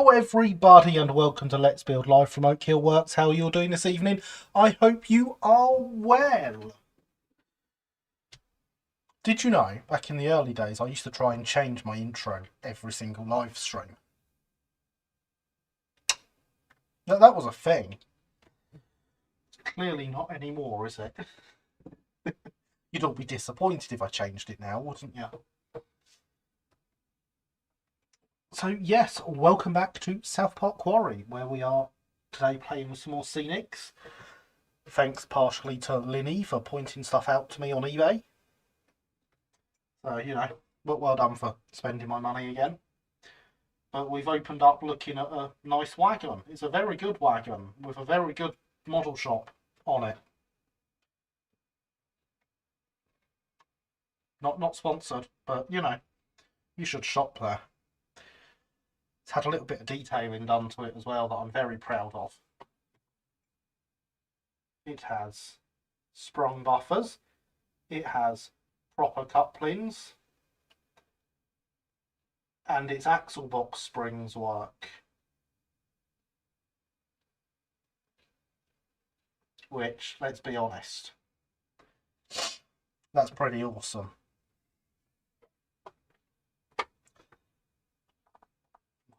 Hello everybody and welcome to Let's Build live from Oak Hill Works. How are you all doing this evening? I hope you are well. Did you know, back in the early days, I used to try and change my intro every single live stream? That was a thing. It's clearly not anymore, is it? You'd all be disappointed if I changed it now, wouldn't you? So yes, welcome back to Park Quarry, where we are today playing with some more scenics. Thanks partially to Linny for pointing stuff out to me on eBay. So, you know, well done for spending my money again. But we've opened up looking at a nice wagon. It's a very good wagon with a very good model shop on it. Not sponsored, but, you know, you should shop there. It's had a little bit of detailing done to it as well that I'm very proud of. It has sprung buffers. It has proper couplings. And its axle box springs work. Which, let's be honest, that's pretty awesome.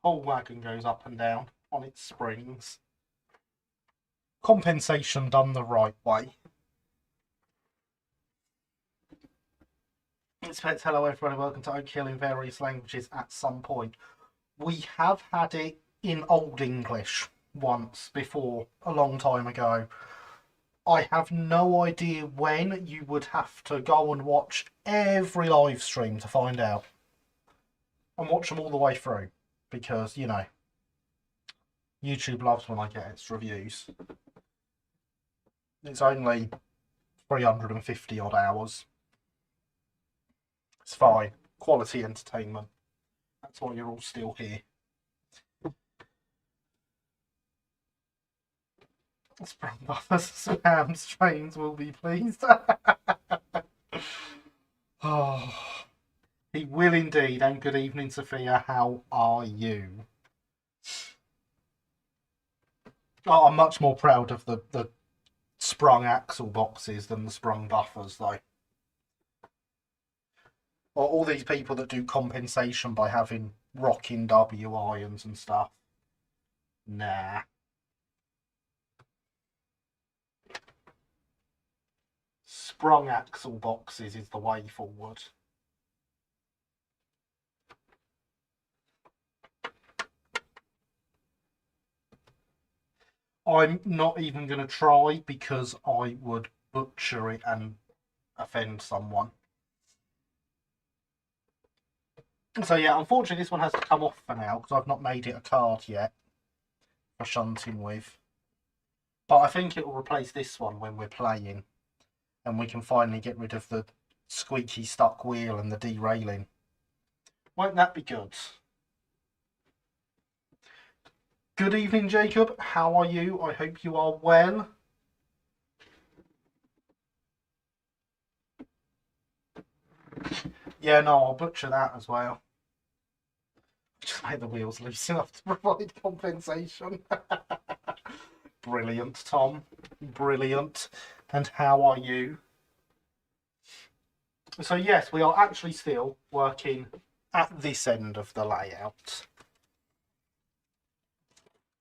The whole wagon goes up and down on its springs. Compensation done the right way. Expect hello everyone and welcome to Oak Hill in various languages at some point. We have had it in Old English once before, a long time ago. I have no idea when. You would have to go and watch every live stream to find out. And watch them all the way through. Because, you know, YouTube loves when I get extra views. It's only 350 odd hours. It's fine. Quality entertainment. That's why you're all still here. Sprung buffers, Sam's trains will be pleased. Oh, he will indeed. And good evening, Sophia. How are you? Oh, I'm much more proud of the sprung axle boxes than the sprung buffers, though. Or all these people that do compensation by having rocking W irons and stuff. Nah. Sprung axle boxes is the way forward. I'm not even going to try because I would butcher it and offend someone. So yeah, unfortunately this one has to come off for now because I've not made it a card yet for shunting with. But I think it will replace this one when we're playing and we can finally get rid of the squeaky stuck wheel and the derailing. Won't that be good? Good evening, Jacob. How are you? I hope you are well. Yeah, no, I'll butcher that as well. Just make the wheels loose enough to provide compensation. Brilliant, Tom. Brilliant. And how are you? So yes, we are actually still working at this end of the layout.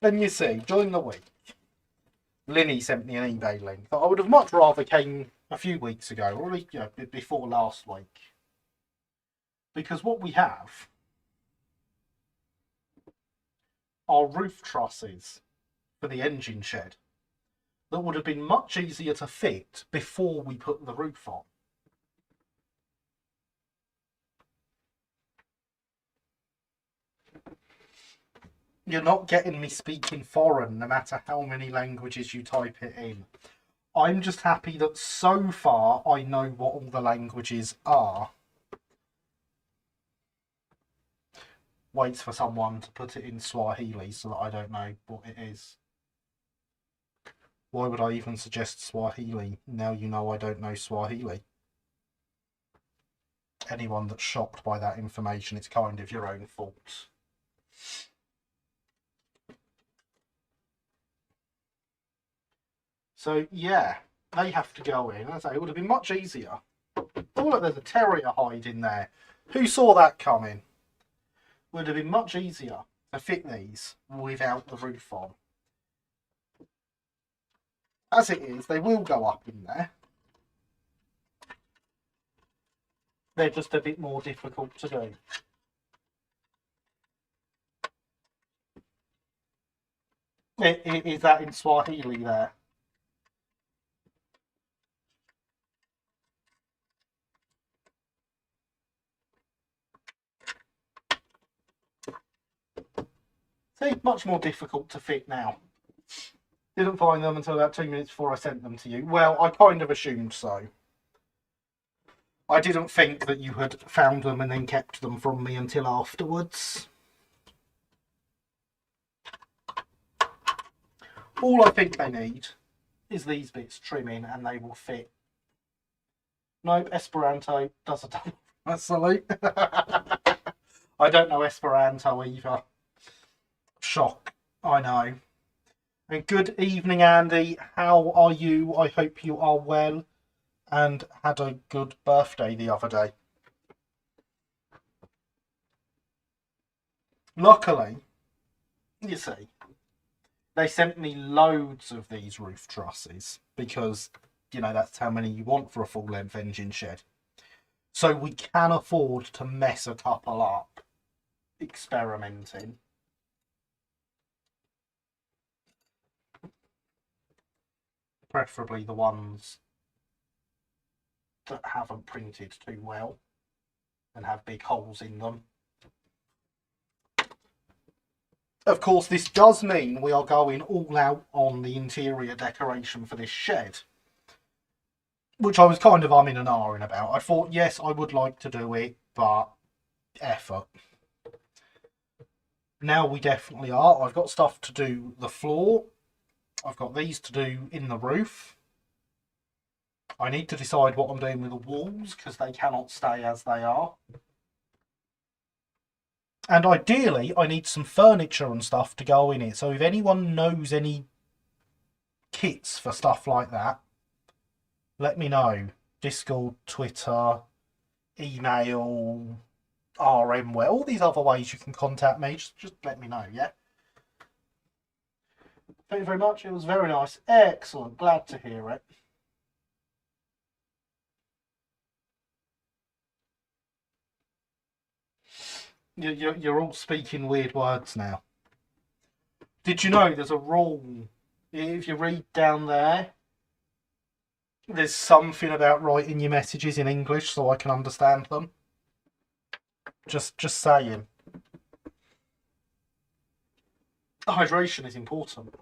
Then you see, during the week, Linny sent me an eBay link that I would have much rather came a few weeks ago, or at least, before last week. Because what we have are roof trusses for the engine shed that would have been much easier to fit before we put the roof on. You're not getting me speaking foreign, no matter how many languages you type it in. I'm just happy that so far I know what all the languages are. Waits for someone to put it in Swahili so that I don't know what it is. Why would I even suggest Swahili? Now you know I don't know Swahili. Anyone that's shocked by that information, it's kind of your own fault. So yeah, they have to go in. I say it would have been much easier. Oh look, there's a terrier hide in there. Who saw that coming? Would have been much easier to fit these without the roof on. As it is, they will go up in there. They're just a bit more difficult to do. Is that in Swahili there? See, much more difficult to fit now. Didn't find them until about 2 minutes before I sent them to you. Well, I kind of assumed so. I didn't think that you had found them and then kept them from me until afterwards. All I think they need is these bits trimming and they will fit. Nope, Esperanto does a double salute. I don't know Esperanto either. Shock, I know. And good evening, Andy. How are you? I hope you are well and had a good birthday the other day. Luckily, you see, they sent me loads of these roof trusses because, you know, that's how many you want for a full-length engine shed. So we can afford to mess a couple up experimenting. Preferably the ones that haven't printed too well and have big holes in them. Of course, this does mean we are going all out on the interior decoration for this shed, which I was kind of umming and ahhing about. I thought, yes, I would like to do it, but effort. Now we definitely are. I've got stuff to do the floor. I've got these to do in the roof. I need to decide what I'm doing with the walls because they cannot stay as they are. And ideally, I need some furniture and stuff to go in it. So if anyone knows any kits for stuff like that, let me know. Discord, Twitter, email, RM, well, all these other ways you can contact me. Just let me know, yeah? Thank you very much. It was very nice. Excellent. Glad to hear it. You're all speaking weird words now. Did you know there's a rule? If you read down there, there's something about writing your messages in English so I can understand them. Just saying. Hydration is important.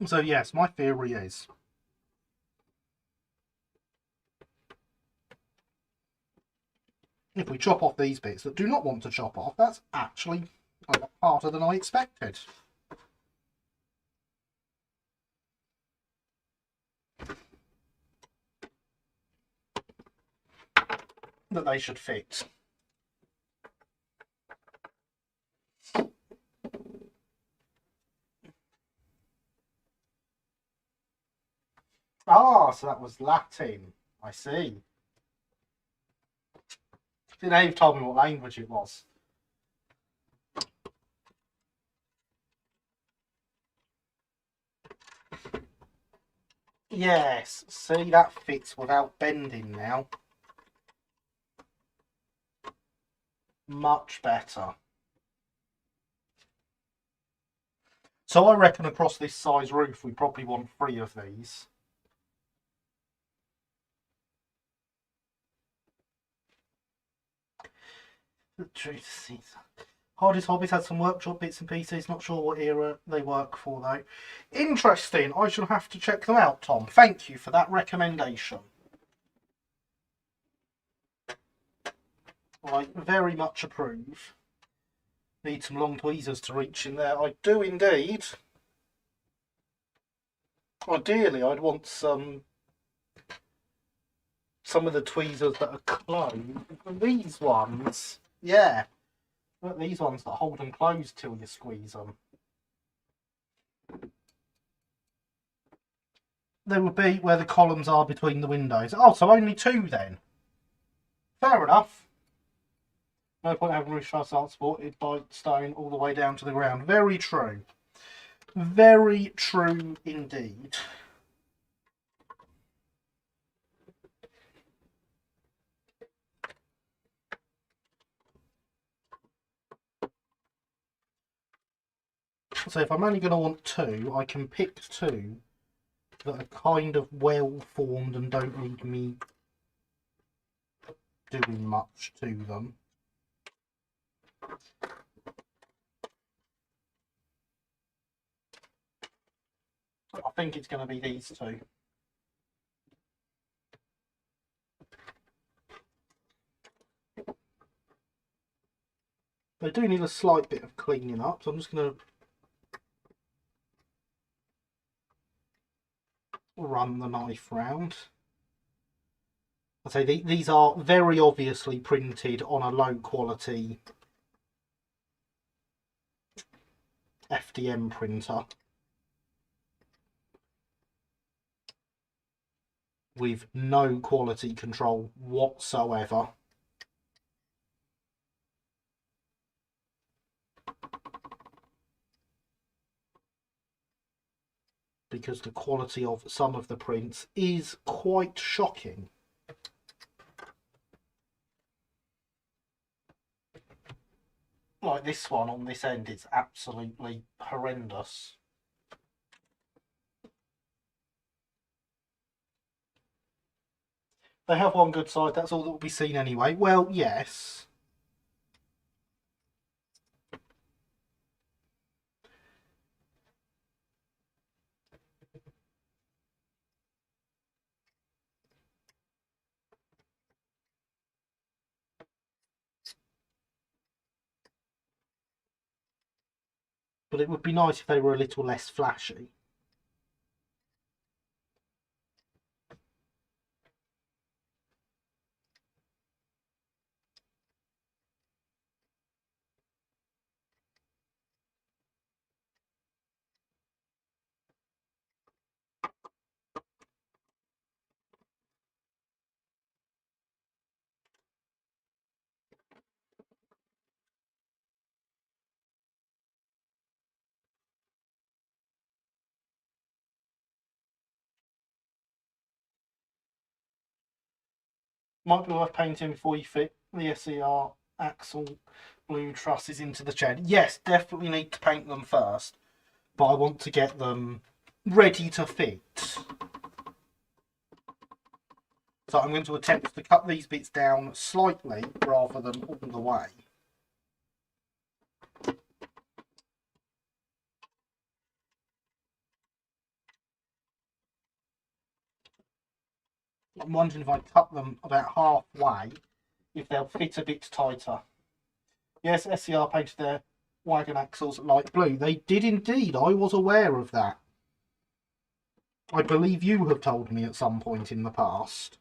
So yes, my theory is if we chop off these bits that do not want to chop off, that's actually a lot harder than I expected. That they should fit. Ah, so that was Latin. I see. Now you've told me what language it was. Yes, see, that fits without bending now. Much better. So I reckon across this size roof we probably want 3 of these. The truth is, Hardest Hobbies had some workshop bits and pieces. Not sure what era they work for though. Interesting. I shall have to check them out, Tom. Thank you for that recommendation. I very much approve. Need some long tweezers to reach in there. I do indeed. Ideally, I'd want some of the tweezers that are closed. These ones Yeah. Look, these ones that hold them closed till you squeeze them. They would be where the columns are between the windows. Oh, so only two then. Fair enough. No point having roof truss aren't supported by stone all the way down to the ground. Very true. Very true indeed. So if I'm only going to want two, I can pick two that are kind of well formed and don't need me doing much to them. I think it's going to be these two. They do need a slight bit of cleaning up, so I'm just going to run the knife round. I say these are very obviously printed on a low quality FDM printer with no quality control whatsoever. Because the quality of some of the prints is quite shocking. Like this one on this end is absolutely horrendous. They have one good side, that's all that will be seen anyway. Well, yes. But it would be nice if they were a little less flashy. Might be worth painting before you fit the SER axle blue trusses into the shed. Yes, definitely need to paint them first, but I want to get them ready to fit. So I'm going to attempt to cut these bits down slightly rather than all the way. I'm wondering if I cut them about halfway, if they'll fit a bit tighter. Yes, SCR painted their wagon axles light blue. They did indeed. I was aware of that. I believe you have told me at some point in the past.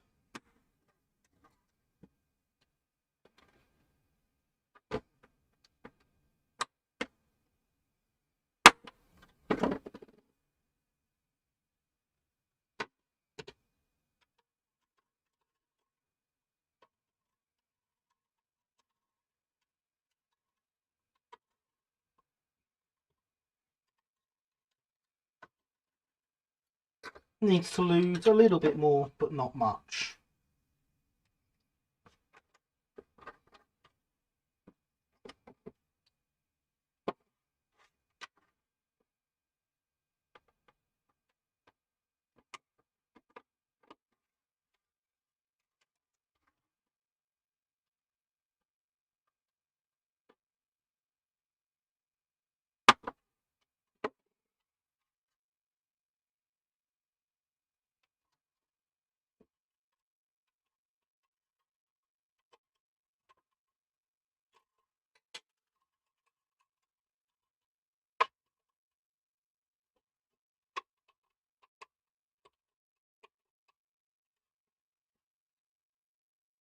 Needs to lose a little bit more, but not much.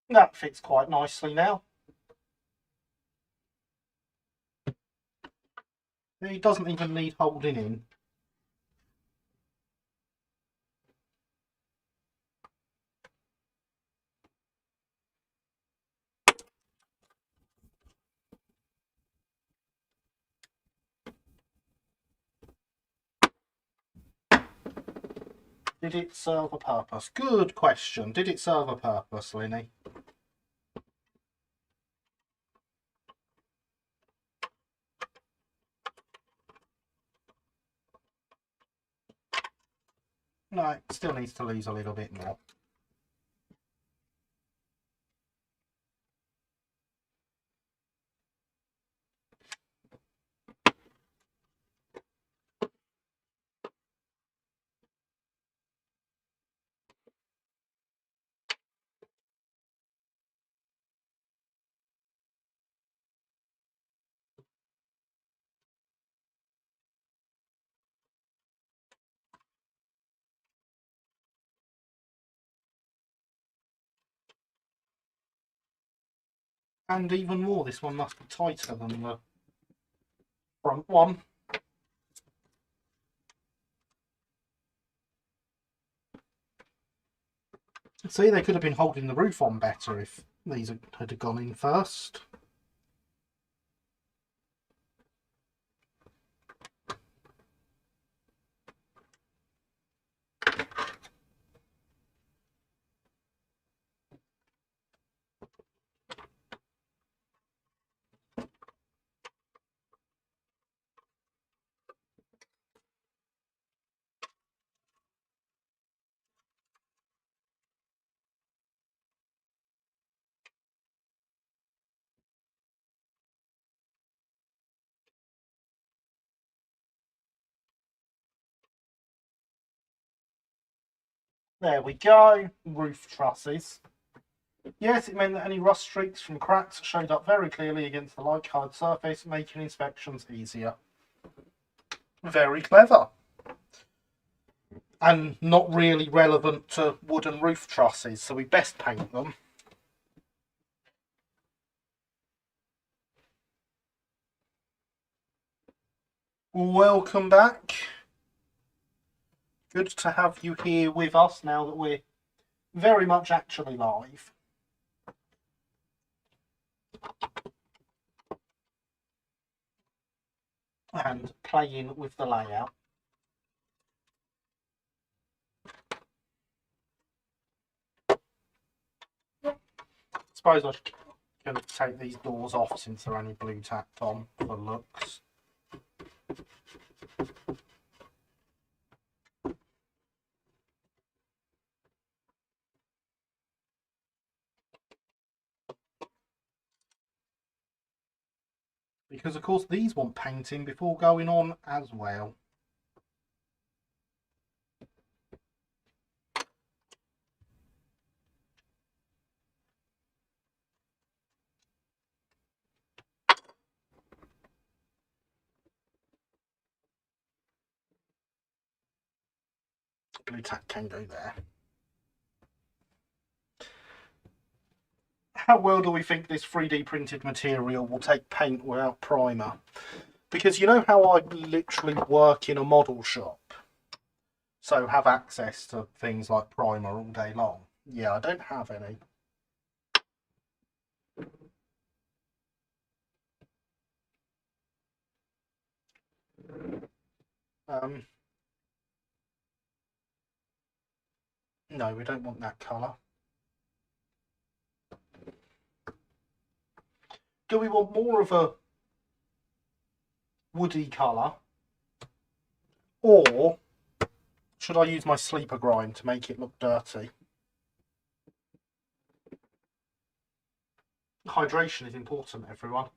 That fits quite nicely now. It doesn't even need holding in. Did it serve a purpose? Good question. Did it serve a purpose, Linny? No, it still needs to lose a little bit more. And even more, this one must be tighter than the front one. See, they could have been holding the roof on better if these had gone in first. There we go, roof trusses. Yes, it meant that any rust streaks from cracks showed up very clearly against the light coloured surface, making inspections easier. Very clever. And not really relevant to wooden roof trusses, so we best paint them. Welcome back. Good to have you here with us now that we're very much actually live. And playing with the layout. I suppose I should take these doors off since they're only blue tacked on for looks. Because of course these want painting before going on as well. Blue tack can go there. How well do we think this 3D printed material will take paint without primer? Because you know how I literally work in a model shop, so have access to things like primer all day long. Yeah, I don't have any. No, we don't want that colour. Do we want more of a woody colour? Or should I use my sleeper grind to make it look dirty? Hydration is important, everyone.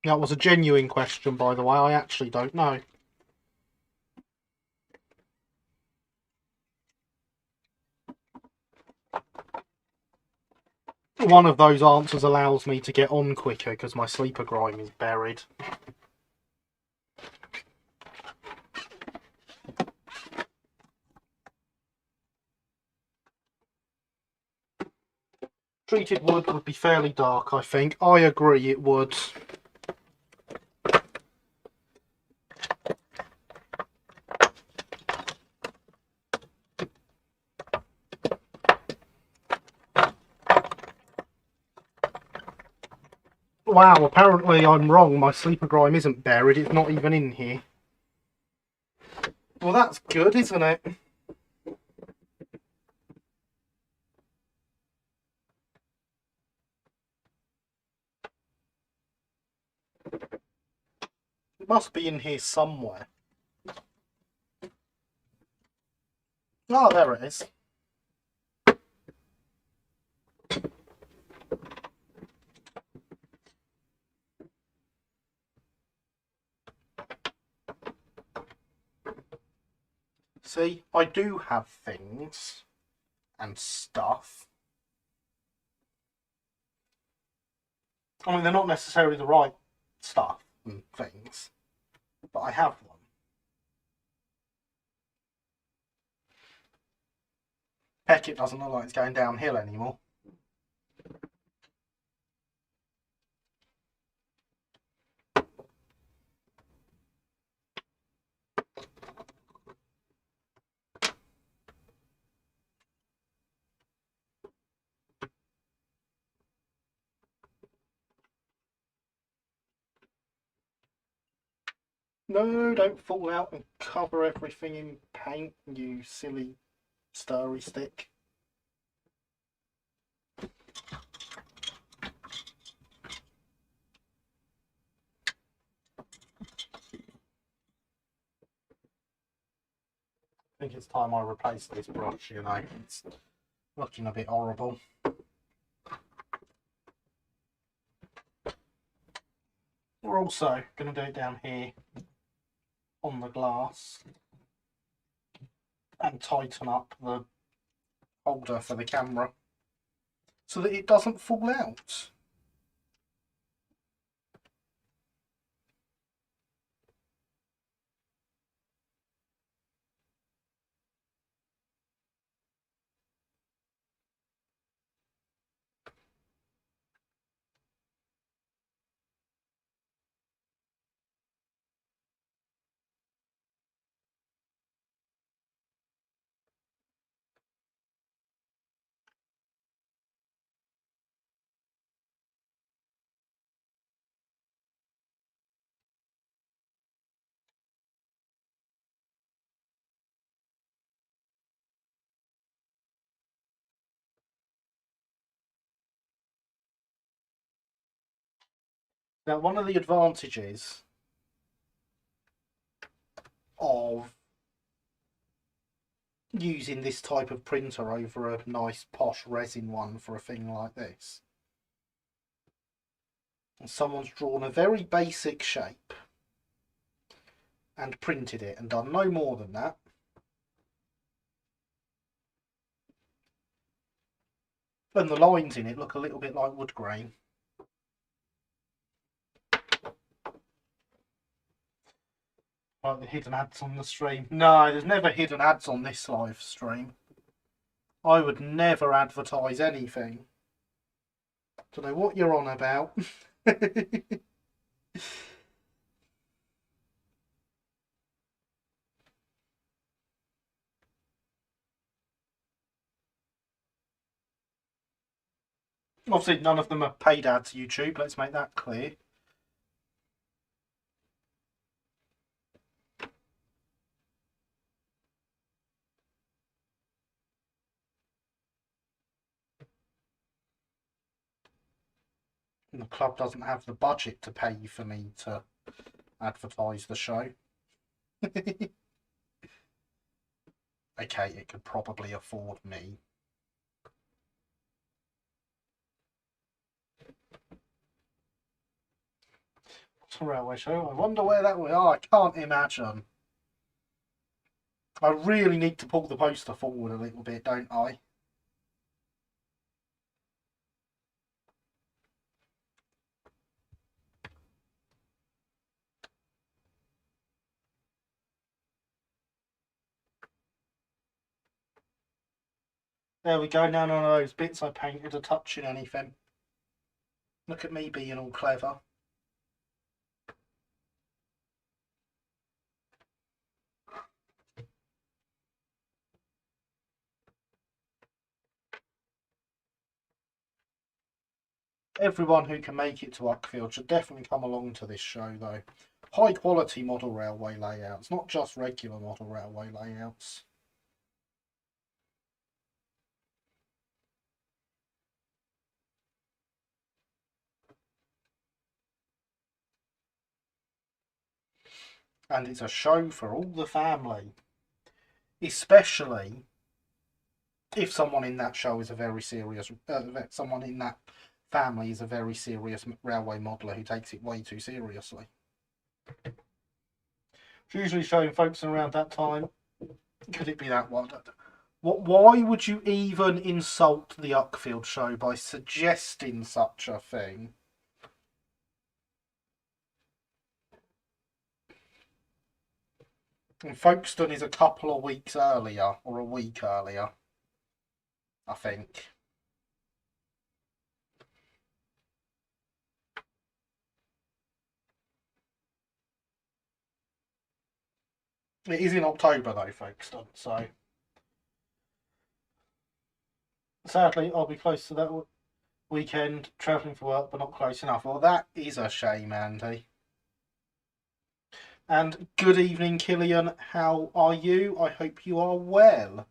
That was a genuine question, by the way. I actually don't know. One of those answers allows me to get on quicker because my sleeper grime is buried. Treated wood would be fairly dark, I think. I agree it would. Wow, apparently I'm wrong. My sleeper grime isn't buried. It's not even in here. Well, that's good, isn't it? It must be in here somewhere. Oh, there it is. See, I do have things and stuff. I mean, they're not necessarily the right stuff and things, but I have them. Heck, it doesn't look like it's going downhill anymore. No, don't fall out and cover everything in paint, you silly stirry stick. I think it's time I replace this brush, you know. It's looking a bit horrible. We're also going to do it down here on the glass and tighten up the holder for the camera so that it doesn't fall out. Now, one of the advantages of using this type of printer over a nice posh resin one for a thing like this, someone's drawn a very basic shape and printed it and done no more than that. And the lines in it look a little bit like wood grain. Like the hidden ads on the stream. No, there's never hidden ads on this live stream. I would never advertise anything. Don't know what you're on about. Obviously, none of them are paid ads, YouTube. Let's make that clear. And the club doesn't have the budget to pay for me to advertise the show. Okay, it could probably afford me. What's a railway show? I wonder where that was. Oh, I can't imagine. I really need to pull the poster forward a little bit, don't I? There we go, none of those bits I painted are touching anything. Look at me being all clever. Everyone who can make it to Uckfield should definitely come along to this show, though. High quality model railway layouts, not just regular model railway layouts. And it's a show for all the family, especially if someone in that show is a very serious, someone in that family is a very serious railway modeller who takes it way too seriously. It's usually showing folks around that time. Could it be that one? Why would you even insult the Uckfield show by suggesting such a thing? And Folkestone is a couple of weeks earlier, or a week earlier, I think. It is in October though, Folkestone, so sadly I'll be close to that weekend, travelling for work, but not close enough. Well, that is a shame, Andy. And good evening, Killian. How are you? I hope you are well.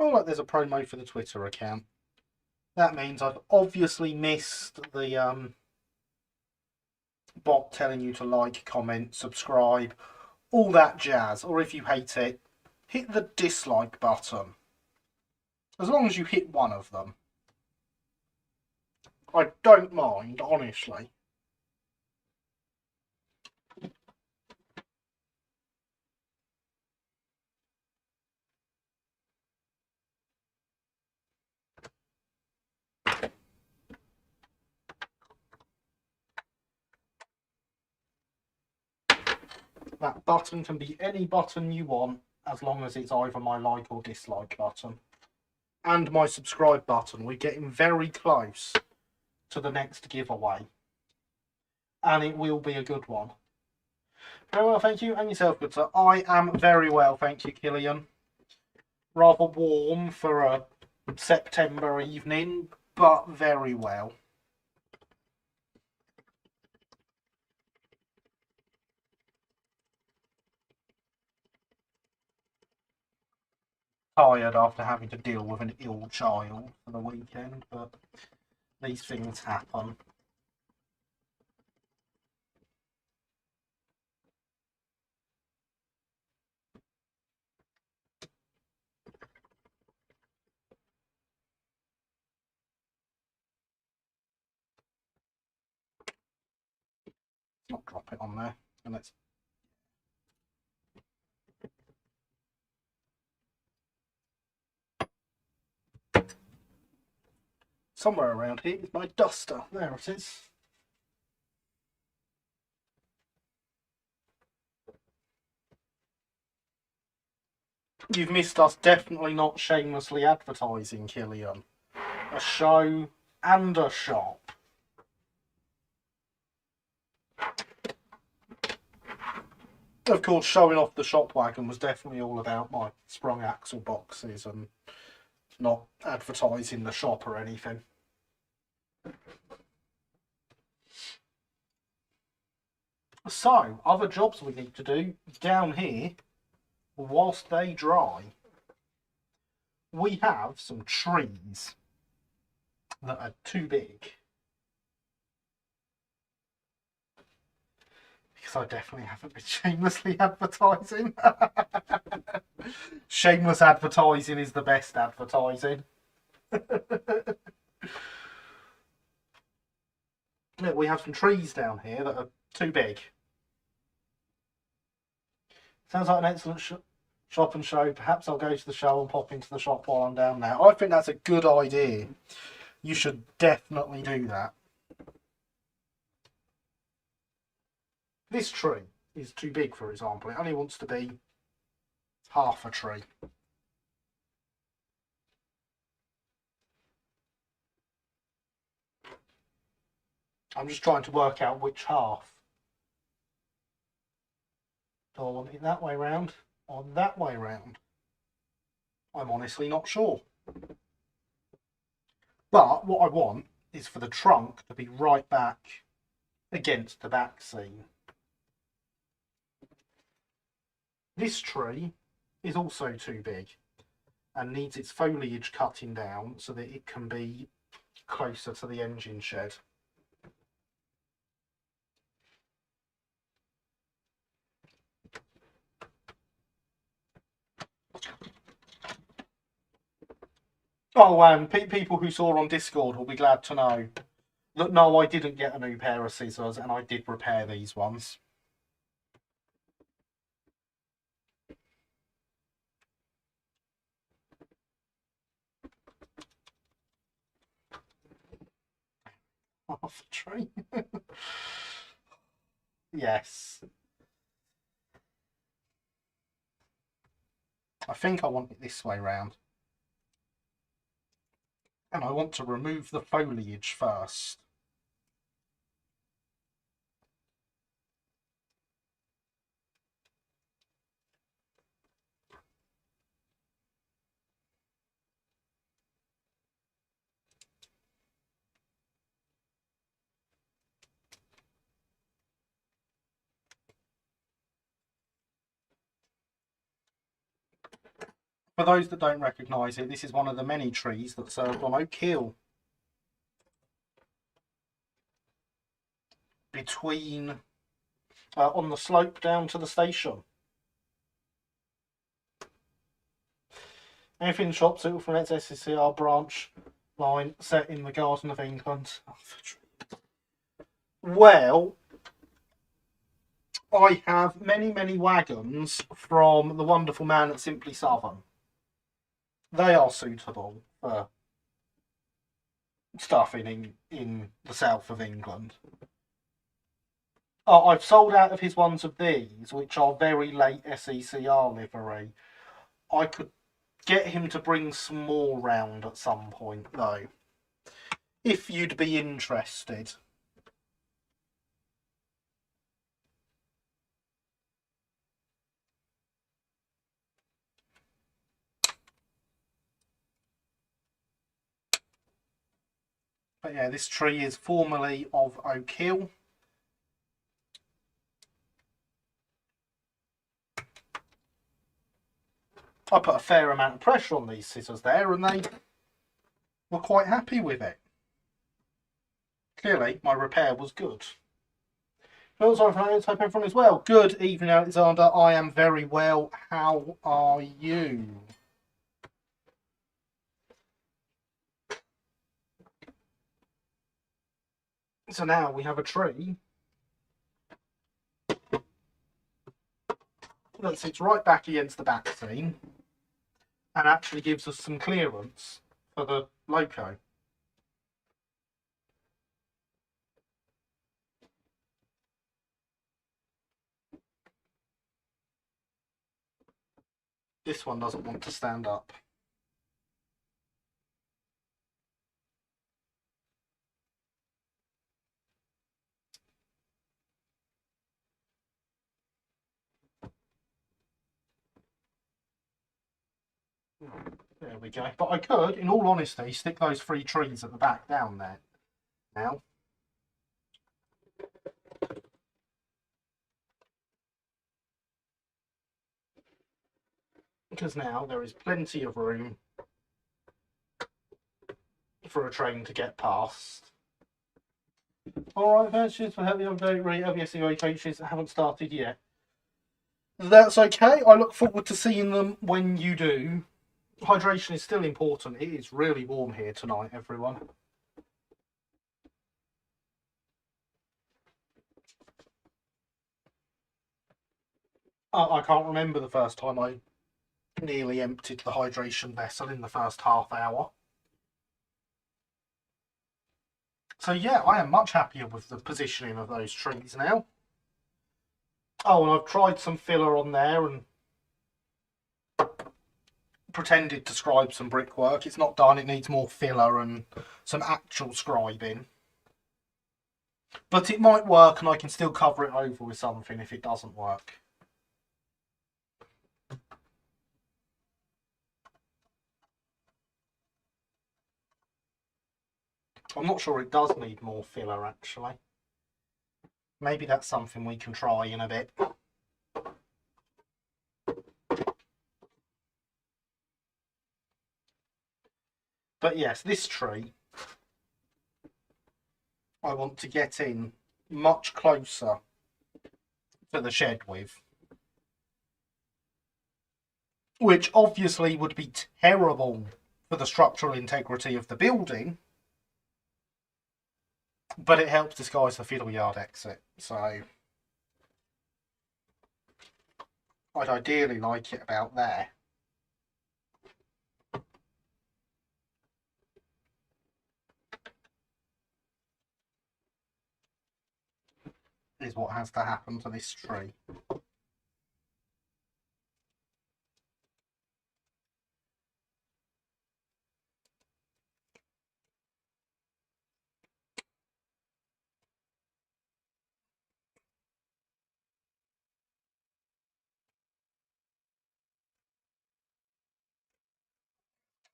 Oh, look, there's a promo for the Twitter account. That means I've obviously missed the bot telling you to like, comment, subscribe, all that jazz. Or if you hate it, hit the dislike button. As long as you hit one of them. I don't mind, honestly. That button can be any button you want, as long as it's either my like or dislike button. And my subscribe button. We're getting very close to the next giveaway. And it will be a good one. Very well, thank you. And yourself, good sir. I am very well, thank you, Killian. Rather warm for a September evening, but very well. Tired after having to deal with an ill child for the weekend, but these things happen. Not drop it on there, and let's. Somewhere around here is my duster. There it is. You've missed us definitely not shamelessly advertising, Killian. A show and a shop. Of course, showing off the shop wagon was definitely all about my sprung axle boxes and not advertising the shop or anything. So, other jobs we need to do down here whilst they dry. We have some trees that are too big. Because I definitely haven't been shamelessly advertising. Shameless advertising is the best advertising. Look, we have some trees down here that are Too big. Sounds like an excellent shop and show. Perhaps I'll go to the show and pop into the shop while I'm down there. I think that's a good idea. You should definitely do that. This tree is too big, for example. It only wants to be half a tree. I'm just trying to work out which half. Do I want it that way round or that way round? I'm honestly not sure. But what I want is for the trunk to be right back against the back seam. This tree is also too big and needs its foliage cutting down so that it can be closer to the engine shed. Oh, people who saw on Discord will be glad to know that no, I didn't get a new pair of scissors and I did repair these ones. Half a tree. Yes. I think I want it this way round. And I want to remove the foliage first. For those that don't recognise it, this is one of the many trees that served on Oak Hill. Between, on the slope down to the station. Anything shop suitable for its SCCR branch line set in the Garden of England. Well, I have many wagons from the wonderful man at Simply Southern. They are suitable for stuff in the south of England. I've sold out of his ones of these, which are very late SECR livery. I could get him to bring some more round at some point, though, if you'd be interested. But yeah, this tree is formerly of Oak Hill. I put a fair amount of pressure on these scissors there and they were quite happy with it. Clearly, my repair was good. Sorry for that. Hope everyone is well. Good evening, Alexander. I am very well. How are you? So now we have a tree that sits right back against the back seam and actually gives us some clearance for the loco. This one doesn't want to stand up. There we go. But I could, in all honesty, stick those 3 trees at the back down there now. Because now there is plenty of room for a train to get past. Alright, Virtues, we'll have the update LVSUA coaches that haven't started yet. That's okay. I look forward to seeing them when you do. Hydration is still important. It is really warm here tonight, everyone. I can't remember the first time I nearly emptied the hydration vessel in the first half hour. So yeah, I am much happier with the positioning of those trees now. Oh, and I've tried some filler on there and pretended to scribe some brickwork. It's not done, it needs more filler and some actual scribing. But it might work and I can still cover it over with something if it doesn't work. I'm not sure it does need more filler actually. Maybe that's something we can try in a bit. But yes, this tree I want to get in much closer to the shed with. Which obviously would be terrible for the structural integrity of the building. But it helps disguise the fiddle yard exit, so I'd ideally like it about there. Is what has to happen to this tree.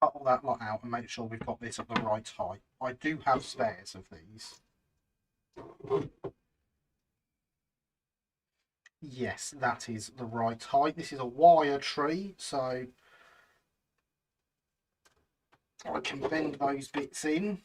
Cut all that lot out and make sure we've got this at the right height. I do have spares of these. Yes, that is the right height. This is a wire tree, so I can bend those bits in.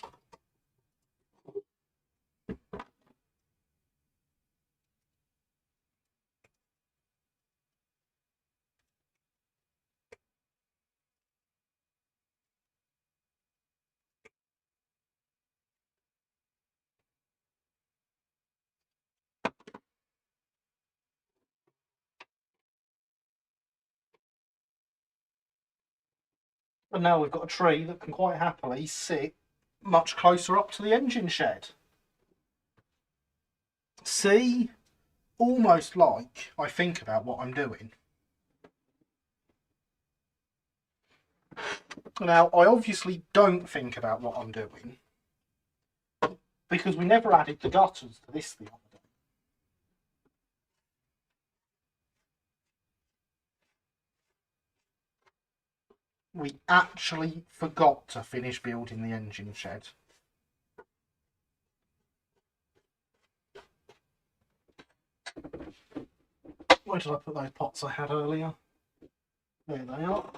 And now we've got a tree that can quite happily sit much closer up to the engine shed. See? Almost like I think about what I'm doing. Now, I obviously don't think about what I'm doing because we never added the gutters to this the other day. We actually forgot to finish building the engine shed. Where did I put those pots I had earlier? There they are.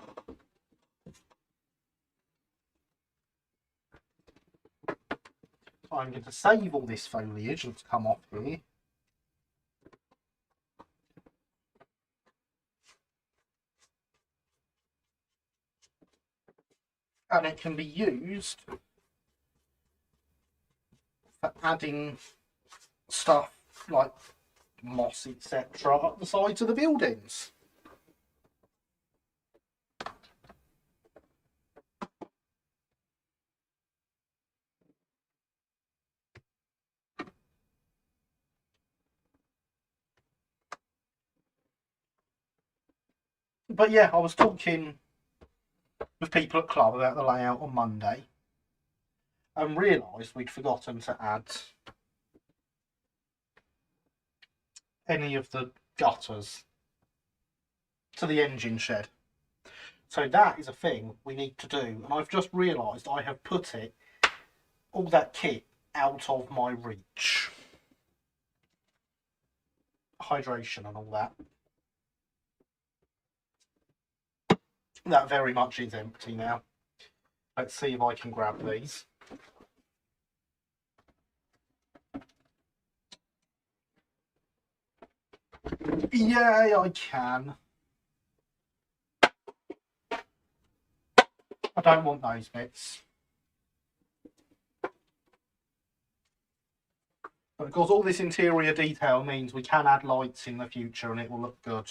I'm going to save all this foliage that's come off here. And it can be used for adding stuff like moss, etc. up the sides of the buildings. But yeah, I was talking with people at club about the layout on Monday and realised we'd forgotten to add any of the gutters to the engine shed. So that is a thing we need to do, and I've just realised I have put it, all that kit, out of my reach. Hydration and all that. That very much is empty now. Let's see if I can grab these. Yeah, I can. I don't want those bits. But of course all this interior detail means we can add lights in the future and it will look good.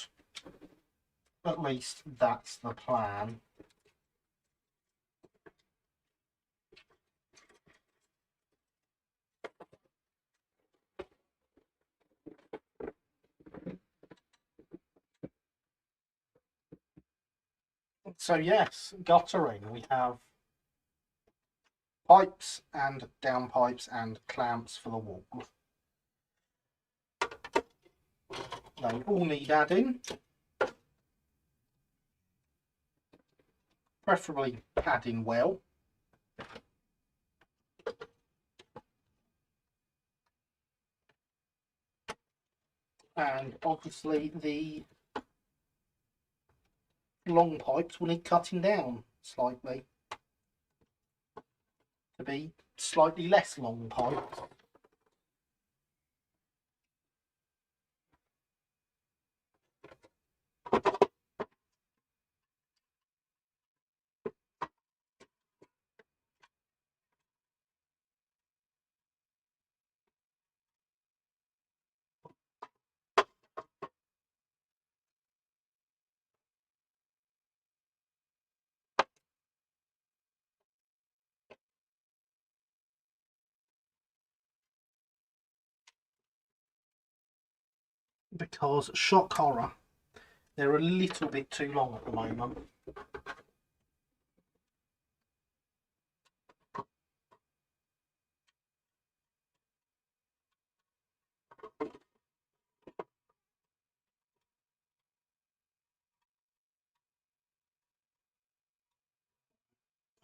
At least that's the plan. So yes, guttering. We have pipes and downpipes and clamps for the wall. They all need adding. Preferably adding well. And obviously the long pipes will need cutting down slightly to be slightly less long pipes. Because, shock horror, they're a little bit too long at the moment.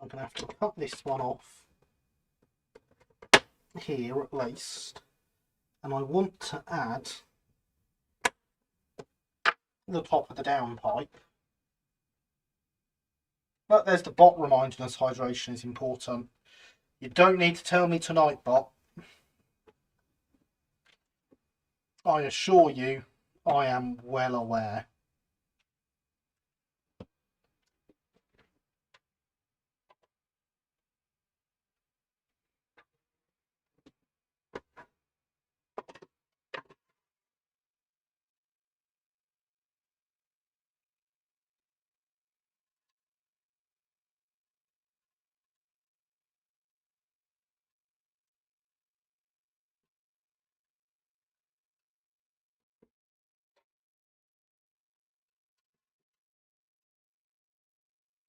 I'm going to have to cut this one off here at least, and I want to add the top of the downpipe. But there's the bot reminding us hydration is important. You don't need to tell me tonight, bot. I assure you, I am well aware.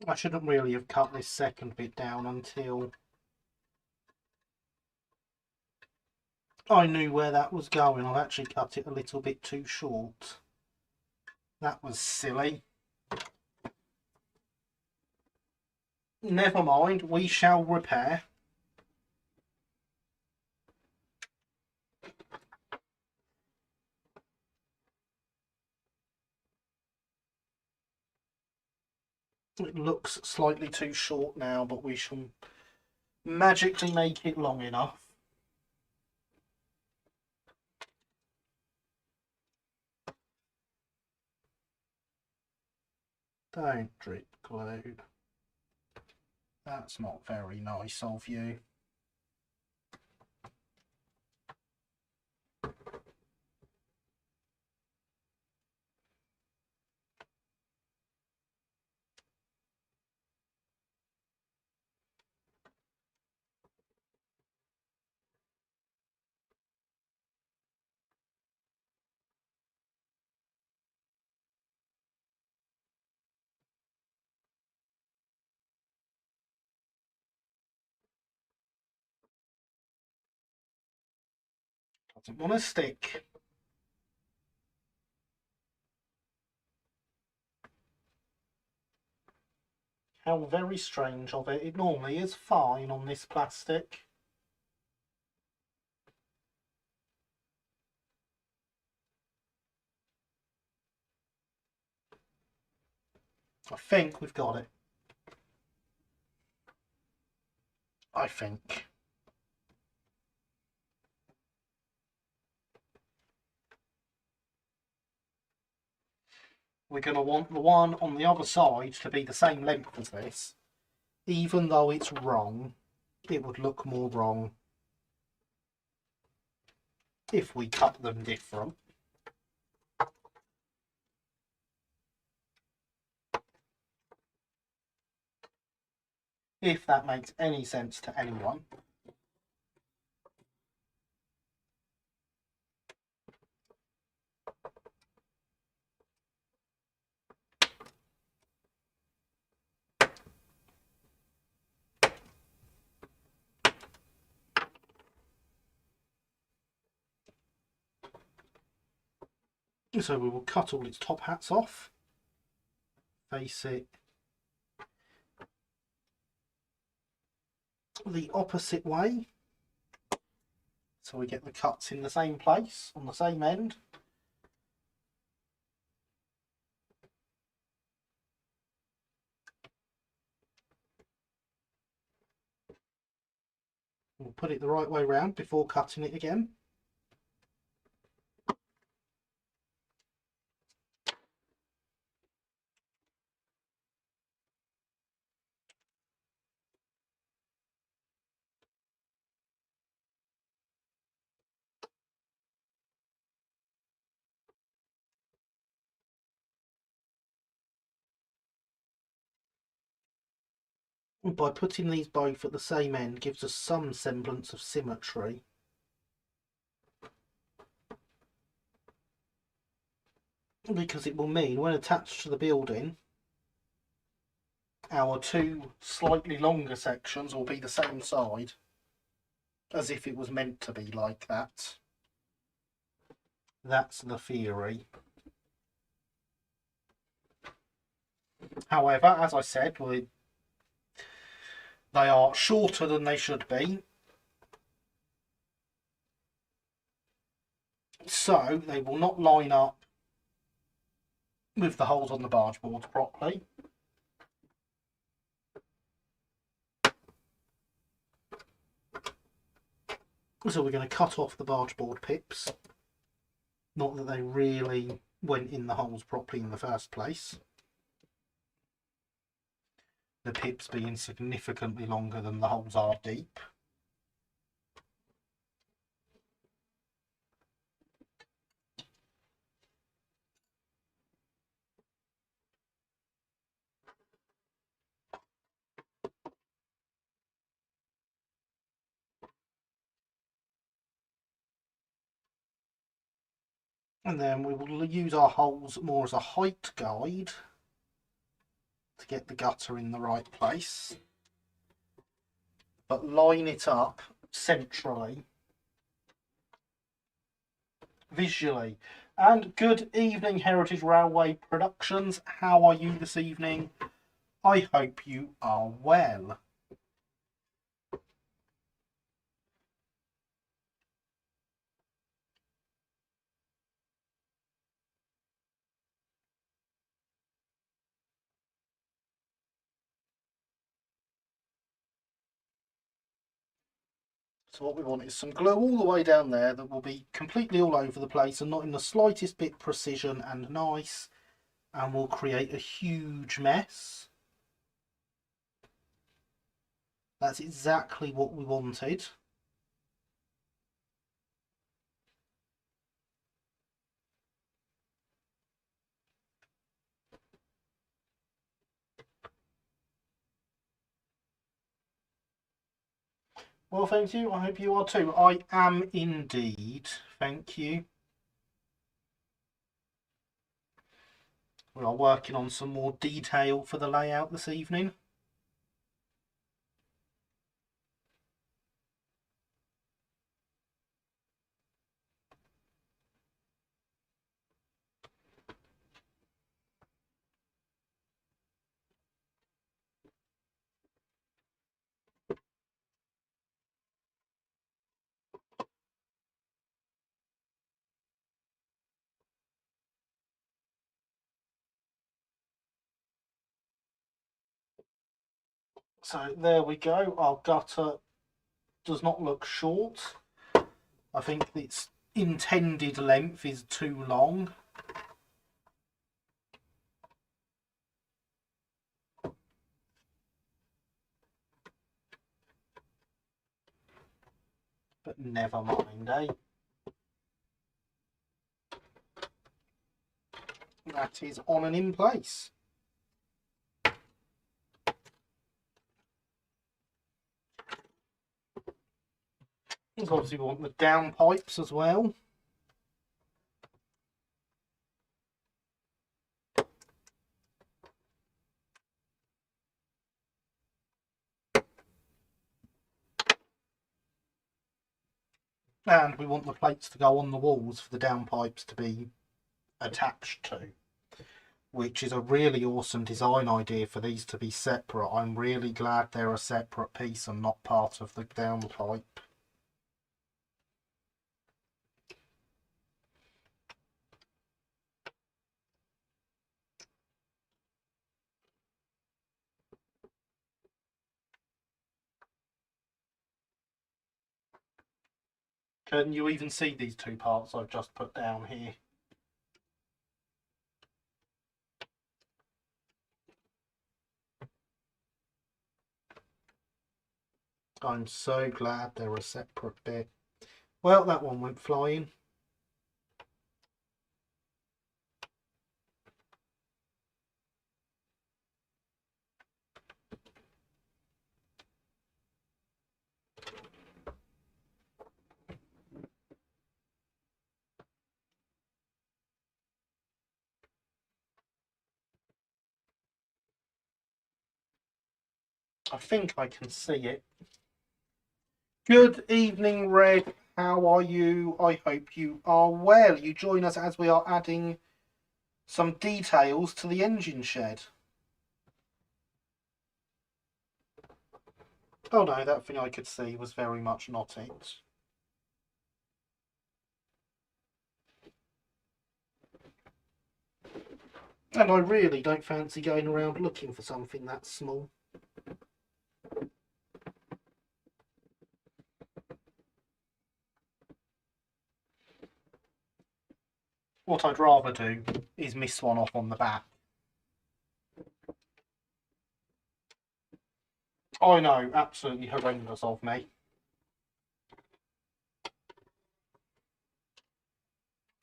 I shouldn't really have cut this second bit down until I knew where that was going. I've actually cut it a little bit too short. That was silly. Never mind, we shall repair. It looks slightly too short now, but we shall magically make it long enough. Don't drip glue. That's not very nice of you. Doesn't want to stick. How very strange of it. It normally is fine on this plastic. I think we've got it. I think. We're going to want the one on the other side to be the same length as this. Even though it's wrong, it would look more wrong if we cut them different. if that makes any sense to anyone. So we will cut all its top hats off, face it the opposite way, so we get the cuts in the same place on the same end. We'll put it the right way round before cutting it again. By putting these both at the same end gives us some semblance of symmetry. Because it will mean when attached to the building, our two slightly longer sections will be the same side, as if it was meant to be like that. That's the theory. However, as I said, they are shorter than they should be, so they will not line up with the holes on the barge boards properly. So we're going to cut off the barge board pips. Not that they really went in the holes properly in the first place. The pips being significantly longer than the holes are deep. And then we will use our holes more as a height guide to get the gutter in the right place, but line it up centrally, visually. And good evening, Heritage Railway Productions. How are you this evening? I hope you are well. So what we want is some glue all the way down there that will be completely all over the place and not in the slightest bit precision and nice, and will create a huge mess. That's exactly what we wanted. Well, thank you. I hope you are too. I am indeed. Thank you. We are working on some more detail for the layout this evening. So there we go. Our gutter does not look short. I think its intended length is too long. But never mind, eh? That is on and in place. So obviously we want the down pipes as well. And we want the plates to go on the walls for the downpipes to be attached to, which is a really awesome design idea for these to be separate. I'm really glad they're a separate piece and not part of the downpipe. Can you even see these two parts I've just put down here? I'm so glad they're a separate bit. Well, that one went flying. I think I can see it. Good evening, Red. How are you? I hope you are well. You join us as we are adding some details to the engine shed. Oh no, that thing I could see was very much not it. And I really don't fancy going around looking for something that small. What I'd rather do is miss one off on the back. I know, absolutely horrendous of me.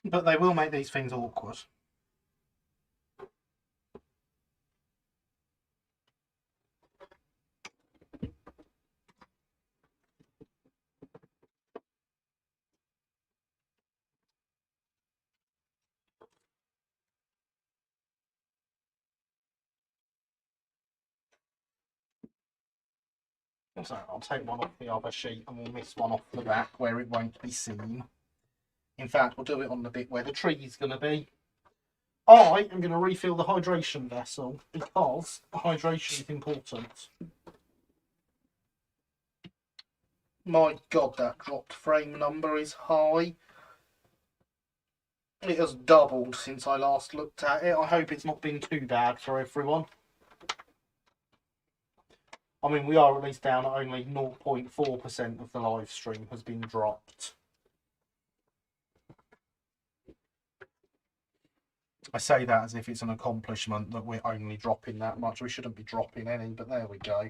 But they will make these things awkward. So I'll take one off the other sheet and we'll miss one off the back where it won't be seen. In fact, we'll do it on the bit where the tree is going to be. I am going to refill the hydration vessel because hydration is important. My God, that dropped frame number is high. It has doubled since I last looked at it. I hope it's not been too bad for everyone. I mean, we are at least down at only 0.4% of the live stream has been dropped. I say that as if it's an accomplishment that we're only dropping that much. We shouldn't be dropping any, but there we go.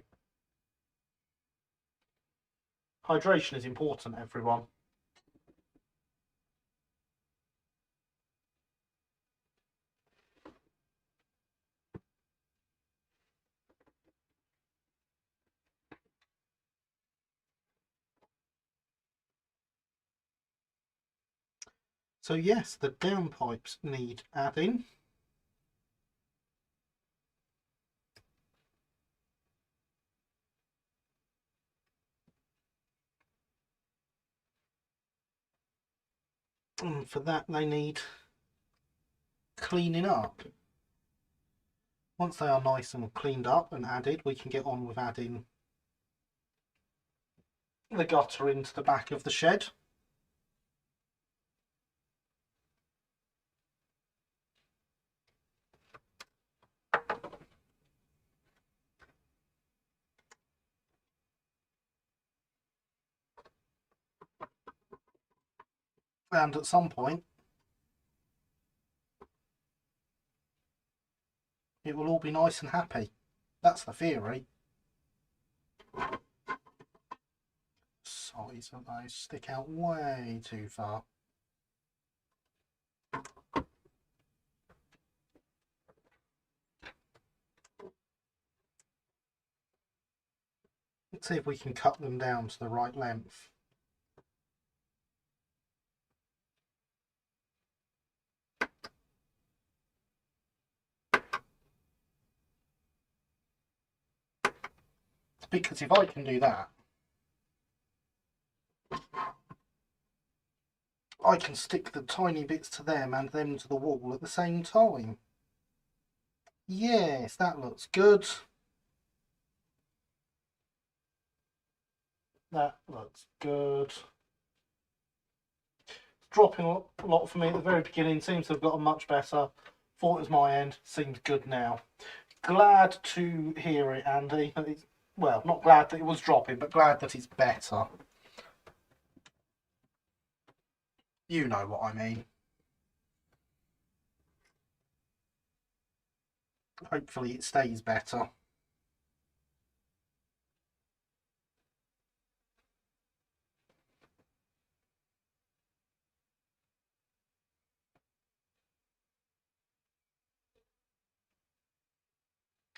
Hydration is important, everyone. So yes, the downpipes need adding. And for that they need cleaning up. Once they are nice and cleaned up and added, we can get on with adding the gutter into the back of the shed. And at some point, it will all be nice and happy. That's the theory. Size of those stick out way too far. Let's see if we can cut them down to the right length. Because if I can do that, I can stick the tiny bits to them and them to the wall at the same time. Yes, that looks good. That looks good. Dropping a lot for me at the very beginning. Seems to have gotten much better. Thought it was my end. Seems good now. Glad to hear it, Andy. Well, not glad that it was dropping, but glad that it's better. You know what I mean. Hopefully it stays better.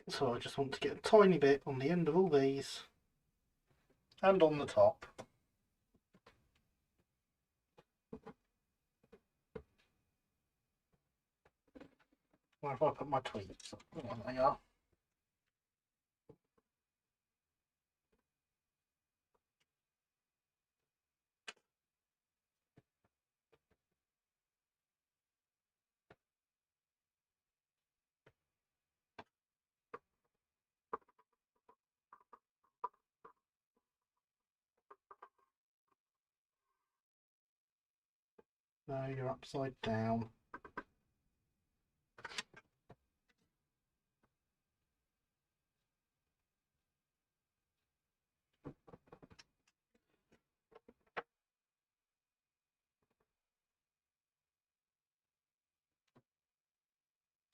So I just want to get a tiny bit on the end of all these and on the top. Where have I put my tweets? There they are. No, you're upside down.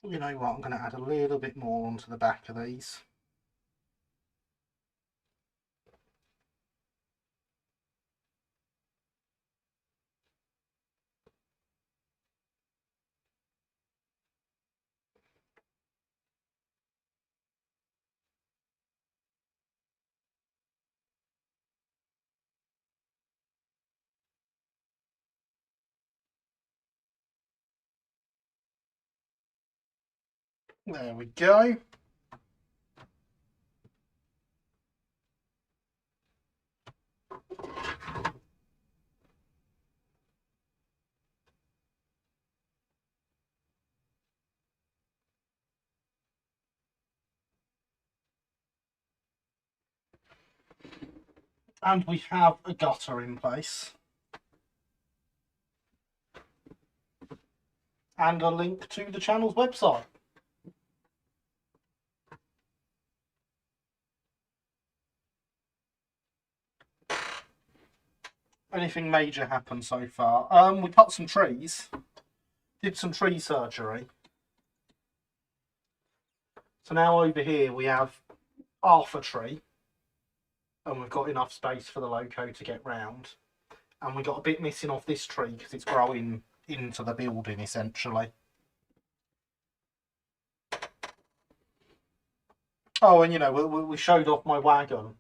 You know what, I'm going to add a little bit more onto the back of these. There we go. And we have a gutter in place. And a link to the channel's website. Anything major happened so far? We cut some trees. Did some tree surgery. So now over here we have half a tree. And we've got enough space for the loco to get round. And we got a bit missing off this tree because it's growing into the building essentially. Oh, and you know, we showed off my wagon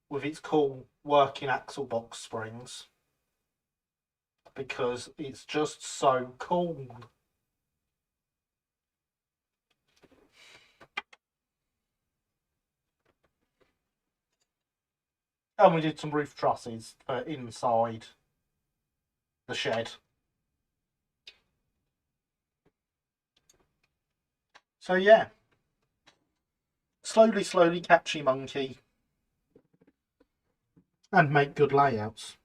with its cool working axle box springs because it's just so cool. And we did some roof trusses for inside the shed. So yeah, slowly catchy monkey and make good layouts.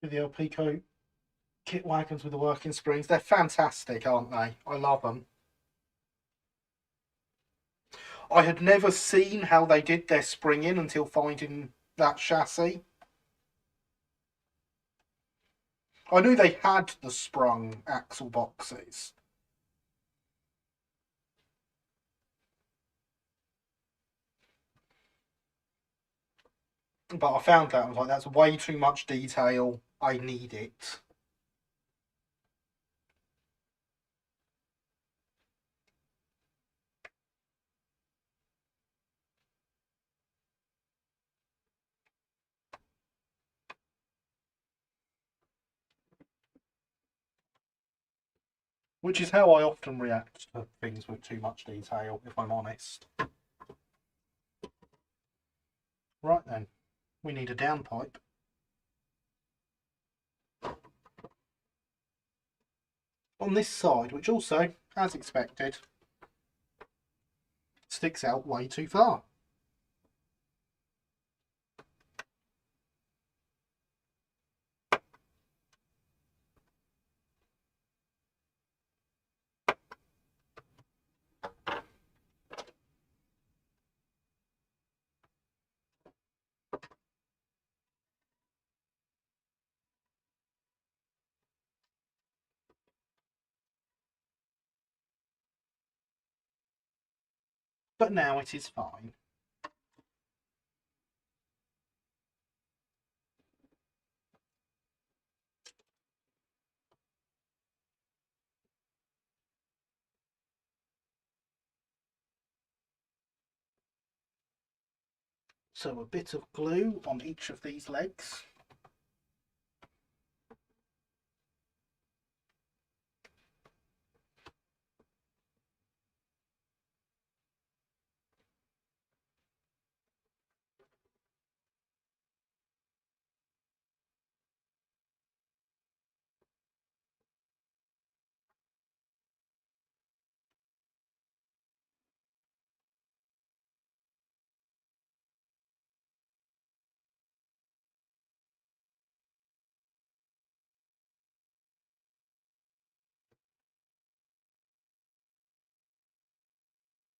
With the Pico kit wagons with the working springs, they're fantastic, aren't they? I love them. I had never seen how they did their springing until finding that chassis. I knew they had the sprung axle boxes. But I found that, I was like, that's way too much detail. I need it. Which is how I often react to things with too much detail, if I'm honest. Right then, we need a downpipe. On this side, which also, as expected, sticks out way too far. But now it is fine. So a bit of glue on each of these legs.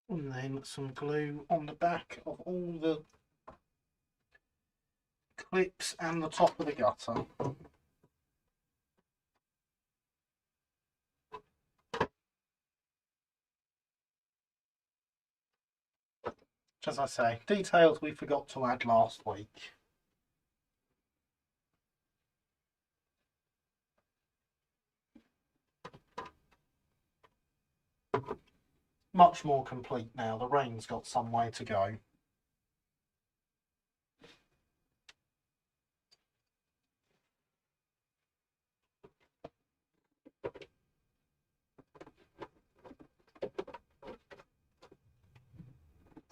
And then some glue on the back of all the clips and the top of the gutter. As I say, details we forgot to add last week. Much more complete now. The rain's got some way to go.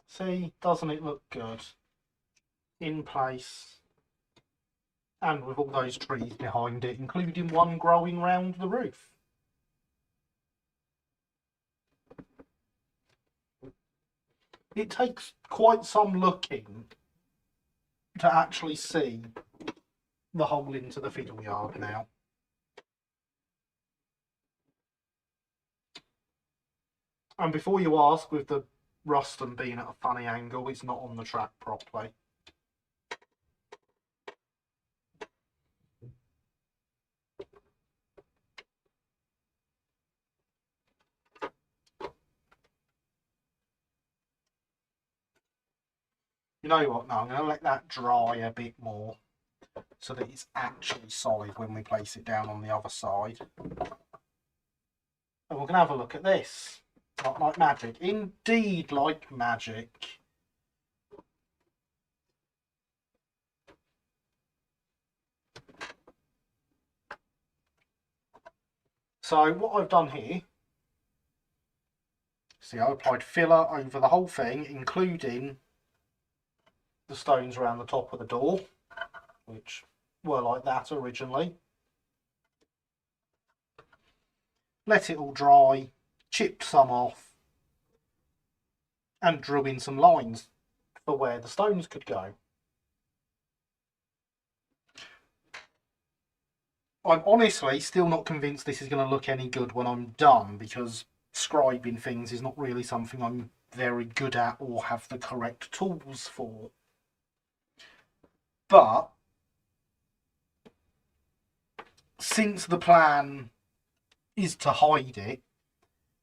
See, doesn't it look good? In place. And with all those trees behind it, including one growing round the roof. It takes quite some looking to actually see the hole into the fiddle yard now. And before you ask, with the Ruston being at a funny angle, it's not on the track properly. You know what, no, I'm going to let that dry a bit more so that it's actually solid when we place it down on the other side. And we're going to have a look at this. Not like magic. Indeed like magic. So what I've done here, see, I applied filler over the whole thing, including the stones around the top of the door, which were like that originally. Let it all dry, chipped some off, and drew in some lines for where the stones could go. I'm honestly still not convinced this is going to look any good when I'm done, because scribing things is not really something I'm very good at or have the correct tools for. But since the plan is to hide it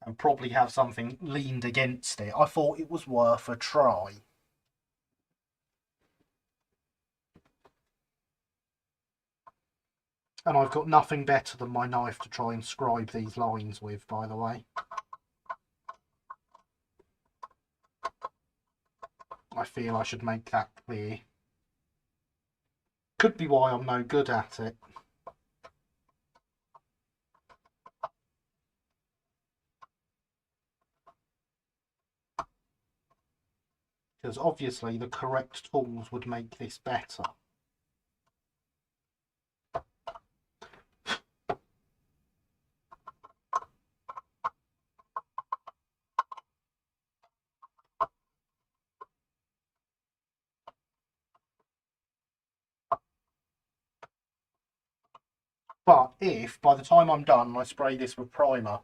and probably have something leaned against it, I thought it was worth a try. And I've got nothing better than my knife to try and scribe these lines with, by the way. I feel I should make that clear. Could be why I'm no good at it. Because obviously the correct tools would make this better. But if, by the time I'm done, I spray this with primer,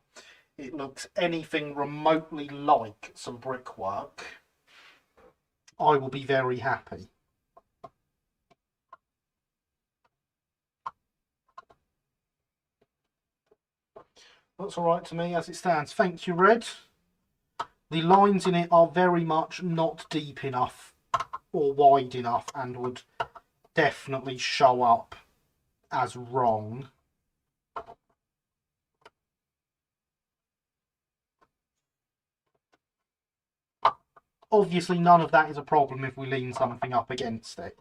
it looks anything remotely like some brickwork, I will be very happy. Looks alright to me as it stands. Thank you, Red. The lines in it are very much not deep enough or wide enough and would definitely show up as wrong. Obviously, none of that is a problem if we lean something up against it.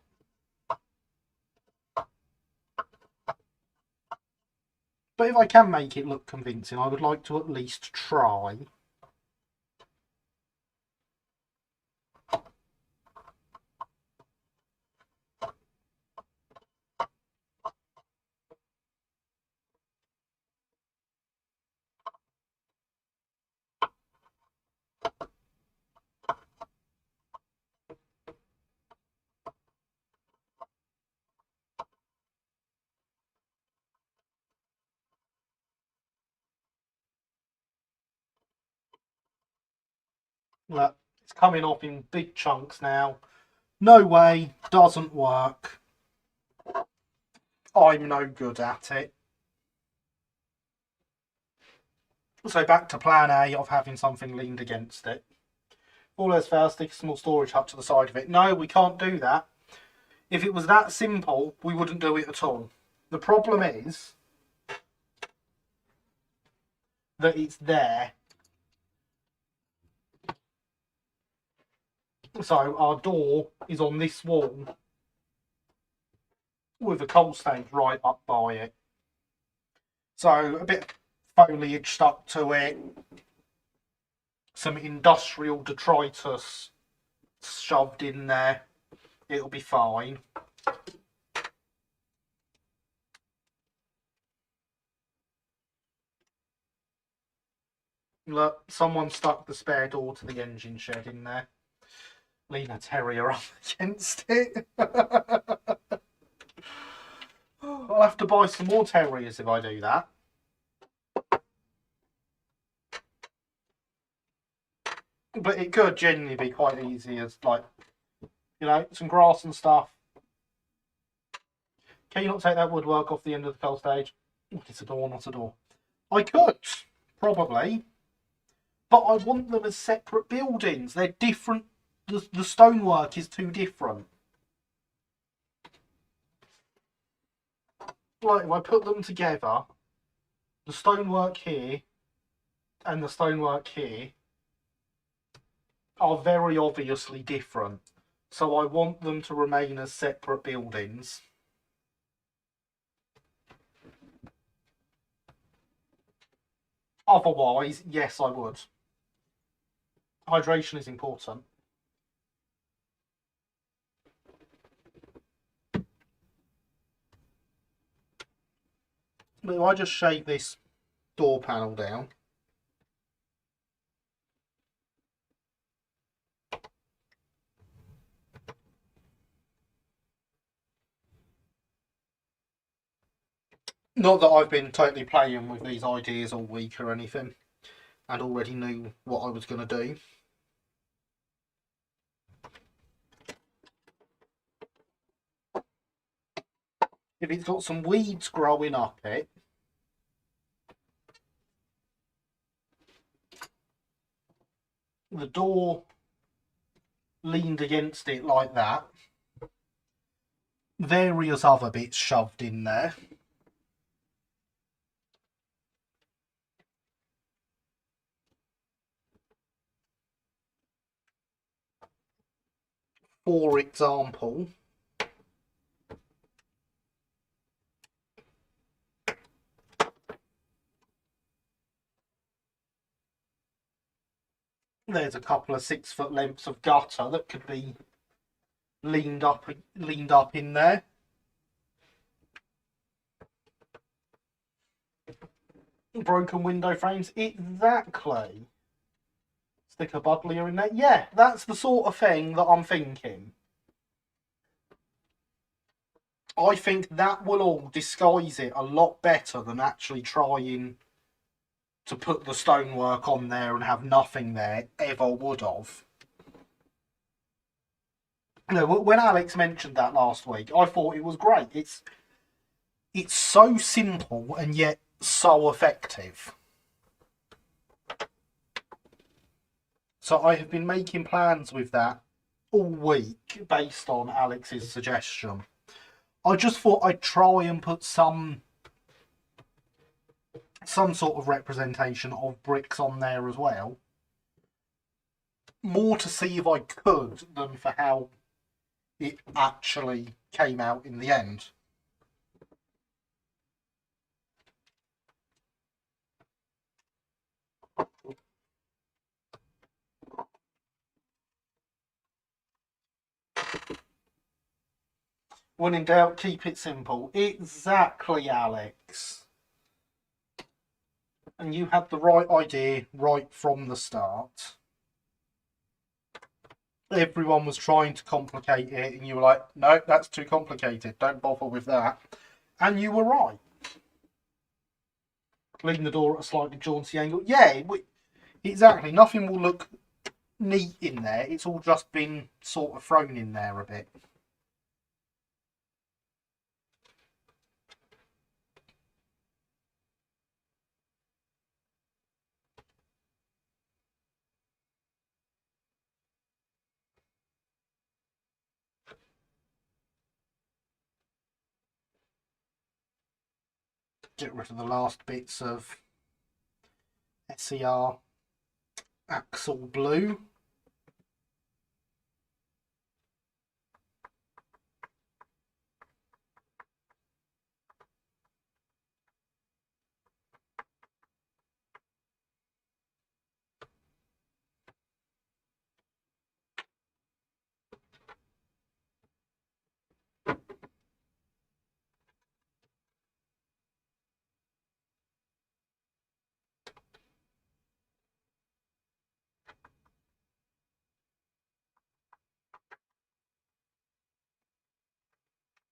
But if I can make it look convincing, I would like to at least try. Look, it's coming off in big chunks now. No way, doesn't work. I'm no good at it. So back to plan A of having something leaned against it. All else fails, stick a small storage hut to the side of it. No, we can't do that. If it was that simple, we wouldn't do it at all. The problem is that it's there. So our door is on this wall with a coal stage right up by it. So a bit of foliage stuck to it, some industrial detritus shoved in there, it'll be fine. Look, someone stuck the spare door to the engine shed in there. Lean a terrier up against it. I'll have to buy some more terriers if I do that. But it could genuinely be quite easy as, like, you know, some grass and stuff. Can you not take that woodwork off the end of the fell stage? It's a door, not a door. I could, probably. But I want them as separate buildings. They're different. The stonework is too different. Like, if I put them together, the stonework here and the stonework here are very obviously different. So I want them to remain as separate buildings. Otherwise, yes, I would. Hydration is important. But if I just shake this door panel down, not that I've been totally playing with these ideas all week or anything, and already knew what I was going to do. if it's got some weeds growing up it, the door leaned against it like that, various other bits shoved in there. For example, there's a couple of 6-foot lengths of gutter that could be leaned up in there. Broken window frames, exactly. Stick a bubbler in there. Yeah, that's the sort of thing that I'm thinking. I think that will all disguise it a lot better than actually trying to put the stonework on there and have nothing there ever would have. No, when Alex mentioned that last week, I thought it was great. It's so simple and yet so effective. So I have been making plans with that all week based on Alex's suggestion. I just thought I'd try and put some sort of representation of bricks on there as well. More to see if I could than for how it actually came out in the end. When in doubt, keep it simple. Exactly, Alex. And you had the right idea right from the start. Everyone was trying to complicate it, and you were like, no, that's too complicated. Don't bother with that. And you were right. Leaving the door at a slightly jaunty angle. Yeah, exactly. Nothing will look neat in there. It's all just been sort of thrown in there a bit. Get rid of the last bits of SER Axle Blue.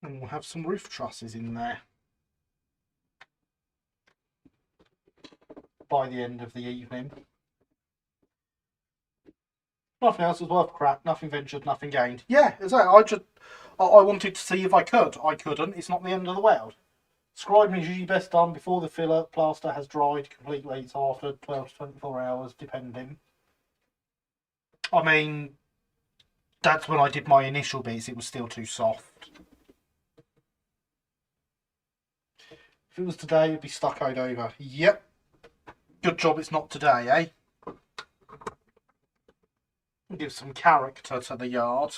And we'll have some roof trusses in there by the end of the evening. Nothing else was worth crap. Nothing ventured, nothing gained. Yeah, exactly. I wanted to see if I could. I couldn't. It's not the end of the world. Scribing is usually best done before the filler plaster has dried completely, so after 12 to 24 hours, depending. I mean, that's when I did my initial bits. It was still too soft. If it was today, it'd be stuccoed over. Yep. Good job it's not today, eh? Give some character to the yard.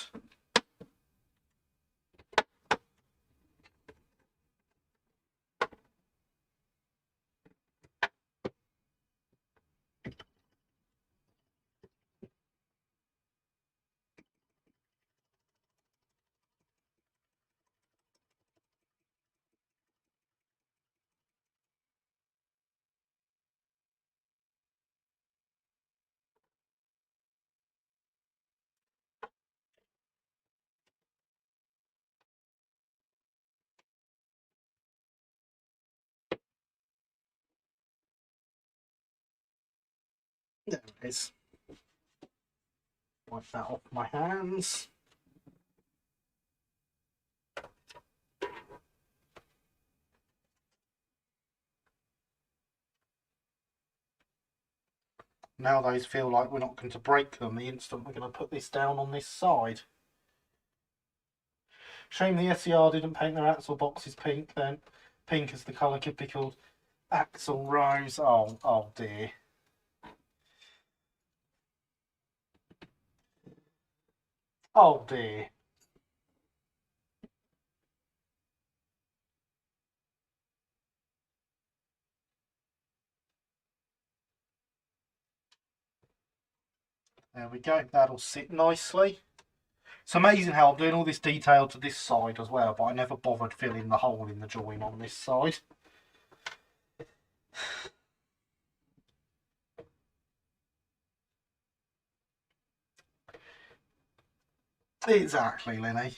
There it is. Wipe that off my hands. Now those feel like we're not going to break them the instant we're going to put this down on this side. Shame the SER didn't paint their axle boxes pink then. Pink as the colour could be called. Axle rose. Oh dear. Oh dear. There we go, that'll sit nicely. It's amazing how I'm doing all this detail to this side as well, but I never bothered filling the hole in the join on this side. Exactly, Lenny.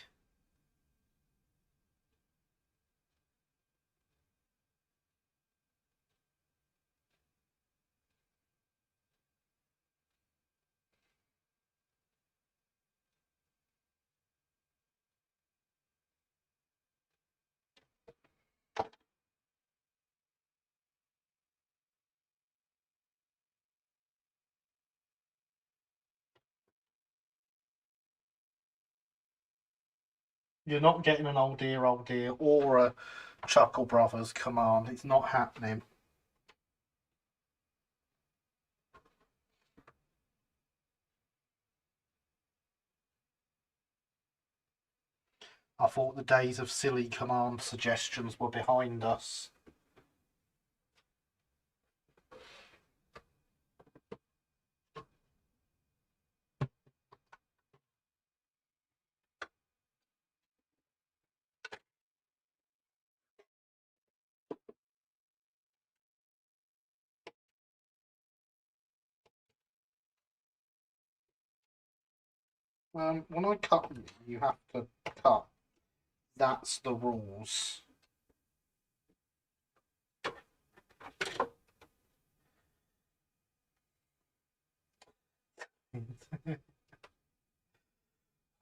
You're not getting an old dear, or a Chuckle Brothers command. It's not happening. I thought the days of silly command suggestions were behind us. When I cut you have to cut. That's the rules.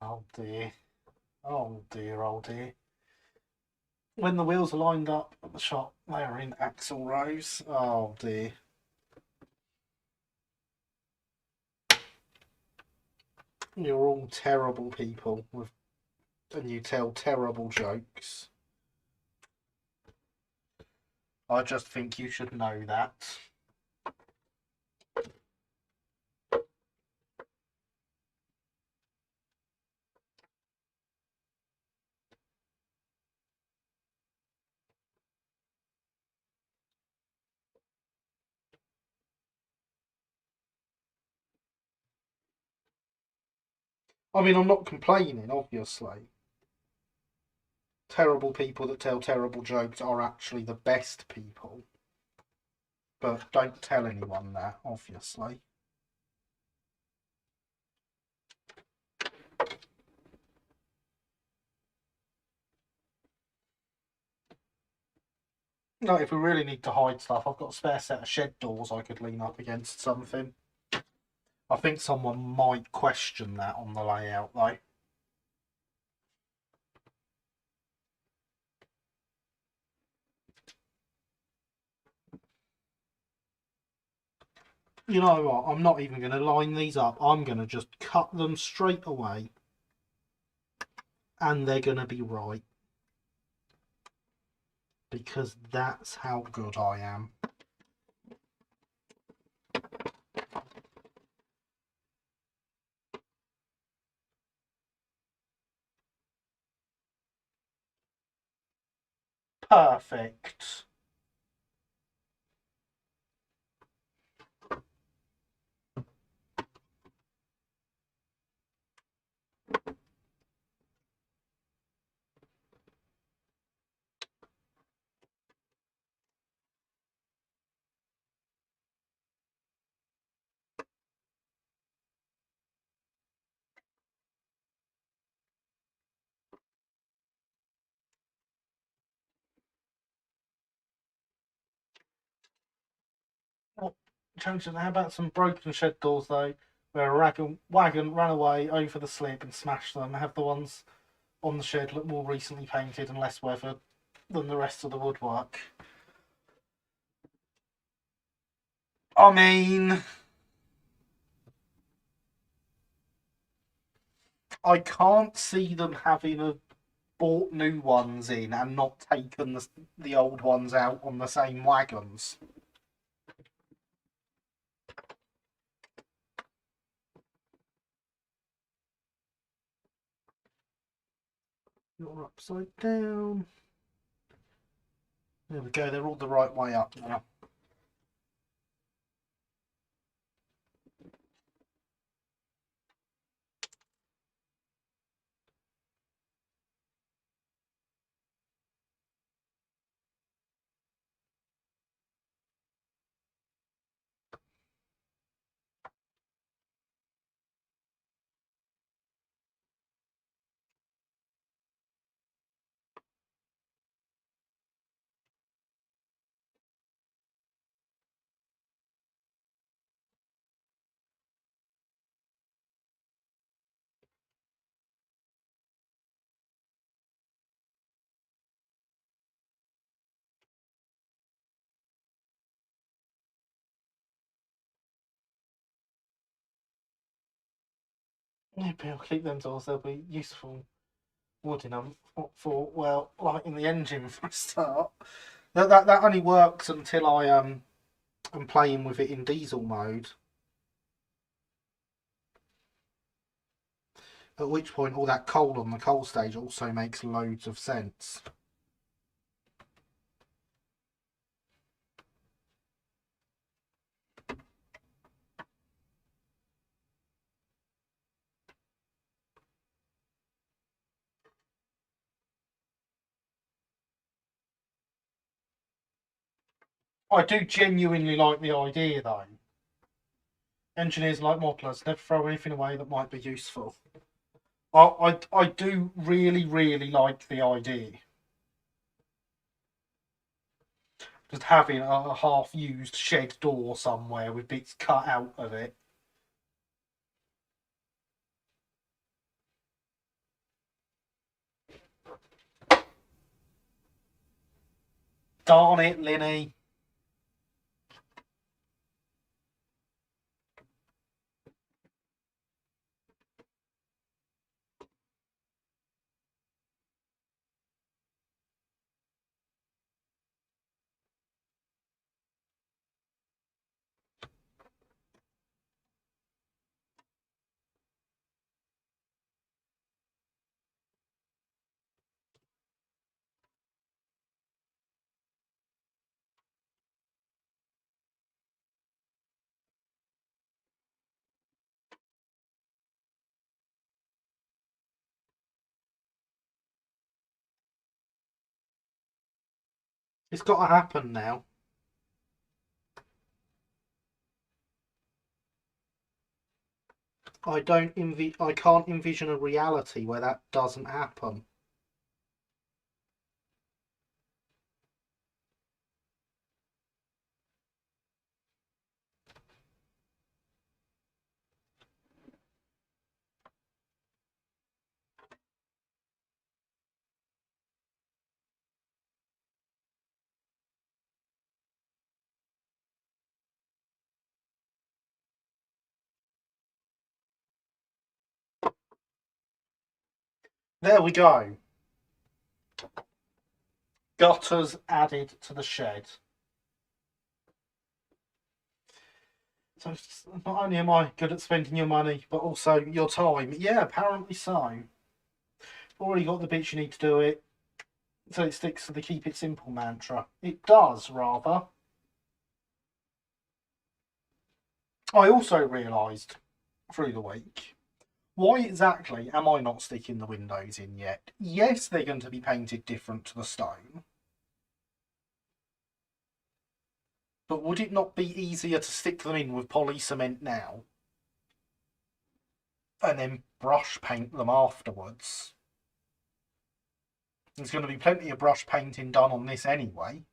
Oh dear. Oh dear, oh dear. When the wheels are lined up at the shop, they are in axle rows. Oh dear. You're all terrible people and you tell terrible jokes. I just think you should know that. I mean, I'm not complaining, obviously. Terrible people that tell terrible jokes are actually the best people. But don't tell anyone that, obviously. No, if we really need to hide stuff, I've got a spare set of shed doors I could lean up against something. I think someone might question that on the layout, though. You know what? I'm not even going to line these up. I'm going to just cut them straight away. And they're going to be right. Because that's how good I am. Perfect. Well, how about some broken shed doors, though, where a wagon ran away over the slip and smashed them? Have the ones on the shed look more recently painted and less weathered than the rest of the woodwork. I mean, I can't see them having bought new ones in and not taken the old ones out on the same wagons. You're upside down. There we go, they're all the right way up now. Maybe I'll keep them doors, they'll be useful wooden for well, lighting the engine for a start. That only works until I am playing with it in diesel mode. At which point all that coal on the coal stage also makes loads of sense. I do genuinely like the idea though. Engineers like modelers, never throw anything away that might be useful. I do really like the idea. Just having a half-used shed door somewhere with bits cut out of it. Darn it, Linny. It's got to happen now. I can't envision a reality where that doesn't happen. There we go. Gutters added to the shed. So not only am I good at spending your money, but also your time. Yeah, apparently so. Already got the bits you need to do it. So it sticks to the keep it simple mantra. It does, rather. I also realised through the week, why exactly am I not sticking the windows in yet? Yes, they're going to be painted different to the stone. But would it not be easier to stick them in with poly cement now? And then brush paint them afterwards? There's going to be plenty of brush painting done on this anyway.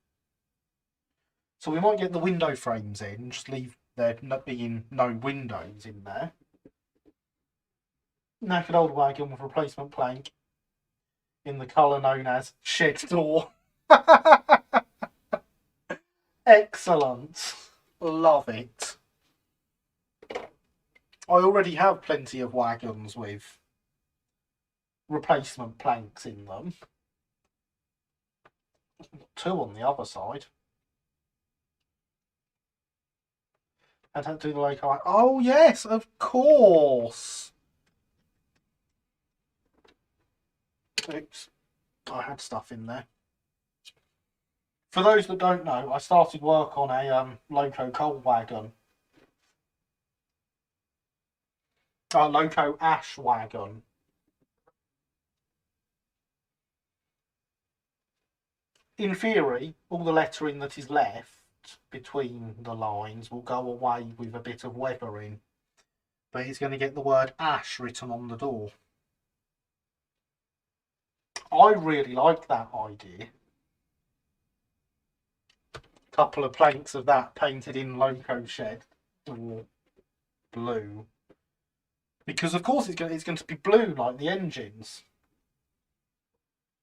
So we might get the window frames in, just leave there not being no windows in there. Knackered old wagon with replacement plank in the colour known as shed door. Excellent. Love it. I already have plenty of wagons with replacement planks in them. 2 on the other side. I don't do the loco. Oh yes, of course. Oops, I had stuff in there. For those that don't know, I started work on a loco coal wagon. Loco ash wagon. In theory, all the lettering that is left between the lines will go away with a bit of weathering. But he's going to get the word ash written on the door. I really like that idea. Couple of planks of that painted in loco shed or blue. Because of course it's going to be blue like the engines.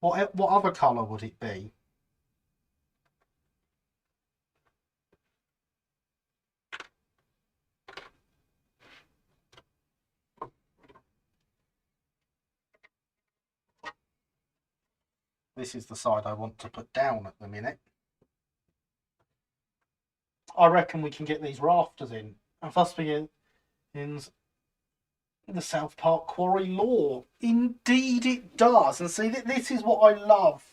What other colour would it be? This is the side I want to put down at the minute. I reckon we can get these rafters in. And thus begins the South Park Quarry lore. Indeed it does. And see, this is what I love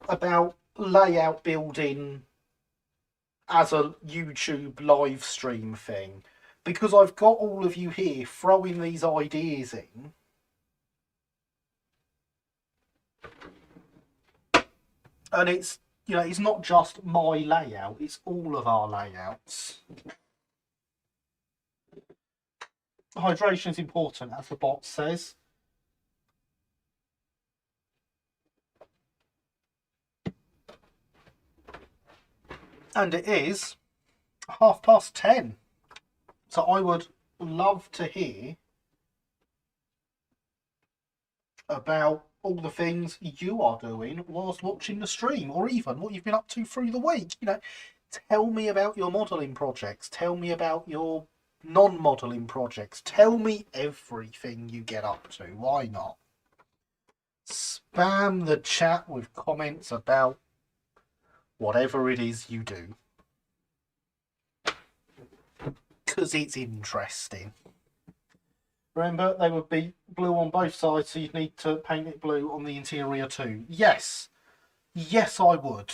about layout building as a YouTube live stream thing. Because I've got all of you here throwing these ideas in. And it's, you know, it's not just my layout, it's all of our layouts. Hydration is important, as the bot says. And it is 10:30. So I would love to hear about all the things you are doing whilst watching the stream, or even what you've been up to through the week. You know, tell me about your modelling projects. Tell me about your non-modelling projects. Tell me everything you get up to. Why not? Spam the chat with comments about whatever it is you do. Because it's interesting. Remember, they would be blue on both sides, so you'd need to paint it blue on the interior too. Yes. Yes, I would.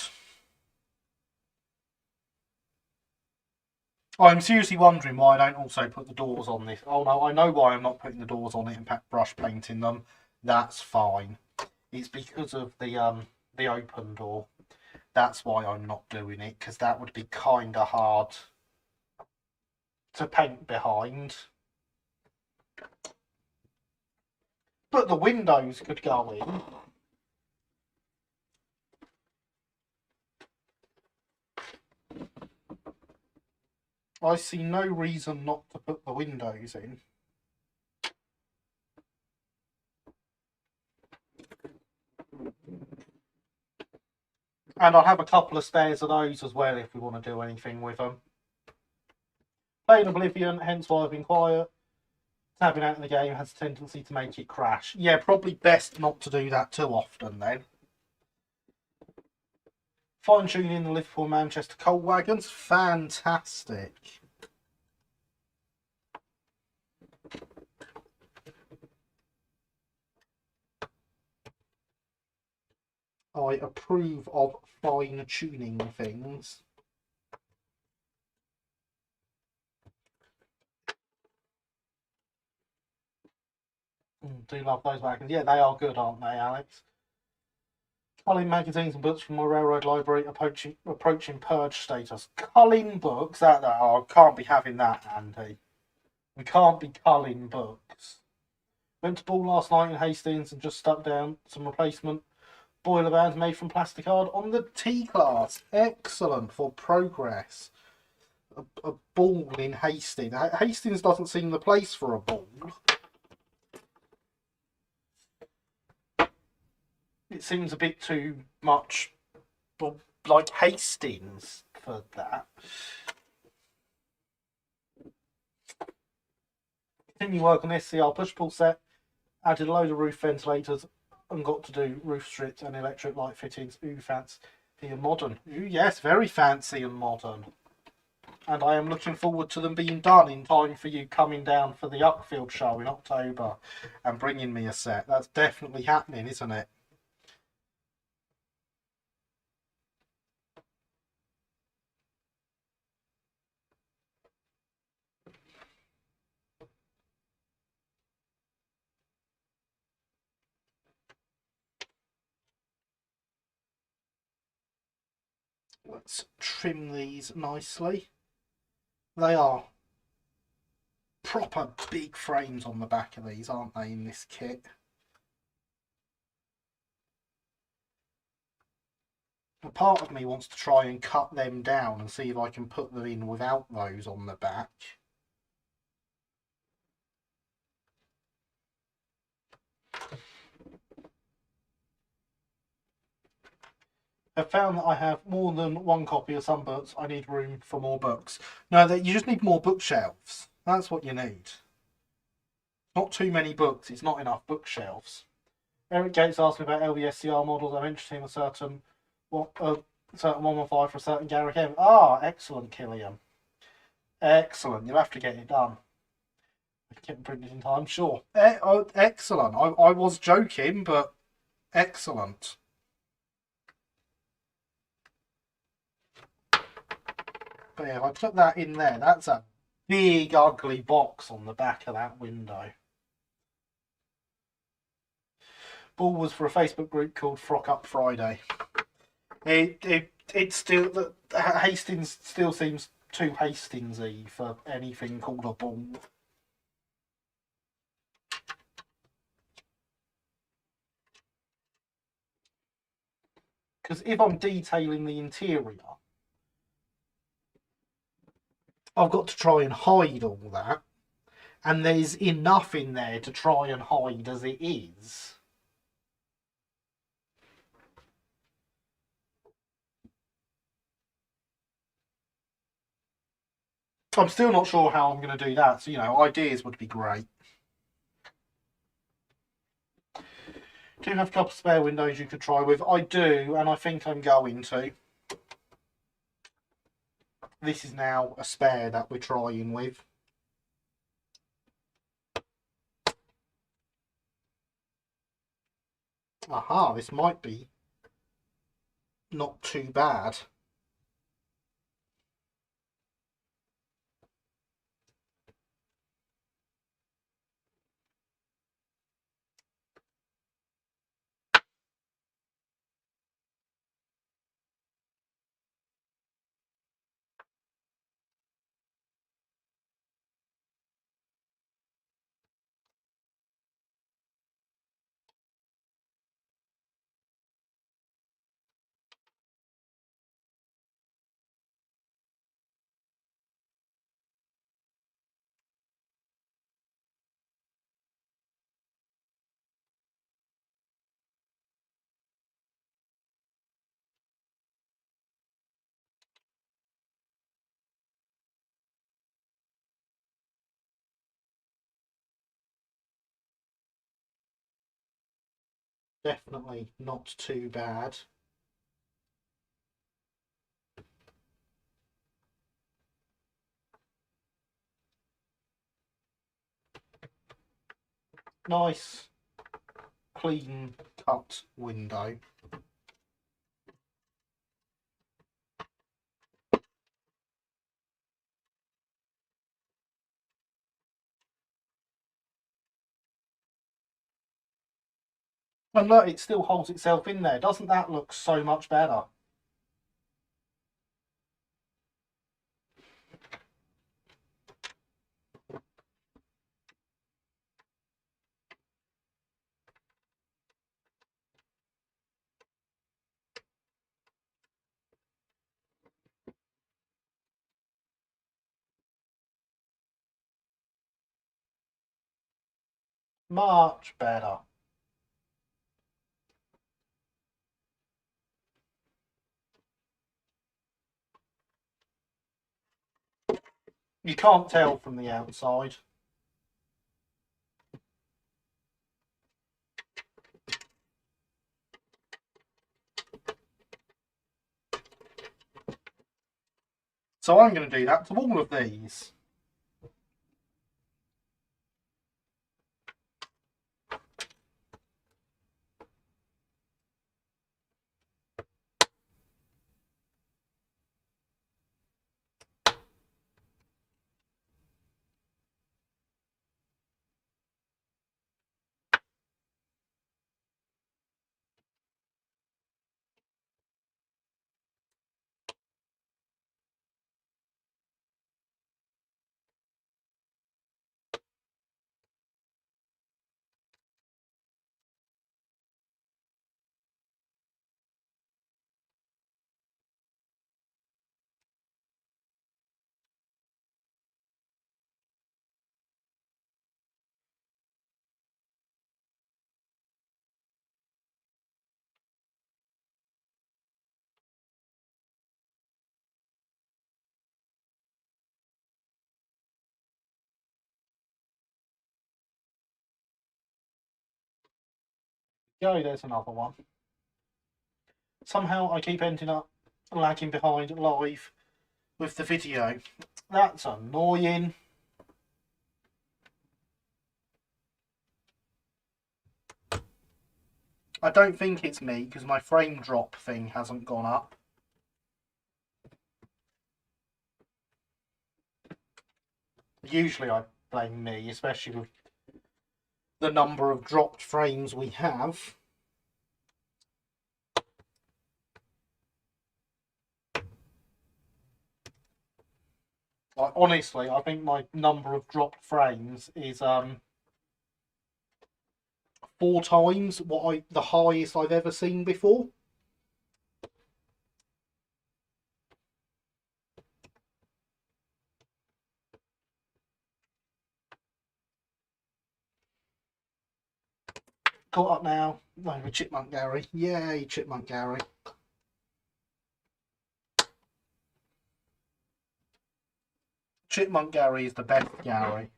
I'm seriously wondering why I don't also put the doors on this. Oh no, I know why I'm not putting the doors on it and brush painting them. That's fine. It's because of the open door. That's why I'm not doing it, because that would be kind of hard to paint behind. But the windows could go in. I see no reason not to put the windows in. And I'll have a couple of spares of those as well if we want to do anything with them. Playing Oblivion, hence why I've been quiet. Tabbing out in the game has a tendency to make it crash. Yeah, probably best not to do that too often then. Fine-tuning the Liverpool-Manchester coal wagons. Fantastic. I approve of fine-tuning things. Do love those wagons. Yeah, they are good, aren't they, Alex? Culling magazines and books from my railroad library approaching purge status. Culling books? Oh, can't be having that, Andy. We can't be culling books. Went to ball last night in Hastings and just stuck down some replacement boiler bands made from plasticard on the T-class. Excellent for progress. A ball in Hastings. Hastings doesn't seem the place for a ball. It seems a bit too much like Hastings for that. Continue work on SCR push-pull set Added a load of roof ventilators and got to do roof strips and electric light fittings. Ooh, fancy and modern. Ooh, yes, very fancy and modern. And I am looking forward to them being done in time for you coming down for the Uckfield show in October and bringing me a set. That's definitely happening, isn't it? Let's trim these nicely. They are proper big frames on the back of these, aren't they, in this kit? A part of me wants to try and cut them down and see if I can put them in without those on the back. I've found that I have more than one copy of some books. I need room for more books. No, you just need more bookshelves. That's what you need. Not too many books. It's not enough bookshelves. Eric Gates asked me about LVSCR models. I'm interested in a certain 115 for a certain Gary M. Ah, excellent, Killian. Excellent. You'll have to get it done. Get printed in time, sure. Excellent. I was joking, but excellent. But yeah, if I put that in there, that's a big ugly box on the back of that window. Ball was for a Facebook group called Frock Up Friday. It still, Hastings still seems too Hastingsy for anything called a ball. Because if I'm detailing the interior, I've got to try and hide all that, and there's enough in there to try and hide as it is. I'm still not sure how I'm going to do that, so, ideas would be great. Do you have a couple of spare windows you could try with? I do, and I think I'm going to. This is now a spare that we're trying with. Aha, this might be not too bad. Definitely not too bad. Nice, clean cut window. And look, it still holds itself in there. Doesn't that look so much better? Much better. You can't tell from the outside. So I'm going to do that to all of these. Go, there's another one. Somehow I keep ending up lagging behind live with the video. That's annoying. I don't think it's me because my frame drop thing hasn't gone up. Usually I blame me, especially with the number of dropped frames we have. Like, honestly, I think my number of dropped frames is 4 times the highest I've ever seen before. Caught up now. Over Chipmunk Gary. Yay, Chipmunk Gary. Chipmunk Gary is the best Gary.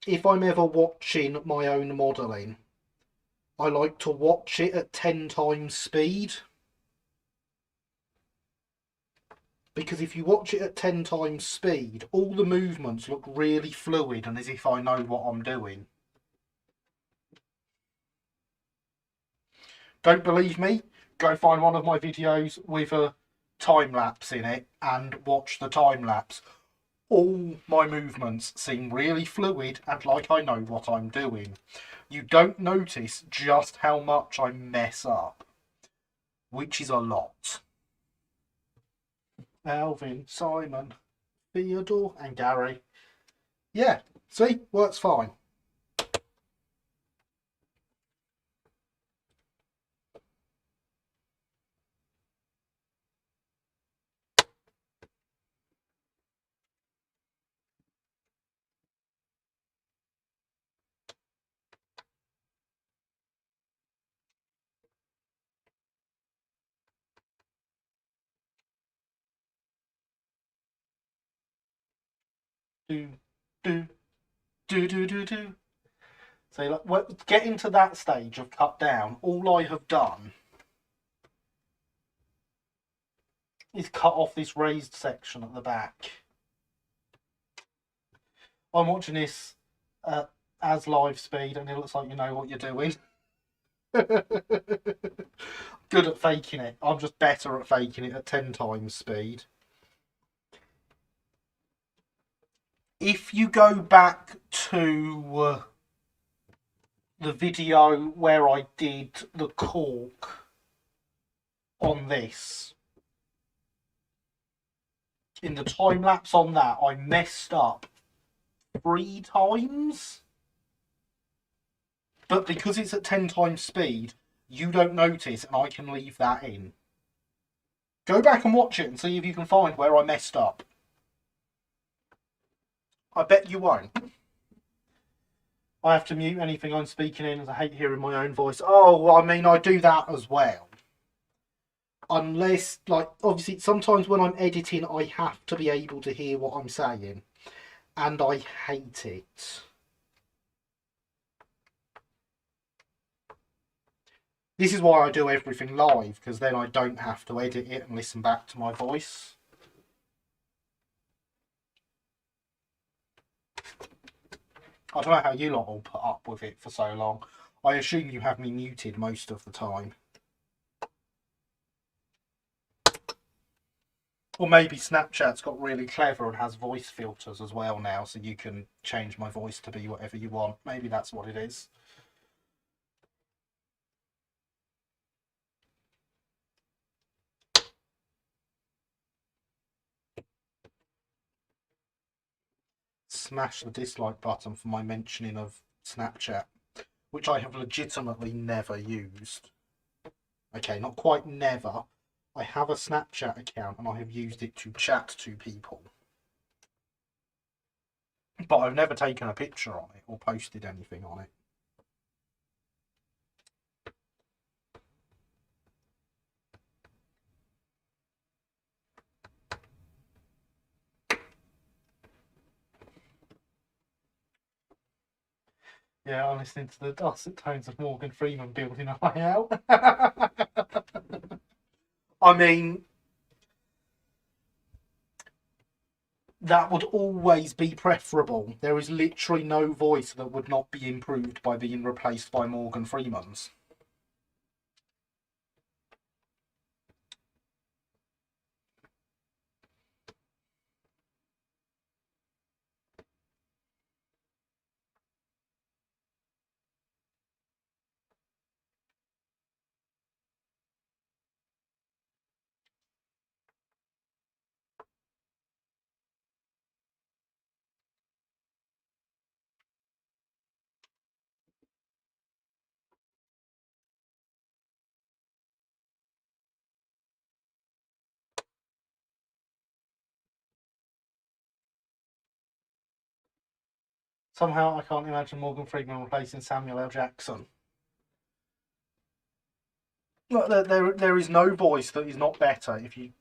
If I'm ever watching my own modelling, I like to watch it at 10 times speed. Because if you watch it at 10 times speed, all the movements look really fluid and as if I know what I'm doing. Don't believe me? Go find one of my videos with a time lapse in it and watch the time lapse. All my movements seem really fluid and like I know what I'm doing. You don't notice just how much I mess up, which is a lot. Alvin, Simon, Theodore and Gary. Yeah, see, works fine. Do, do, do. So like, getting to that stage of cut down, all I have done is cut off this raised section at the back. I'm watching this as live speed and it looks like you know what you're doing. Good at faking it. I'm just better at faking it at 10 times speed. If you go back to the video where I did the cork on this, in the time lapse on that, I messed up 3 times. But because it's at 10 times speed, you don't notice and I can leave that in. Go back and watch it and see if you can find where I messed up. I bet you won't. I have to mute anything I'm speaking in as I hate hearing my own voice. Oh, well, I mean, I do that as well. Unless, like, obviously, sometimes when I'm editing, I have to be able to hear what I'm saying. And I hate it. This is why I do everything live, because then I don't have to edit it and listen back to my voice. I don't know how you lot all put up with it for so long. I assume you have me muted most of the time. Or maybe Snapchat's got really clever and has voice filters as well now, so you can change my voice to be whatever you want. Maybe that's what it is. Smash the dislike button for my mentioning of Snapchat, which I have legitimately never used. Okay, not quite never. I have a Snapchat account and I have used it to chat to people. But I've never taken a picture on it or posted anything on it. Yeah, I'm listening to the dulcet tones of Morgan Freeman building a way out. I mean, that would always be preferable. There is literally no voice that would not be improved by being replaced by Morgan Freeman's. Somehow I can't imagine Morgan Freeman replacing Samuel L. Jackson. There is no voice that is not better if it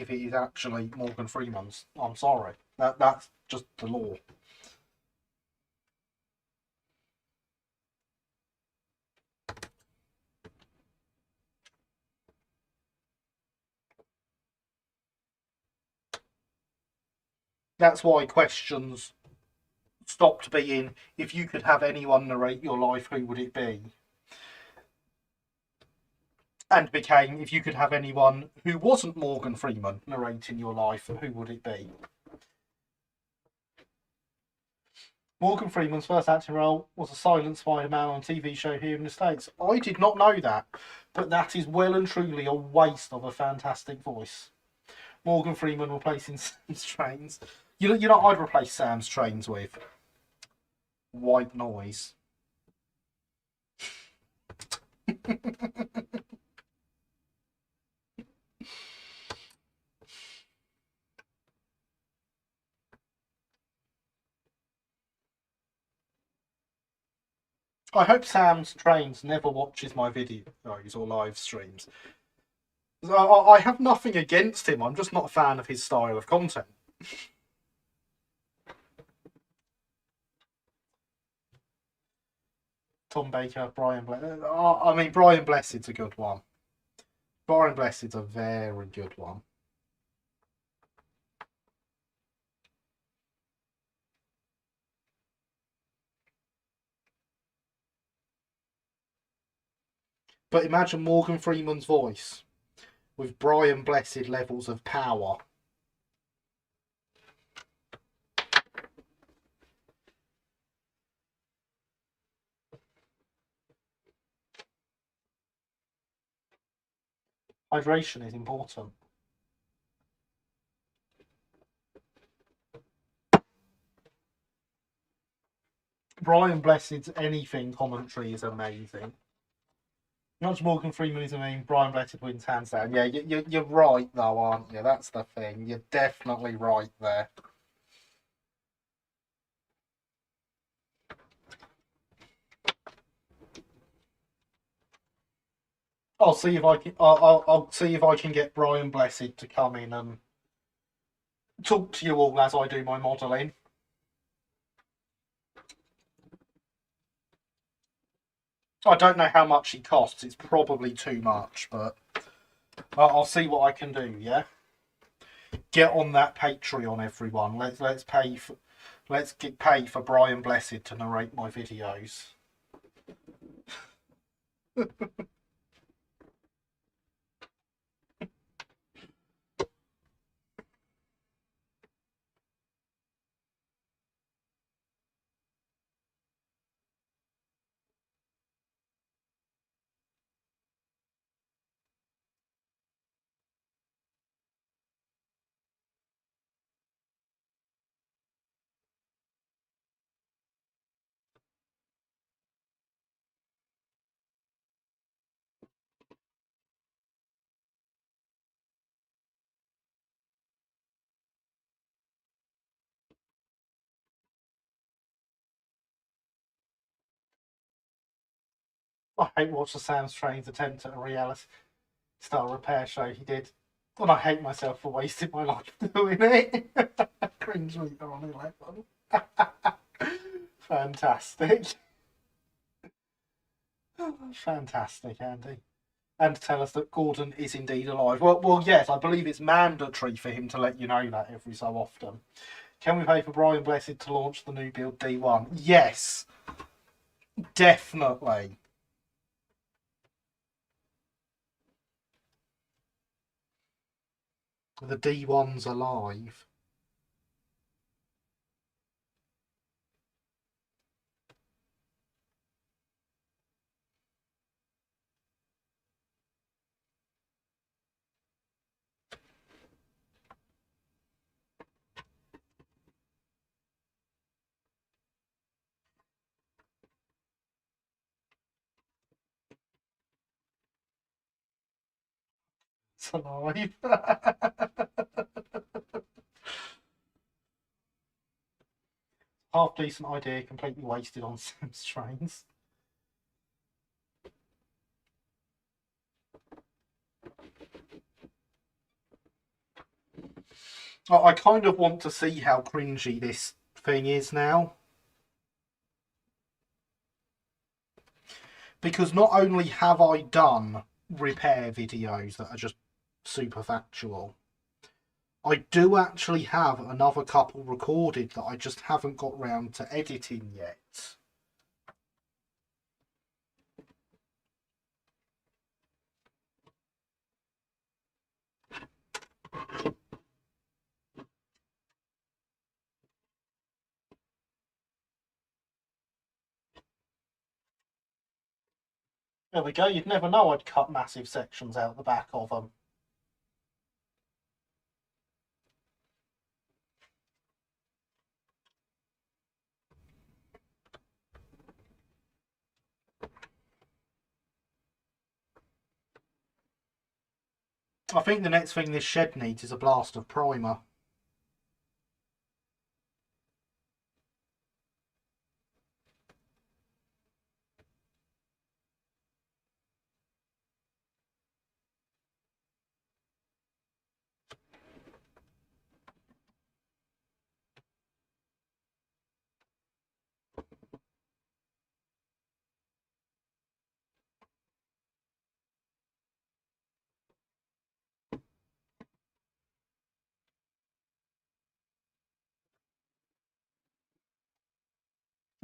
is actually Morgan Freeman's. I'm sorry. That's just the law. That's why questions stopped being, if you could have anyone narrate your life, who would it be? And became, if you could have anyone who wasn't Morgan Freeman narrating your life, who would it be? Morgan Freeman's first acting role was a silent Spider-Man on a TV show here in the States. I did not know that, but that is well and truly a waste of a fantastic voice. Morgan Freeman replacing Sam's Trains. You know I'd replace Sam's Trains with? White noise. I hope Sam's Trains never watches my videos or live streams. I have nothing against him, I'm just not a fan of his style of content. Tom Baker, Brian Blessed. I mean, Brian Blessed's a good one. Brian Blessed's a very good one. But imagine Morgan Freeman's voice with Brian Blessed levels of power. Hydration is important. Brian Blessed's anything commentary is amazing. Not Morgan Freeman is amazing. Brian Blessed wins hands down. Yeah, you're right though, aren't you? That's the thing. You're definitely right there. I'll see if I can. I'll see if I can get Brian Blessed to come in and talk to you all as I do my modelling. I don't know how much he costs. It's probably too much, but I'll see what I can do. Yeah, get on that Patreon, everyone. Let's pay for pay for Brian Blessed to narrate my videos. I hate watching Sam Strain's attempt at a reality star repair show he did. And I hate myself for wasting my life doing it. Cringe meter on 11. Fantastic. Fantastic, Andy. And to tell us that Gordon is indeed alive. Well, yes, I believe it's mandatory for him to let you know that every so often. Can we pay for Brian Blessed to launch the new build D1? Yes, definitely. The D1's alive. It's alive. Half decent idea, completely wasted on Sam's trains. I kind of want to see how cringy this thing is now. Because not only have I done repair videos that are just super factual, I do actually have another couple recorded that I just haven't got round to editing yet. There we go, you'd never know I'd cut massive sections out the back of them. I think the next thing this shed needs is a blast of primer.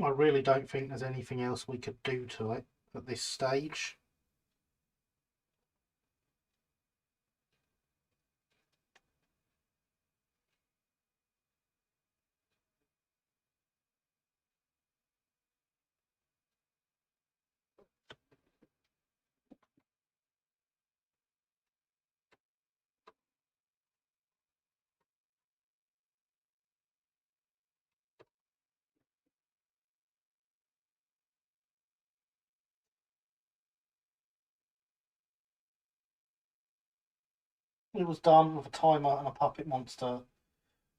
I really don't think there's anything else we could do to it at this stage. It was done with a timer and a puppet monster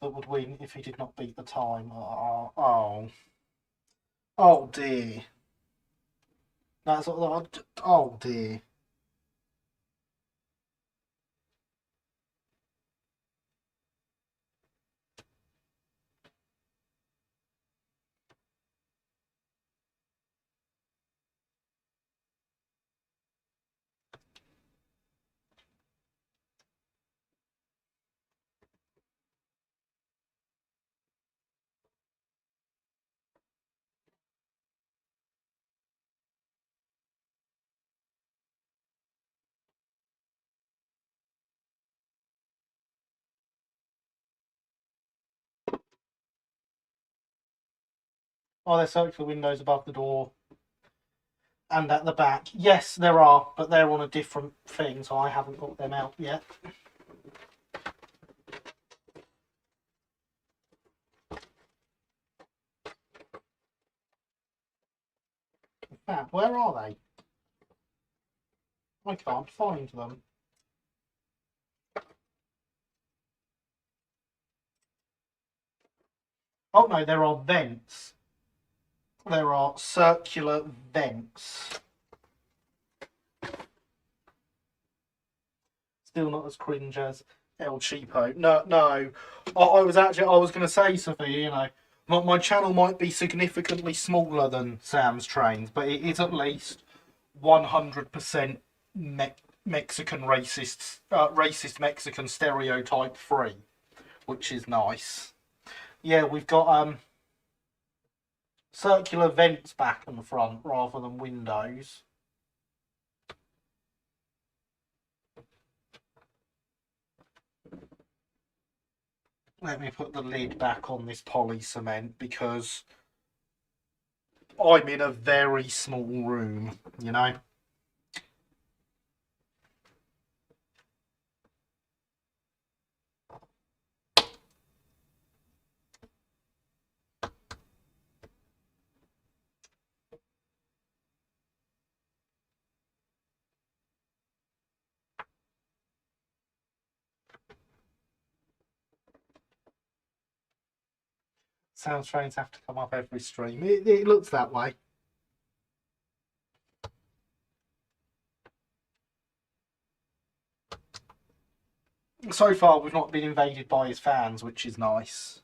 that would win if he did not beat the time. Oh dear. That's oh dear. Are there circular windows above the door and at the back? Yes, there are, but they're on a different thing, so I haven't got them out yet. Fab, where are they? I can't find them. Oh no, there are vents. There are circular vents. Still not as cringe as El Cheapo. No, no. I was going to say, Sophia, you know, my channel might be significantly smaller than Sam's Trains, but it is at least 100% Mexican racist Mexican stereotype free, which is nice. Yeah, we've got circular vents back and front rather than windows. Let me put the lid back on this poly cement because I'm in a very small room, you know. Sounds trains have to come up every stream. It looks that way. So far, we've not been invaded by his fans, which is nice.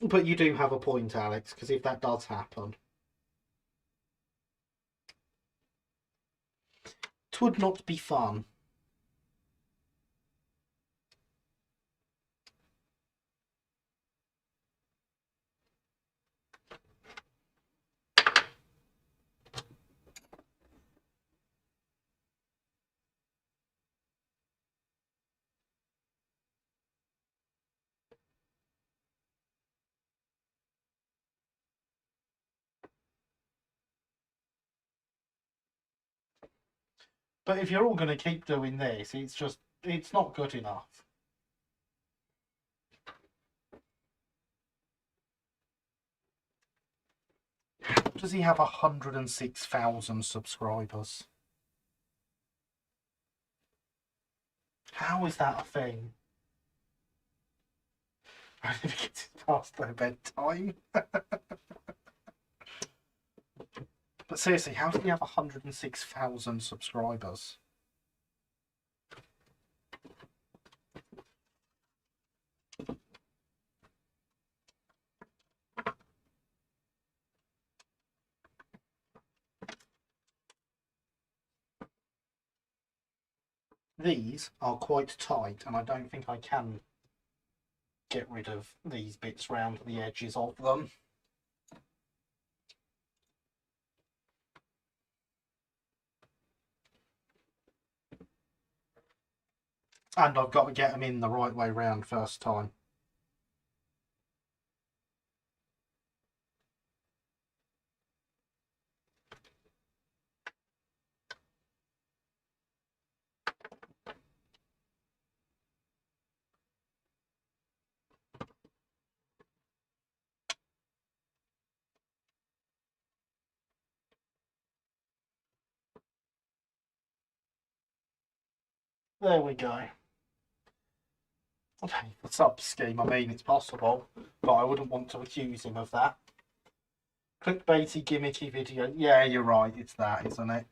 But you do have a point, Alex, because if that does happen, it would not be fun. But if you're all going to keep doing this, it's not good enough. Does he have 106,000 subscribers? How is that a thing? I think it's past their bedtime. But seriously, how does he have 106,000 subscribers? These are quite tight, and I don't think I can get rid of these bits round the edges of them. And I've got to get them in the right way round first time. There we go. Okay, the sub scheme, I mean, it's possible, but I wouldn't want to accuse him of that. Clickbaity, gimmicky video. Yeah, you're right, it's that, isn't it?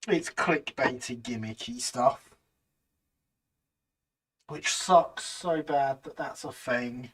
It's clickbaity, gimmicky stuff. Which sucks so bad that that's a thing.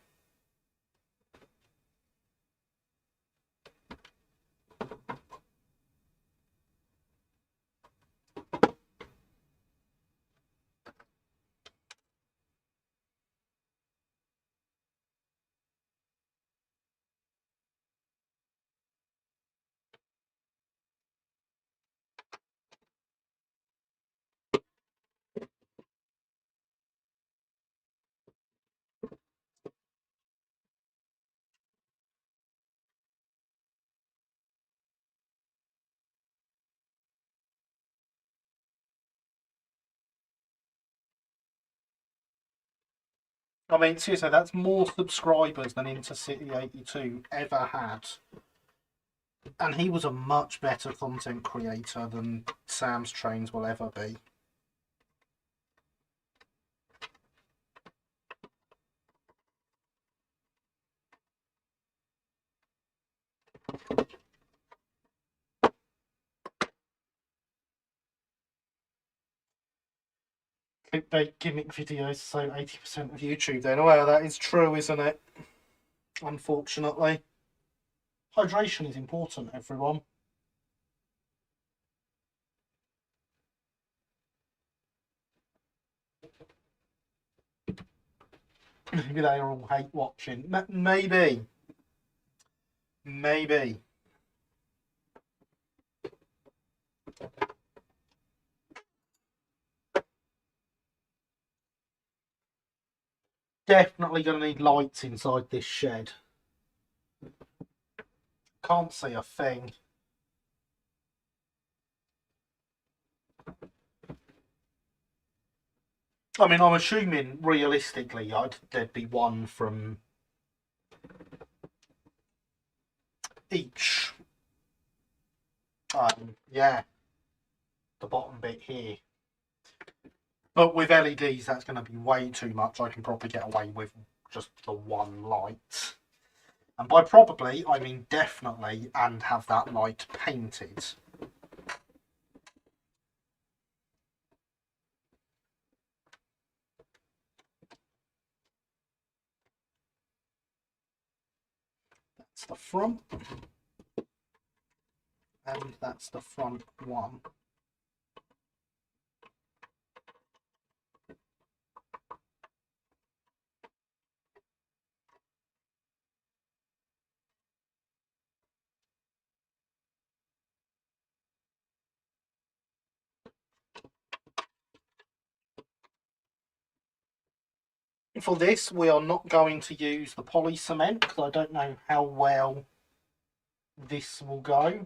I mean, seriously, that's more subscribers than Intercity 82 ever had. And he was a much better content creator than Sam's Trains will ever be. Clickbait gimmick videos, so 80% of YouTube then. Well, that is true, isn't it? Unfortunately. Hydration is important, everyone. Maybe they all hate watching. Maybe. Maybe. Definitely going to need lights inside this shed. Can't see a thing. I mean, I'm assuming realistically there'd be one from each. Yeah, the bottom bit here. But with LEDs, that's going to be way too much. I can probably get away with just the one light. And by probably, I mean definitely, and have that light painted. That's the front. And that's the front one. For this, we are not going to use the poly cement because I don't know how well this will go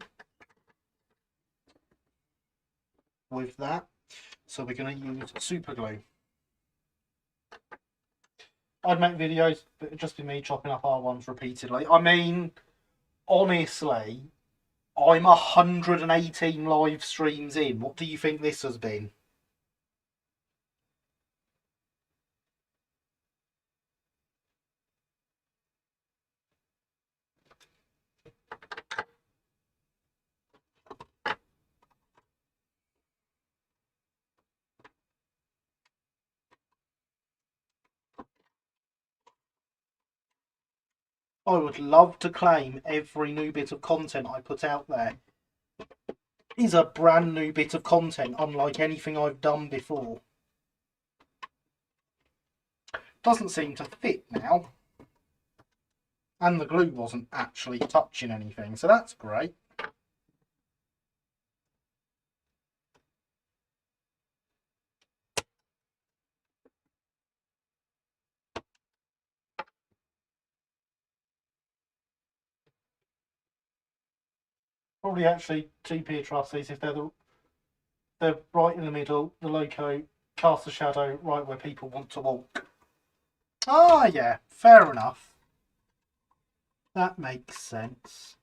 with that. So we're going to use super glue. I'd make videos, but it'd just be me chopping up R1s repeatedly. I mean, honestly, I'm 118 live streams in. What do you think this has been? I would love to claim every new bit of content I put out there is a brand new bit of content, unlike anything I've done before. Doesn't seem to fit now. And the glue wasn't actually touching anything, so that's great. Probably actually two pier trusses if they're right in the middle, the loco casts a shadow right where people want to walk. Ah, yeah, fair enough. That makes sense.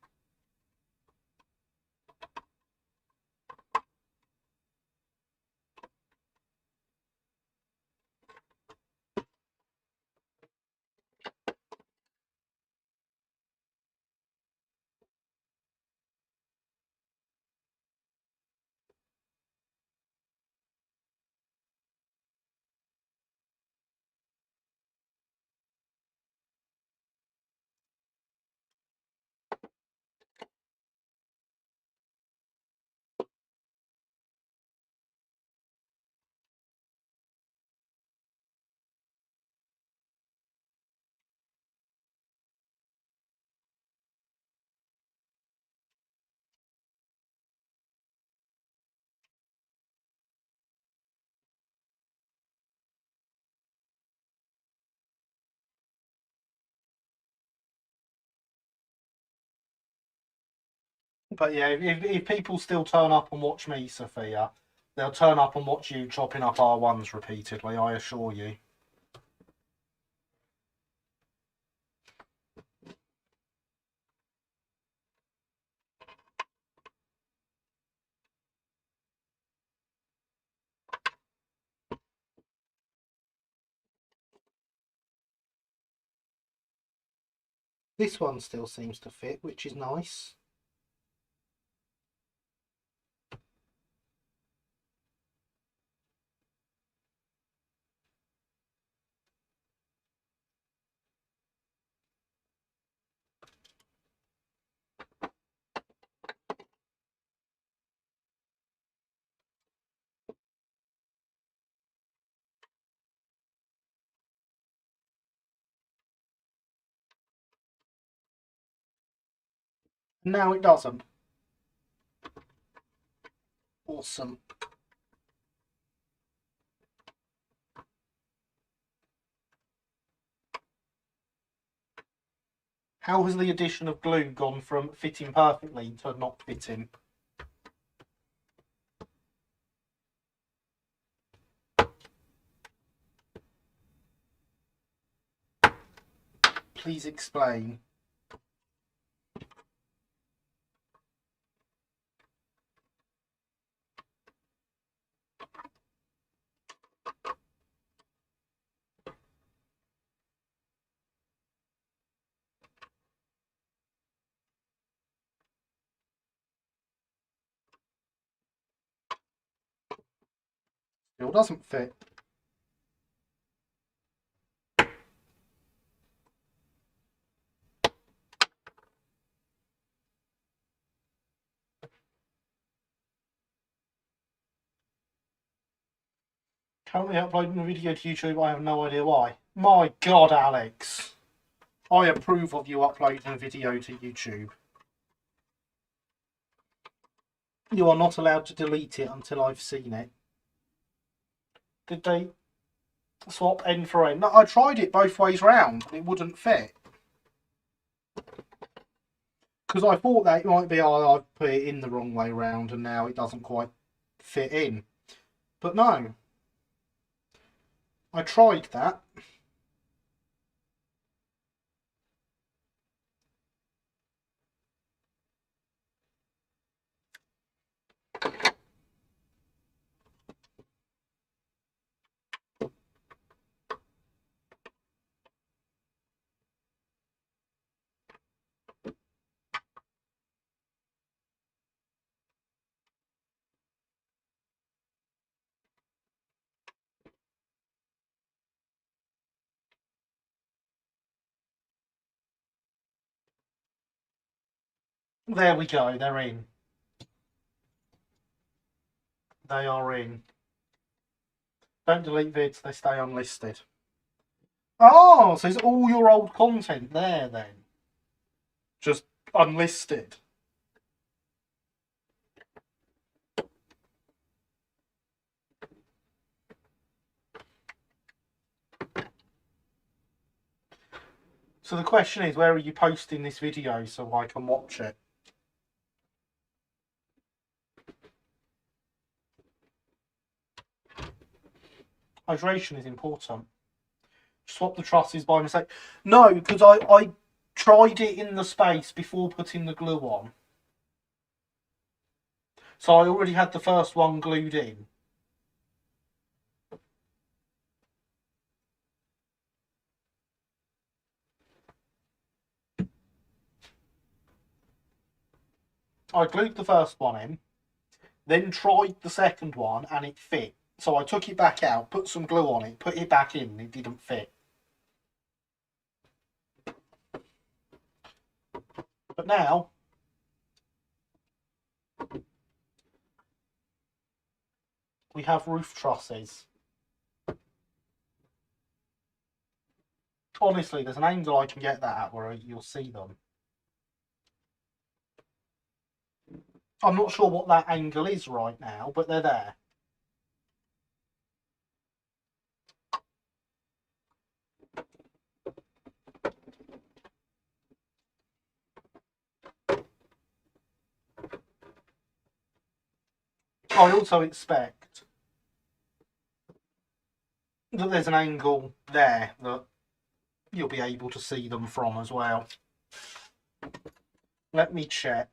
But yeah, if people still turn up and watch me, Sophia, they'll turn up and watch you chopping up R1s repeatedly, I assure you. This one still seems to fit, which is nice. Now it doesn't. Awesome. How has the addition of glue gone from fitting perfectly to not fitting? Please explain. Still doesn't fit. Currently uploading a video to YouTube, I have no idea why. My God, Alex. I approve of you uploading a video to YouTube. You are not allowed to delete it until I've seen it. Did they swap end for end? No, I tried it both ways round and it wouldn't fit. Because I thought that it might be I've put it in the wrong way round and now it doesn't quite fit in. But no. I tried that. There we go, they're in. They are in. Don't delete vids, they stay unlisted. Oh, so it's all your old content there then? Just unlisted. So the question is, where are you posting this video so I can watch it? Hydration is important. Swap the trusses by mistake. No, because I tried it in the space before putting the glue on. So I already had the first one glued in. I glued the first one in, then tried the second one and it fit. So I took it back out, put some glue on it, put it back in and it didn't fit. But now, we have roof trusses. Honestly, there's an angle I can get that at where you'll see them. I'm not sure what that angle is right now, but they're there. I also expect that there's an angle there that you'll be able to see them from as well. Let me check.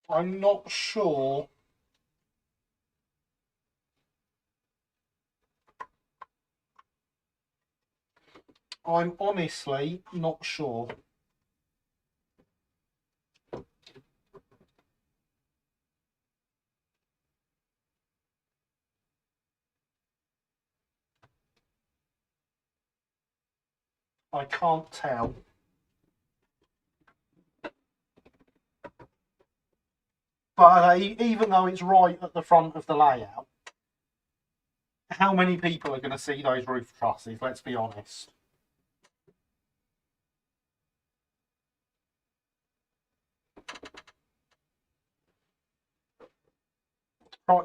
I'm not sure. I'm honestly not sure. I can't tell. But even though it's right at the front of the layout, how many people are going to see those roof trusses? Let's be honest.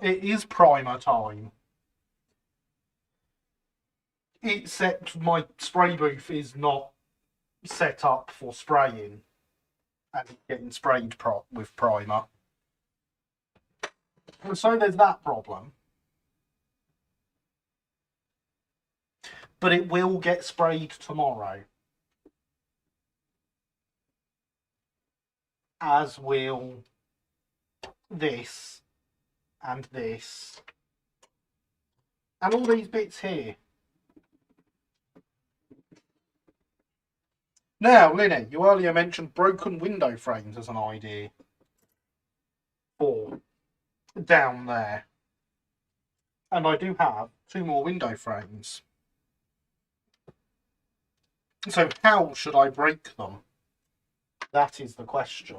It is primer time. Except my spray booth is not set up for spraying and getting sprayed with primer. And so there's that problem. But it will get sprayed tomorrow. As will this and this. And all these bits here. Now, Linny, you earlier mentioned broken window frames as an idea. Or down there. And I do have 2 more window frames. So how should I break them? That is the question.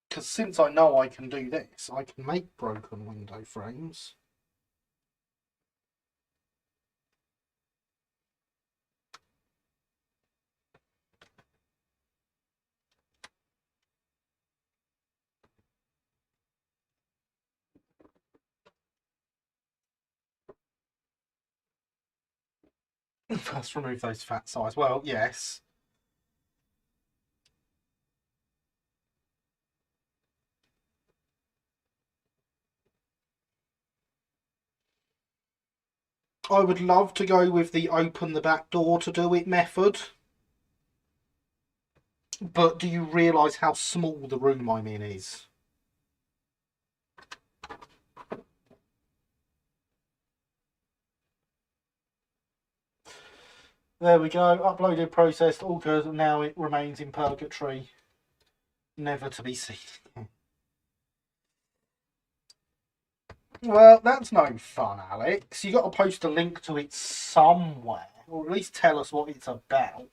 Because since I know I can do this, I can make broken window frames. First remove those fat sides. Well, yes. I would love to go with the open the back door to do it method. But do you realise how small the room I'm in is? There we go. Uploaded, processed, all good. And now it remains in purgatory. Never to be seen. Well, that's no fun, Alex. You got to post a link to it somewhere. Or at least tell us what it's about.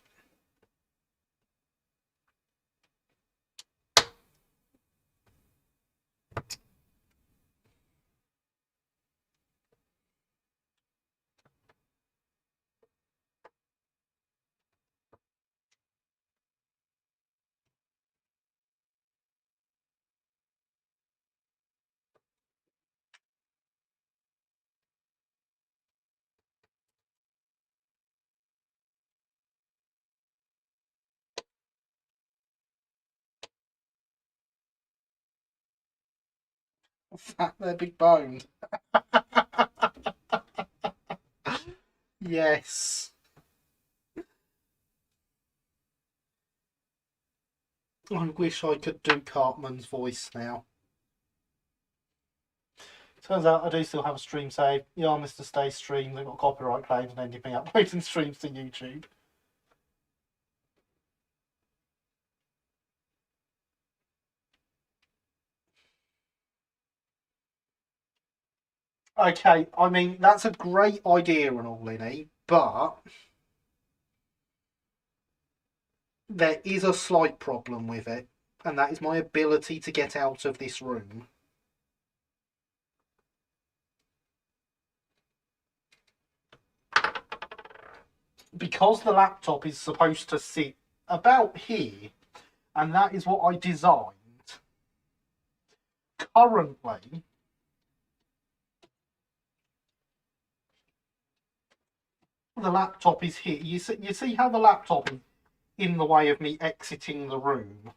Fat, they're big boned. Yes. I wish I could do Cartman's voice now. Turns out I do still have a stream saved. Yeah, Mr. Stay stream. They've got copyright claims and ended me uploading streams to YouTube. Okay, I mean, that's a great idea and all, Linny, but there is a slight problem with it, and that is my ability to get out of this room. because the laptop is supposed to sit about here, and that is what I designed, currently the laptop is here. You see how the laptop is in the way of me exiting the room?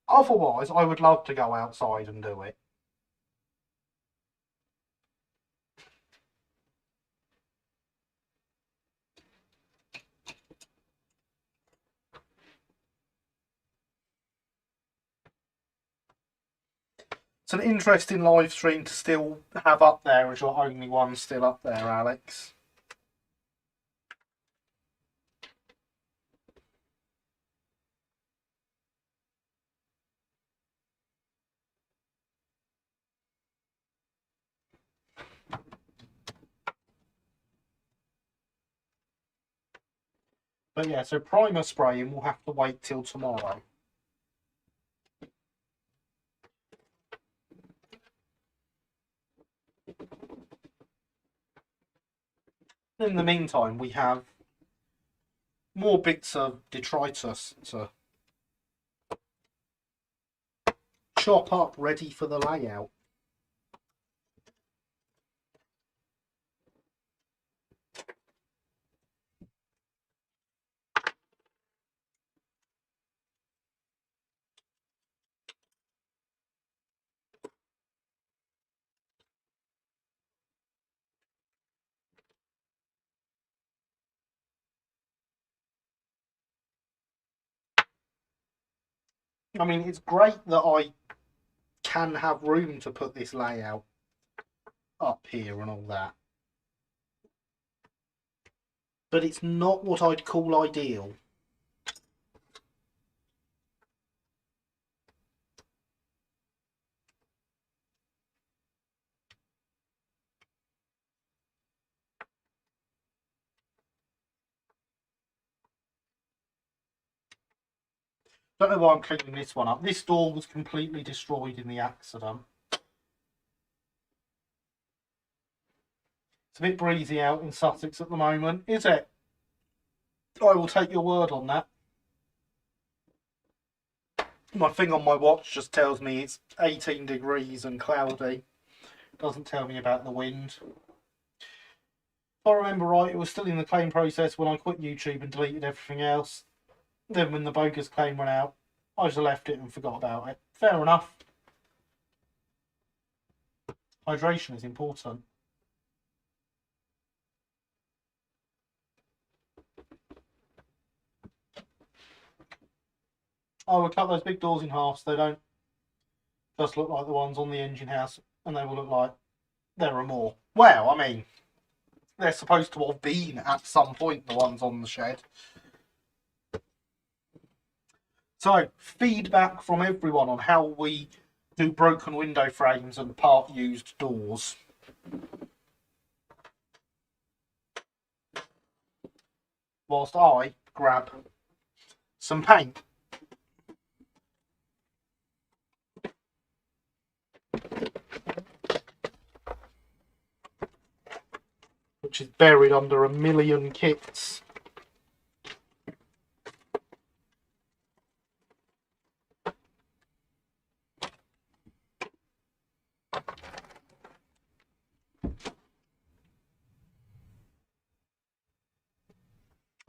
Otherwise, I would love to go outside and do it. It's an interesting live stream to still have up there as your only one still up there, Alex. But yeah, so primer spraying will have to wait till tomorrow. In the meantime, we have more bits of detritus to chop up ready for the layout. I mean, it's great that I can have room to put this layout up here and all that. But it's not what I'd call ideal. Don't know why I'm cleaning this one up. This door was completely destroyed in the accident. It's a bit breezy out in Sussex at the moment, is it? I will take your word on that. My thing on my watch just tells me it's 18 degrees and cloudy. Doesn't tell me about the wind. If I remember right, it was still in the claim process when I quit YouTube and deleted everything else. Then when the bogus claim went out, I just left it and forgot about it. Fair enough. Hydration is important. I will cut those big doors in half so they don't just look like the ones on the engine house, and they will look like there are more. Well, I mean, they're supposed to have been at some point, the ones on the shed. So, feedback from everyone on how we do broken window frames and part-used doors. Whilst I grab some paint. Which is buried under a million kits.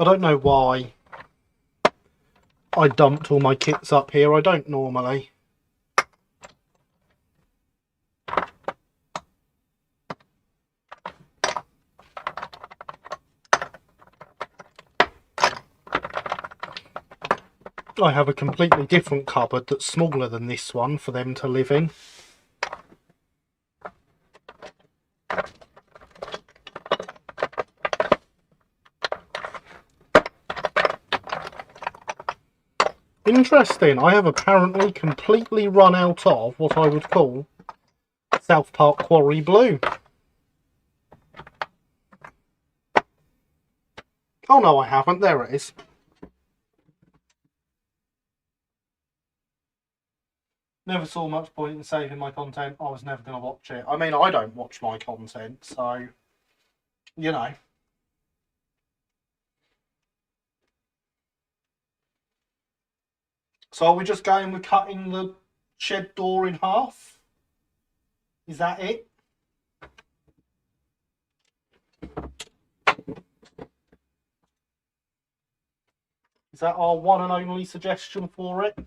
I don't know why I dumped all my kits up here. I don't normally. I have a completely different cupboard that's smaller than this one for them to live in. Interesting, I have apparently completely run out of what I would call South Park Quarry Blue. Oh no, I haven't, there it is. Never saw much point in saving my content. I was never going to watch it. I mean, I don't watch my content, so, you know. So are we just going with cutting the shed door in half? Is that it? Is that our one and only suggestion for it?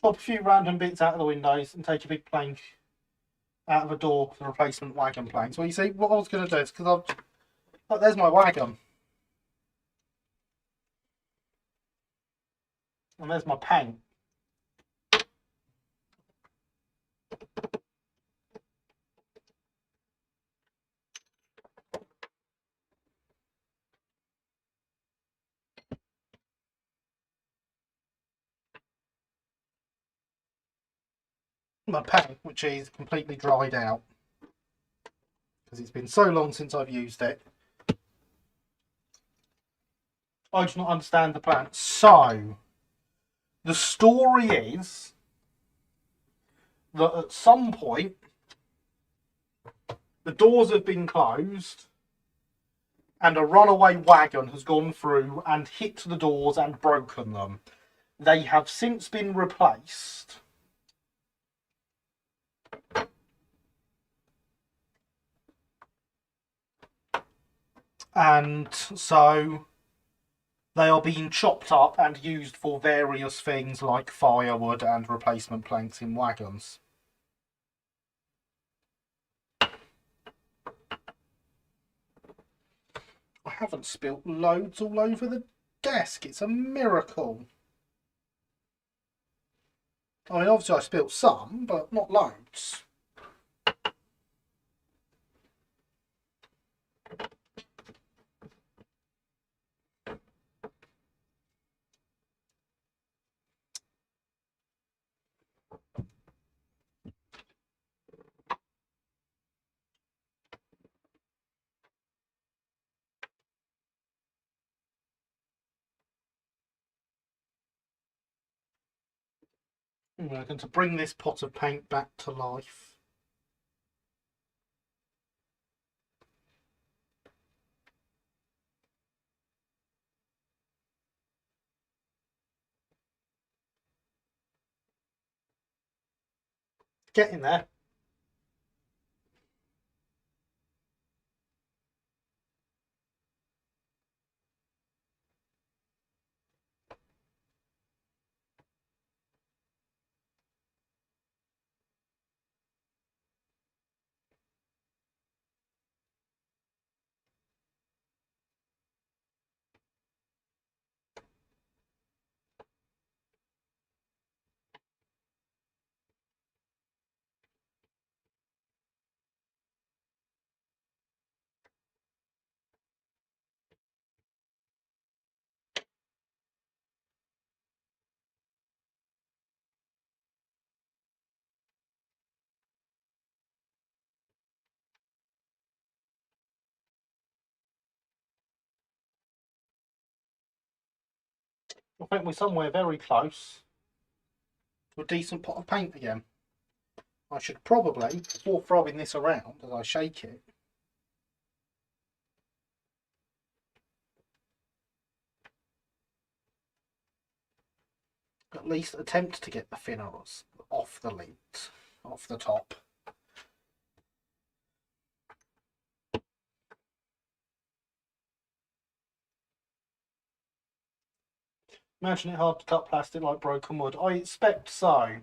Chop a few random bits out of the windows and take a big plank out of a door for the replacement wagon plank. So you see, what I was going to do is, because I've... Look, there's my wagon. And there's my paint. My paint, which is completely dried out. Because it's been so long since I've used it. I do not understand the plan. So, the story is that at some point, the doors have been closed and a runaway wagon has gone through and hit the doors and broken them. They have since been replaced. And so they are being chopped up and used for various things like firewood and replacement planks in wagons. I haven't spilt loads all over the desk. It's a miracle. I mean, obviously I spilt some, but not loads. We're going to bring this pot of paint back to life. Get in there. I think we're somewhere very close to a decent pot of paint again. I should probably, before throwing this around as I shake it, at least attempt to get the thinners off the lid, off the top. Imagine it hard to cut plastic like broken wood. I expect so.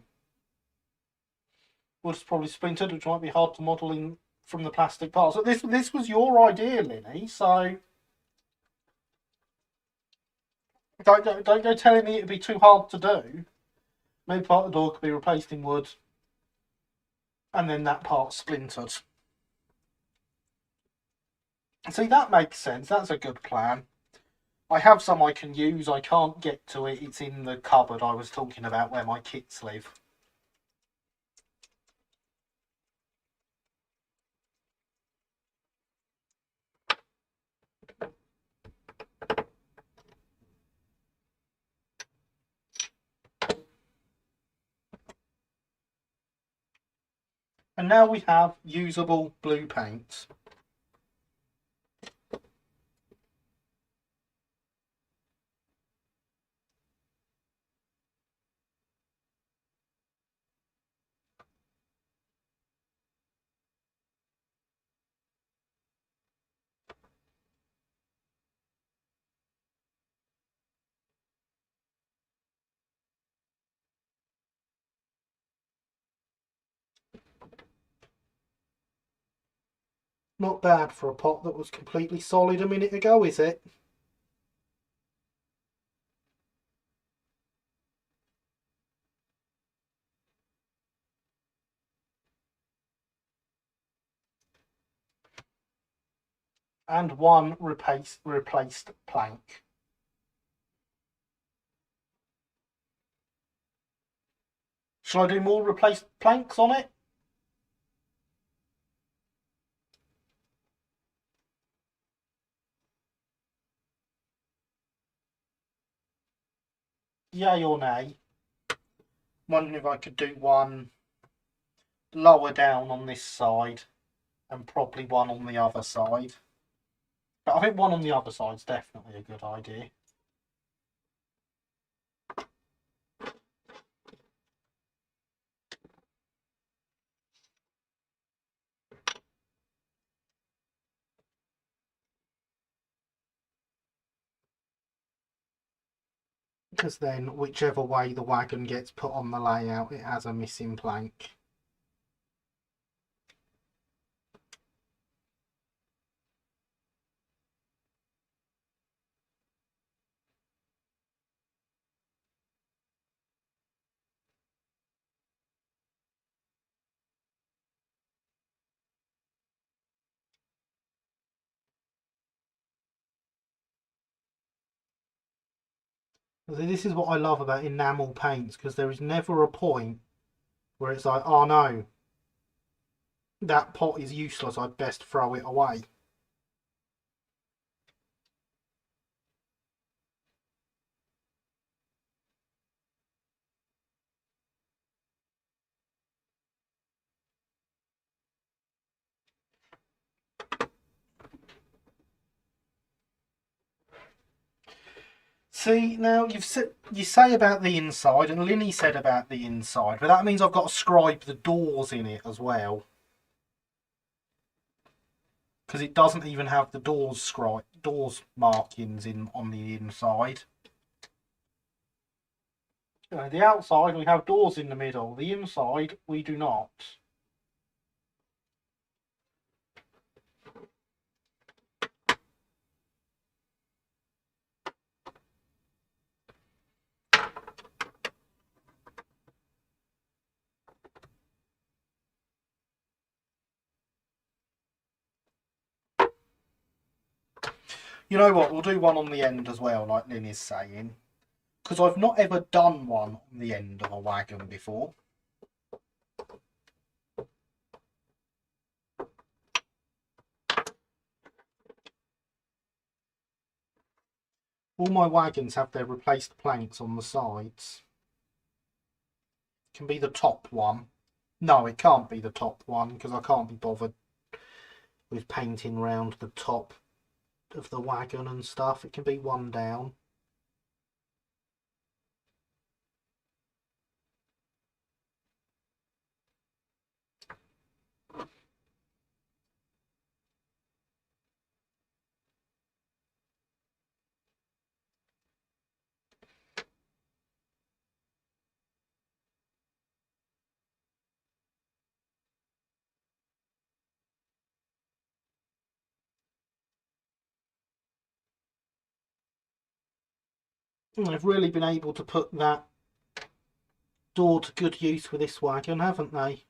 Wood's probably splintered, which might be hard to model in from the plastic parts. So this was your idea, Linny, so don't go telling me it'd be too hard to do. Maybe part of the door could be replaced in wood, and then that part splintered. See, that makes sense. That's a good plan. I have some I can use. I can't get to it. It's in the cupboard I was talking about where my kits live. And now we have usable blue paint. Not bad for a pot that was completely solid a minute ago, is it? And one replaced plank. Shall I do more replaced planks on it? Yay or nay? Wondering if I could do one lower down on this side and probably one on the other side. But I think one on the other side's definitely a good idea. Because then, whichever way the wagon gets put on the layout, it has a missing plank. This is what I love about enamel paints, because there is never a point where it's like, oh no, that pot is useless, I'd best throw it away. See, now you say about the inside, and Linny said about the inside, but that means I've got to scribe the doors in it as well. Because it doesn't even have the doors markings in on the inside. The outside we have doors in the middle. The inside we do not. You know what? We'll do one on the end as well, like Lynn is saying. Because I've not ever done one on the end of a wagon before. All my wagons have their replaced planks on the sides. It can be the top one. No, it can't be the top one because I can't be bothered with painting round the top of the wagon and stuff. It can be one down. They've really been able to put that door to good use with this wagon, haven't they?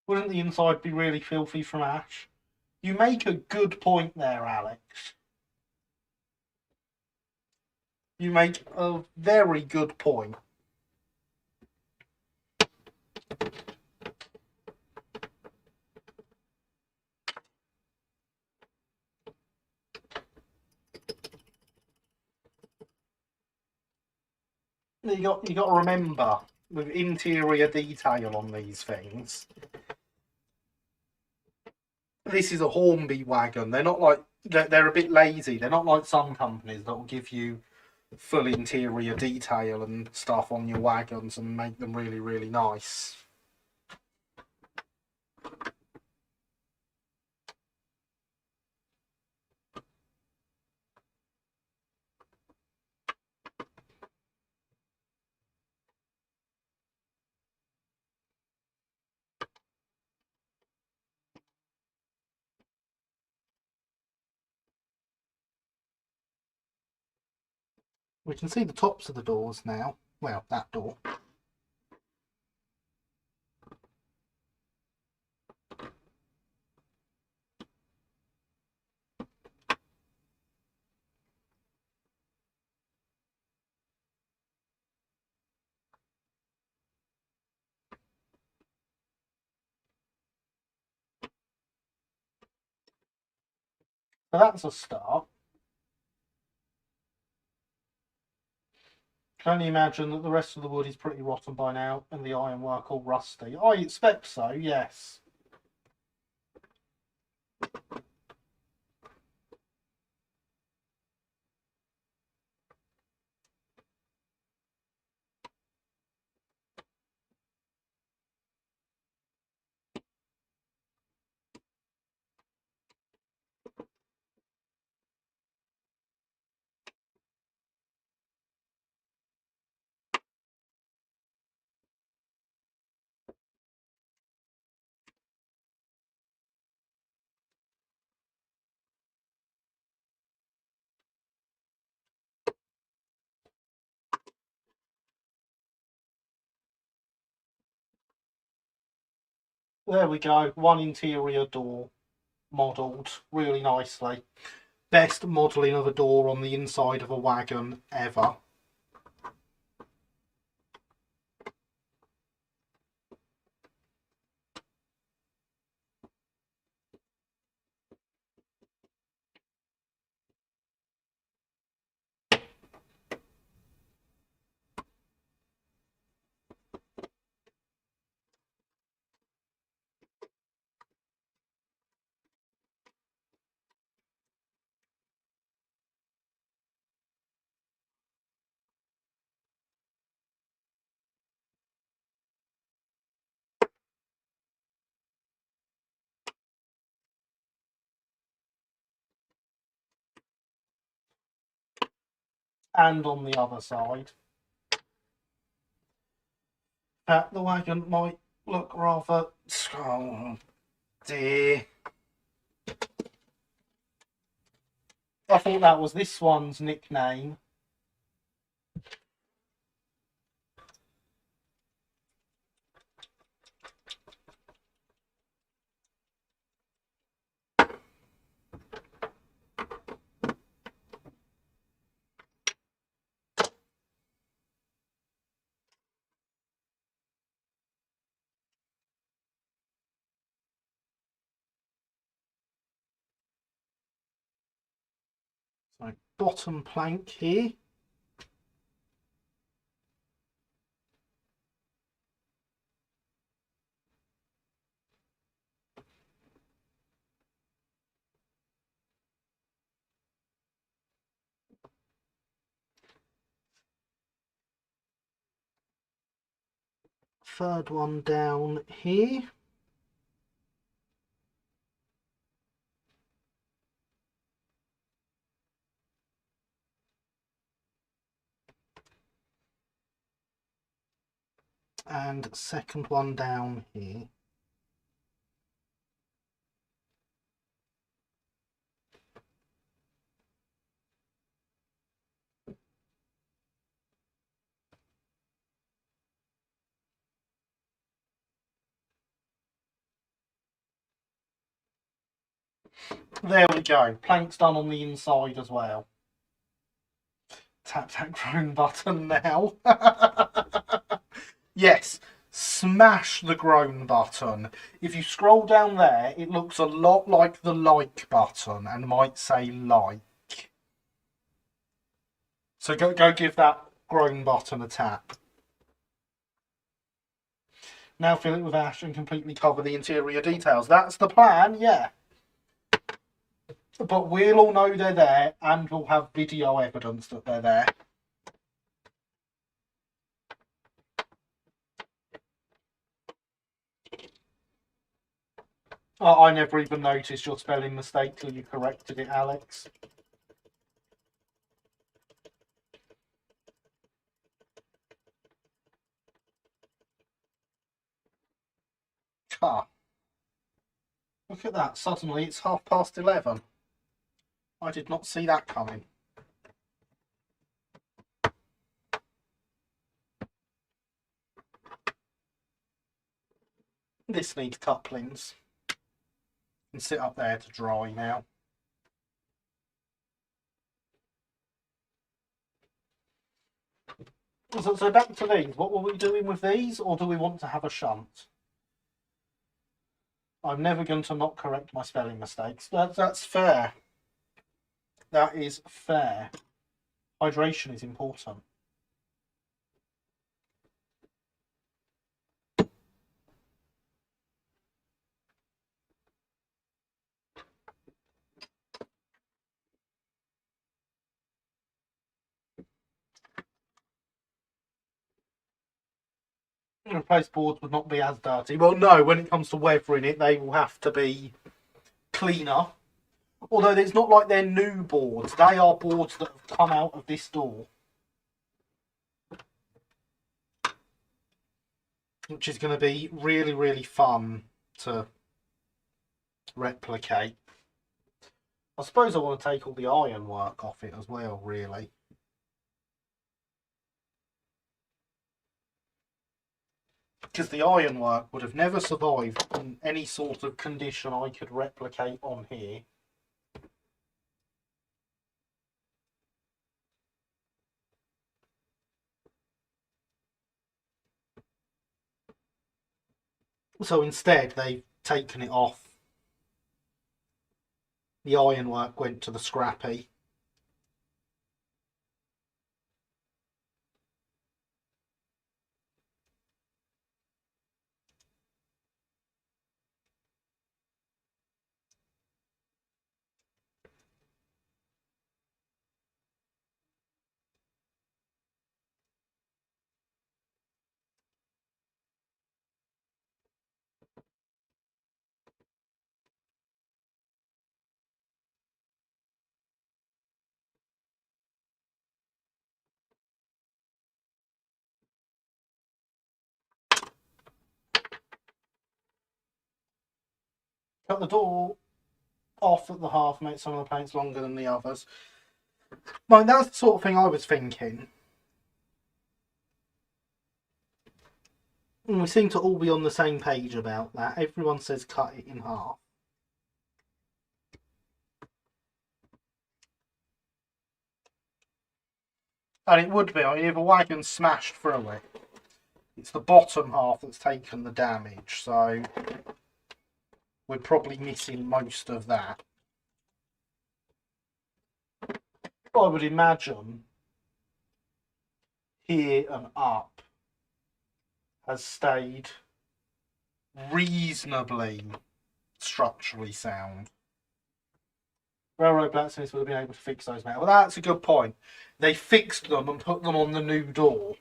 Wouldn't the inside be really filthy from ash? You make a good point there, Alex. You make a very good point. You got to remember with interior detail on these things. This is a Hornby wagon. They're not like they're a bit lazy. They're not like some companies that will give you full interior detail and stuff on your wagons and make them really, really nice. We can see the tops of the doors now. Well, that door. So that's a start. Can only imagine that the rest of the wood is pretty rotten by now and the ironwork all rusty. I expect so, yes. There we go. One interior door modelled really nicely. Best modelling of a door on the inside of a wagon ever. And on the other side. The wagon might look rather... Oh dear. I thought that was this one's nickname. So, bottom plank here. Third one down here. And second one down here. There we go. Plank's done on the inside as well. Tap that groan button now. Yes, smash the groan button. If you scroll down there, it looks a lot like the like button and might say like. So go give that groan button a tap. Now fill it with ash and completely cover the interior details. That's the plan, yeah. But we'll all know they're there and we'll have video evidence that they're there. I never even noticed your spelling mistake till you corrected it, Alex. Ah. Look at that, suddenly it's 11:30. I did not see that coming. This needs couplings. And sit up there to dry now. So back to these. What were we doing with these, or do we want to have a shunt? I'm never going to not correct my spelling mistakes. That's fair. That is fair. Hydration is important. Replaced boards would not be as dirty. Well, no, when it comes to weathering it, they will have to be cleaner. Although it's not like they're new boards. They are boards that have come out of this door. Which is going to be really, really fun to replicate. I suppose I want to take all the ironwork off it as well, really. Because the ironwork would have never survived in any sort of condition I could replicate on here. So instead, they've taken it off. The ironwork went to the scrappy. Cut the door off at the half, make some of the paints longer than the others. Like, that's the sort of thing I was thinking. And we seem to all be on the same page about that. Everyone says cut it in half. And it would be, I mean, if a wagon smashed through it, it's the bottom half that's taken the damage, so we're probably missing most of that. I would imagine here and up has stayed reasonably structurally sound. Railroad blacksmiths would have been able to fix those now. Well, that's a good point. They fixed them and put them on the new door.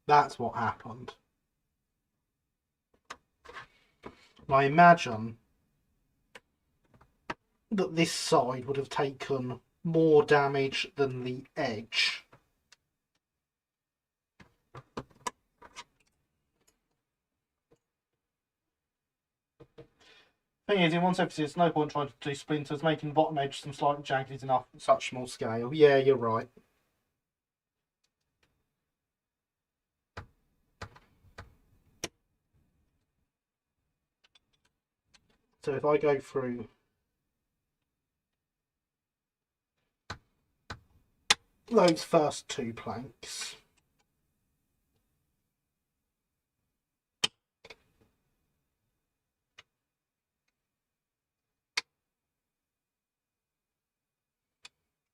That's what happened. I imagine that this side would have taken more damage than the edge. Thing is, in one episode, there's no point trying to do splinters, making the bottom edge some slightly jagged is enough at such small scale. Yeah, you're right. So if I go through those first two planks,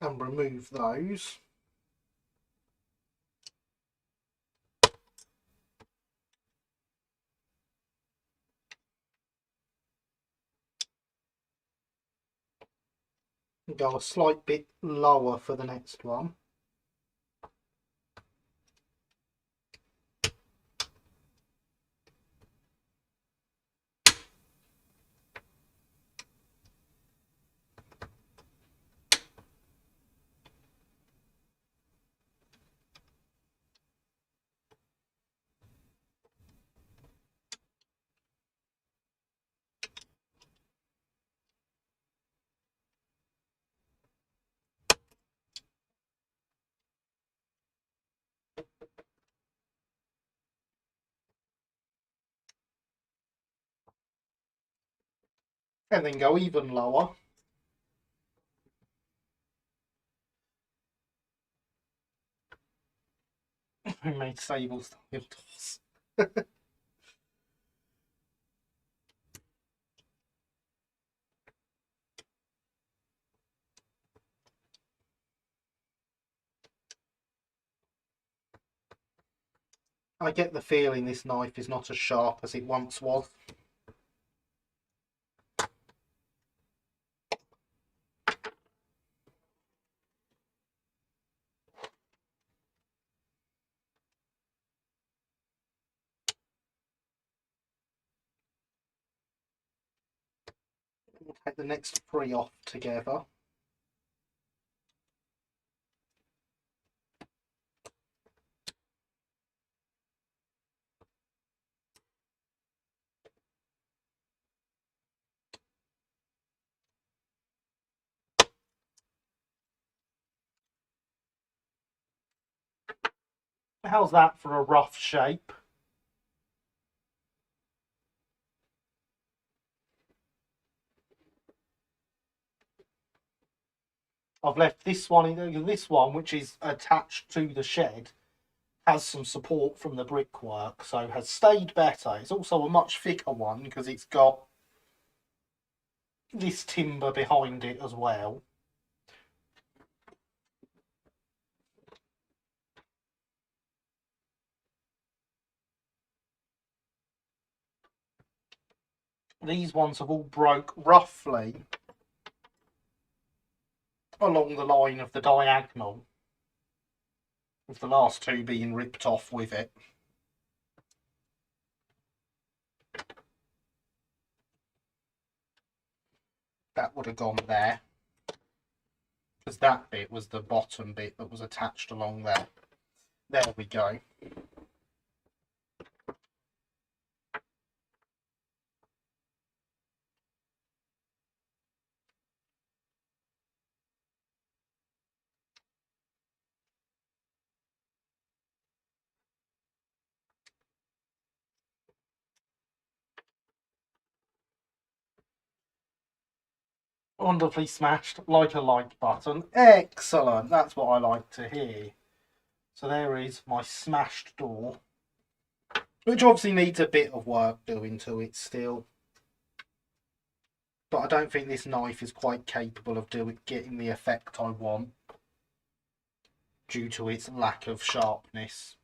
and remove those, and go a slight bit lower for the next one. And then go even lower. We made stable style doors. I get the feeling this knife is not as sharp as it once was. We'll take the next three off together. How's that for a rough shape? I've left this one, which is attached to the shed, has some support from the brickwork, so has stayed better. It's also a much thicker one because it's got this timber behind it as well. These ones have all broke roughly along the line of the diagonal, with the last two being ripped off with it. That would have gone there, because that bit was the bottom bit that was attached along there. There we go. Wonderfully smashed, like a like button. Excellent, that's what I like to hear. So there is my smashed door, which obviously needs a bit of work doing to it still. But I don't think this knife is quite capable of getting the effect I want due to its lack of sharpness.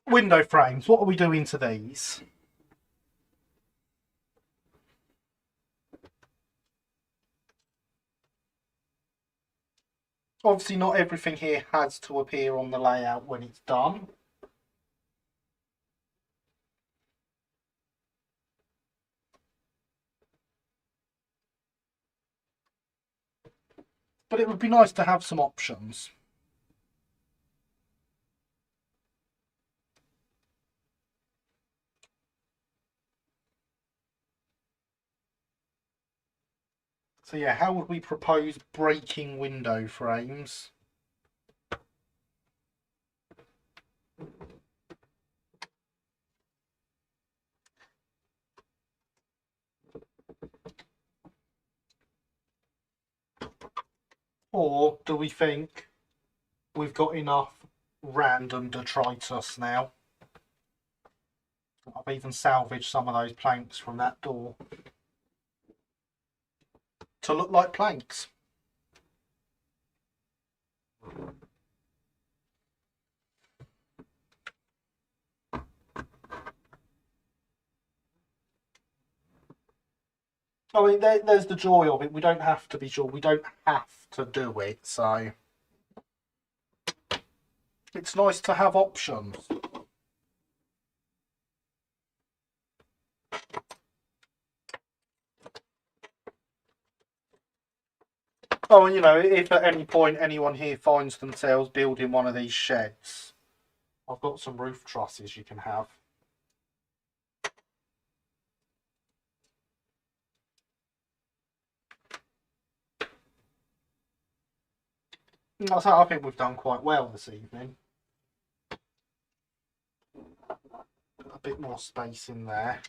Window frames, what are we doing to these? Obviously not everything here has to appear on the layout when it's done. But it would be nice to have some options. So yeah, how would we propose breaking window frames? Or do we think we've got enough random detritus now? I've even salvaged some of those planks from that door to look like planks. I mean, there's the joy of it. We don't have to be sure. We don't have to do it. So it's nice to have options. Oh, and you know, if at any point anyone here finds themselves building one of these sheds, I've got some roof trusses you can have. I think we've done quite well this evening. A bit more space in there.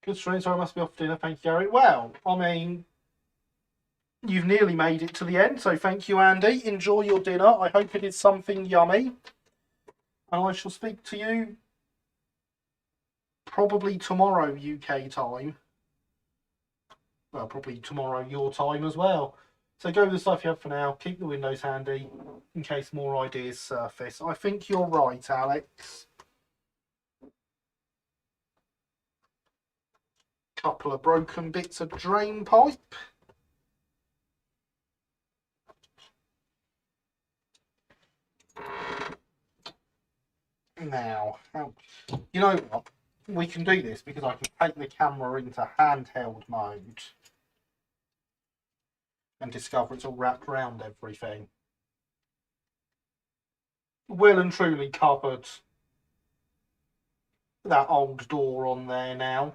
Good stream, so I must be off dinner. Thank you, Gary. Well, I mean, you've nearly made it to the end, so thank you, Andy. Enjoy your dinner. I hope it is something yummy. And I shall speak to you probably tomorrow, UK time. Well, probably tomorrow, your time as well. So go with the stuff you have for now. Keep the windows handy in case more ideas surface. I think you're right, Alex. Couple of broken bits of drain pipe. Now, you know what? We can do this because I can take the camera into handheld mode and discover it's all wrapped around everything. Well and truly covered that old door on there now.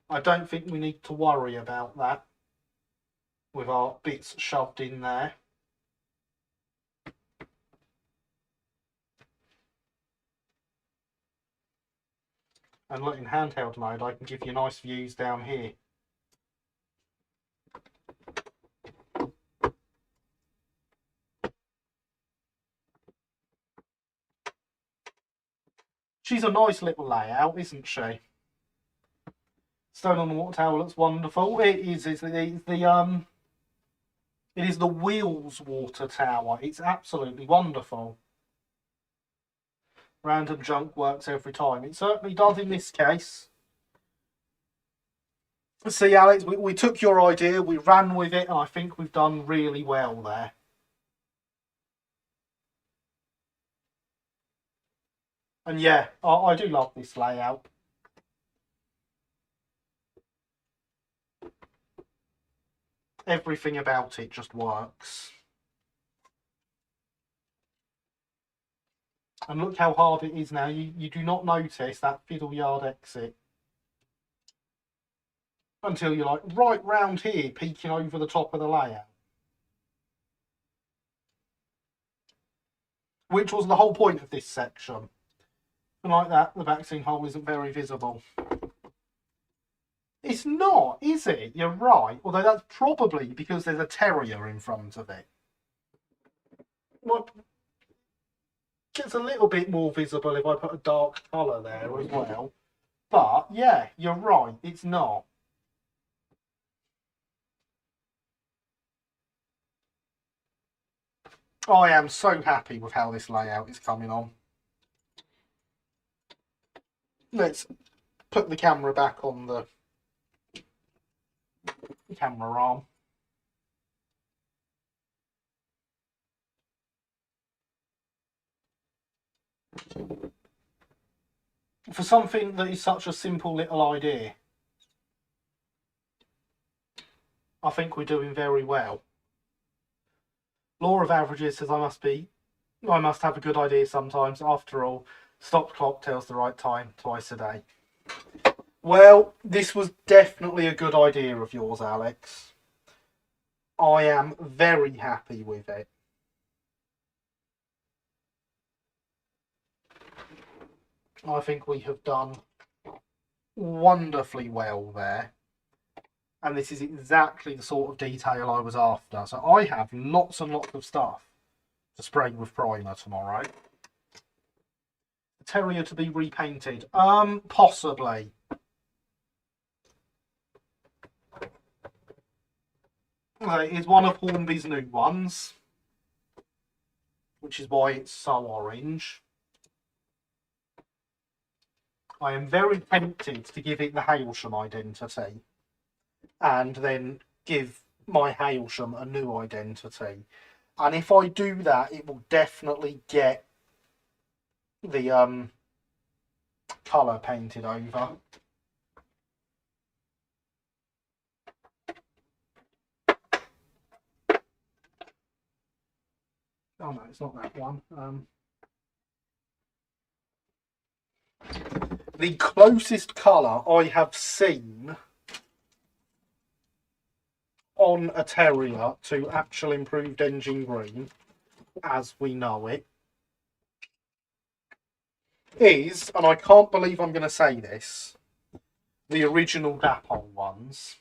I don't think we need to worry about that with our bits shoved in there. And look, in handheld mode, I can give you nice views down here. She's a nice little layout, isn't she? Stone on the water tower looks wonderful. It is the wheels water tower. It's absolutely wonderful. Random junk works every time. It certainly does in this case. See, Alex, we took your idea, we ran with it, and I think we've done really well there. And yeah, I do love this layout. Everything about it just works. And look how hard it is now. You do not notice that fiddle yard exit until you're like right round here, peeking over the top of the layout. Which was the whole point of this section. And like that, the vaccine hole isn't very visible. It's not, is it? You're right. Although that's probably because there's a terrier in front of it. Well, it's a little bit more visible if I put a dark colour there as well. But yeah, you're right. It's not. I am so happy with how this layout is coming on. Let's put the camera back on the camera arm. For something that is such a simple little idea, I think we're doing very well. Law of averages says I must have a good idea sometimes. After all, stop clock tells the right time twice a day. Well, this was definitely a good idea of yours, Alex. I am very happy with it. I think we have done wonderfully well there. And this is exactly the sort of detail I was after. So I have lots and lots of stuff to spray with primer tomorrow. The terrier to be repainted? Possibly. It's one of Hornby's new ones, which is why it's so orange. I am very tempted to give it the Hailsham identity and then give my Hailsham a new identity. And if I do that, it will definitely get the colour painted over. Oh no, it's not that one. The closest colour I have seen on a terrier to actual improved engine green, as we know it, is, and I can't believe I'm going to say this, the original Dapol ones,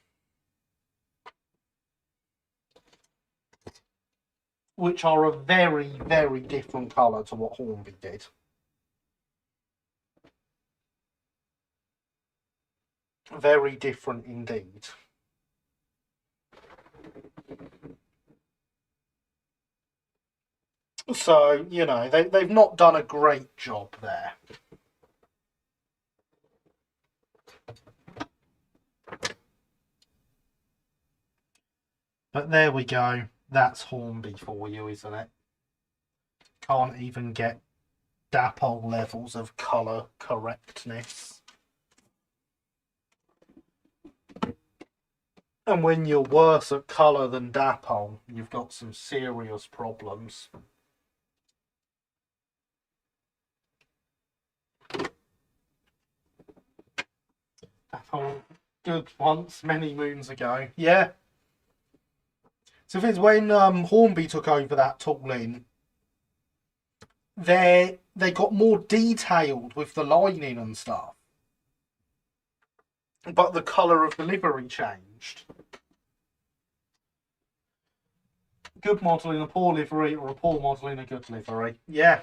which are a very, very different colour to what Hornby did. Very different indeed. So, you know, they've not done a great job there. But there we go. That's Hornby for you, isn't it? Can't even get Dapol levels of colour correctness. And when you're worse at colour than Dapol, you've got some serious problems. Dapol, good once, many moons ago. Yeah. So if it's when Hornby took over that tooling, they got more detailed with the lining and stuff. But the colour of the livery changed. Good model in a poor livery, or a poor model in a good livery. Yeah.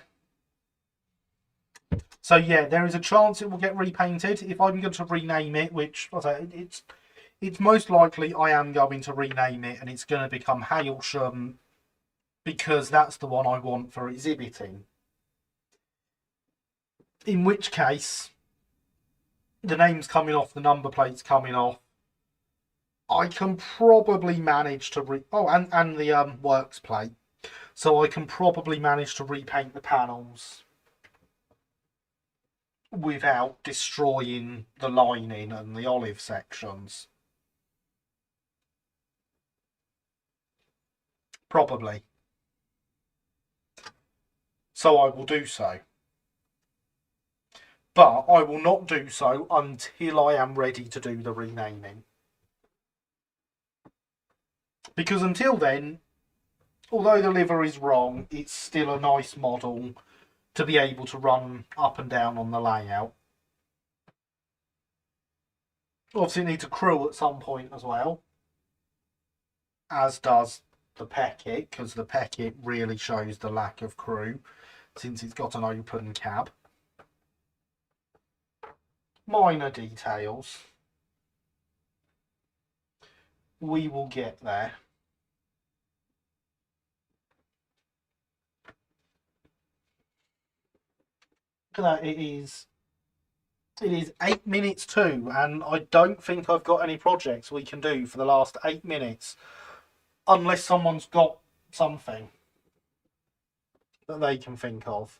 So yeah, there is a chance it will get repainted. If I'm going to rename it, which I say it's most likely I am going to rename it, and it's going to become Hailsham because that's the one I want for exhibiting. In which case, the name's coming off, the number plate's coming off. I can probably manage to and the works plate, so I can probably manage to repaint the panels without destroying the lining and the olive sections. Probably. So I will do so. But I will not do so until I am ready to do the renaming. Because until then, although the liver is wrong, it's still a nice model to be able to run up and down on the layout. Obviously it needs a crew at some point as well, as does the Peckett, because the Peckett really shows the lack of crew since it's got an open cab. Minor details. We will get there. Look at that, it is 8 minutes too, and I don't think I've got any projects we can do for the last 8 minutes, unless someone's got something that they can think of.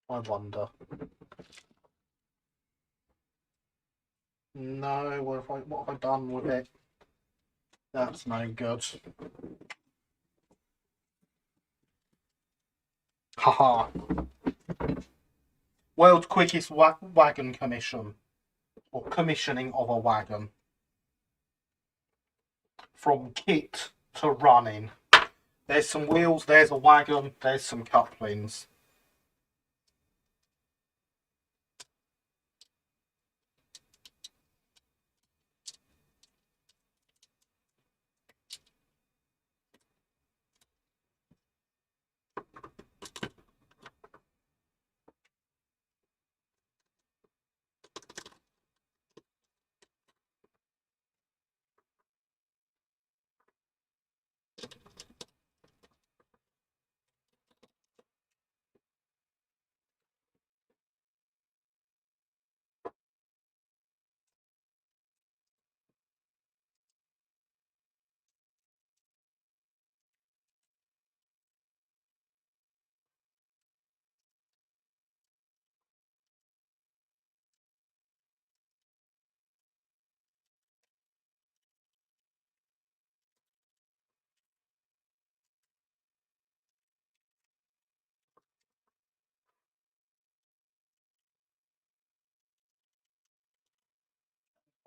I wonder. No, what have I done with it? That's no good. Haha. World's quickest wagon commission, or commissioning of a wagon. From kit to running. There's some wheels, there's a wagon, there's some couplings.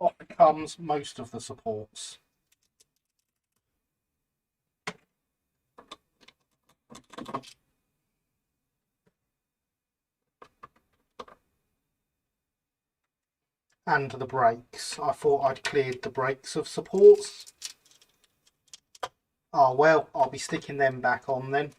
Off comes most of the supports. And the brakes. I thought I'd cleared the brakes of supports. Oh well, I'll be sticking them back on then.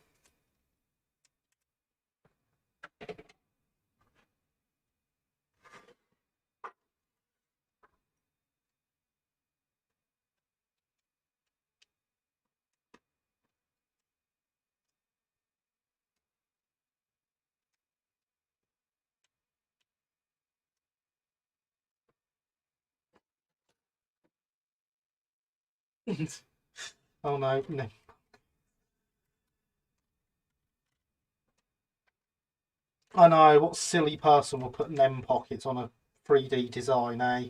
Oh no, no. I know, what silly person will put NEM pockets on a 3D design, eh?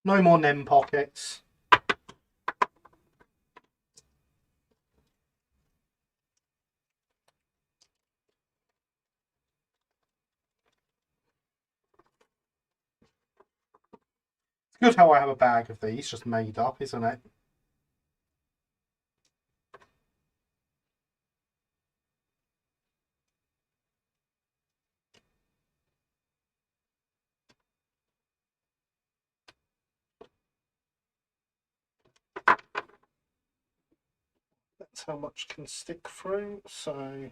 No more NEM pockets. It's good how I have a bag of these just made up, isn't it? That's how much can stick through, so...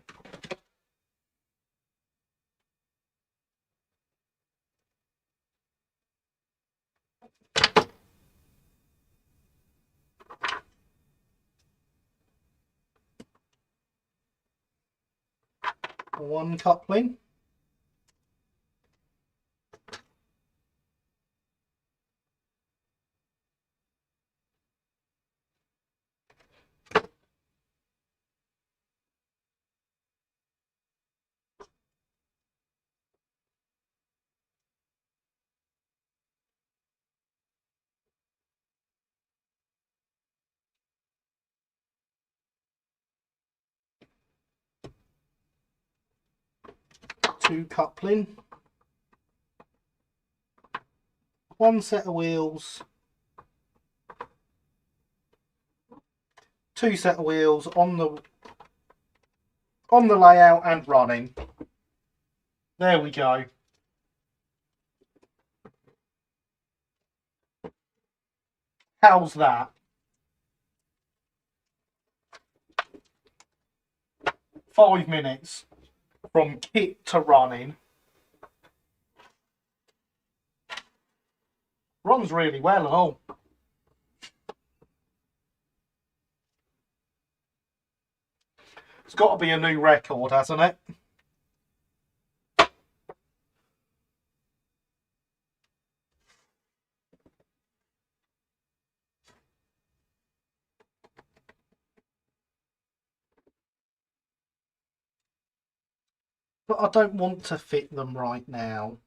One coupling. Two coupling. One set of wheels. Two set of wheels on the layout and running. There we go. How's that? 5 minutes from kit to running. Runs really well and all. got to be a new record, hasn't it? But I don't want to fit them right now.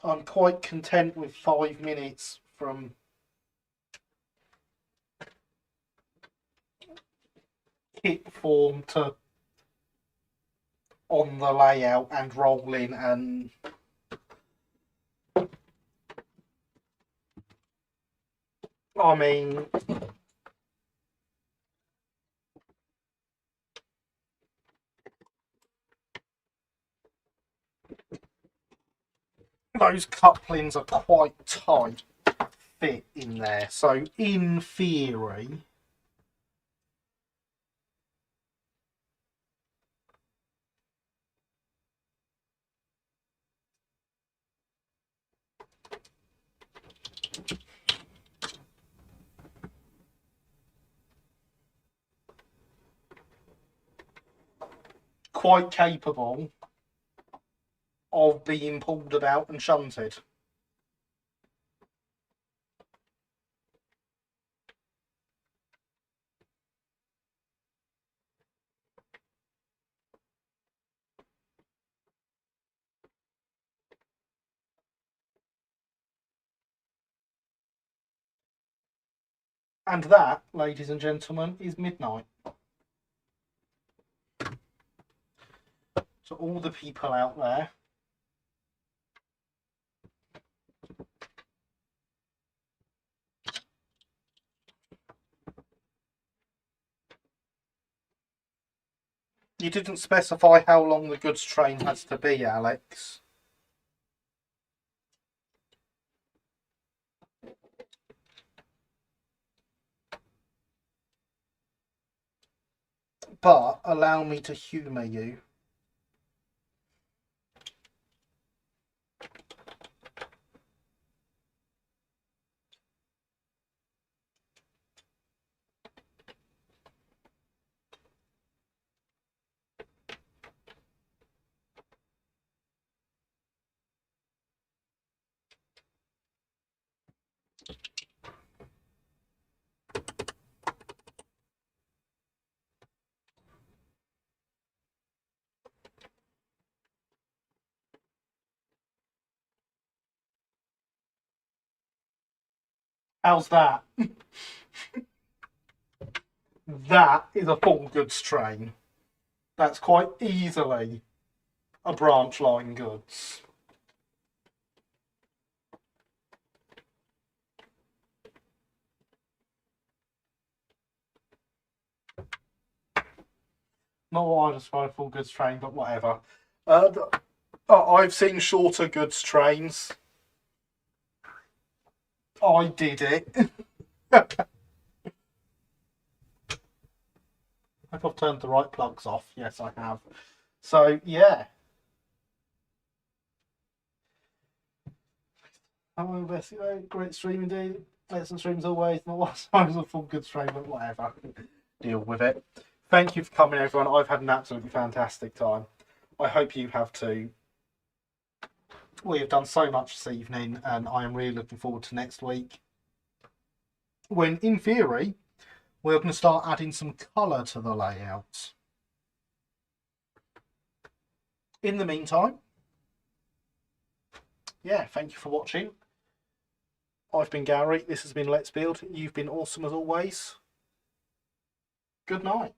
I'm quite content with 5 minutes from kit form to on the layout and rolling, and I mean, those couplings are quite tight fit in there, so in theory quite capable of being pulled about and shunted. And that, ladies and gentlemen, is midnight. So all the people out there, you didn't specify how long the goods train has to be, Alex. But allow me to humour you. How's that? That is a full goods train. That's quite easily a branch line goods. Not what I describe a full goods train, but whatever. I've seen shorter goods trains. I did it. I hope I've turned the right plugs off. Yes, I have. So, yeah. Oh, best, great stream indeed. Excellent streams always. Not what I was a full good stream, but whatever. Deal with it. Thank you for coming, everyone. I've had an absolutely fantastic time. I hope you have too. We have done so much this evening, and I am really looking forward to next week, when, in theory, we're going to start adding some colour to the layout. In the meantime, yeah, thank you for watching. I've been Gary. This has been Let's Build. You've been awesome as always. Good night.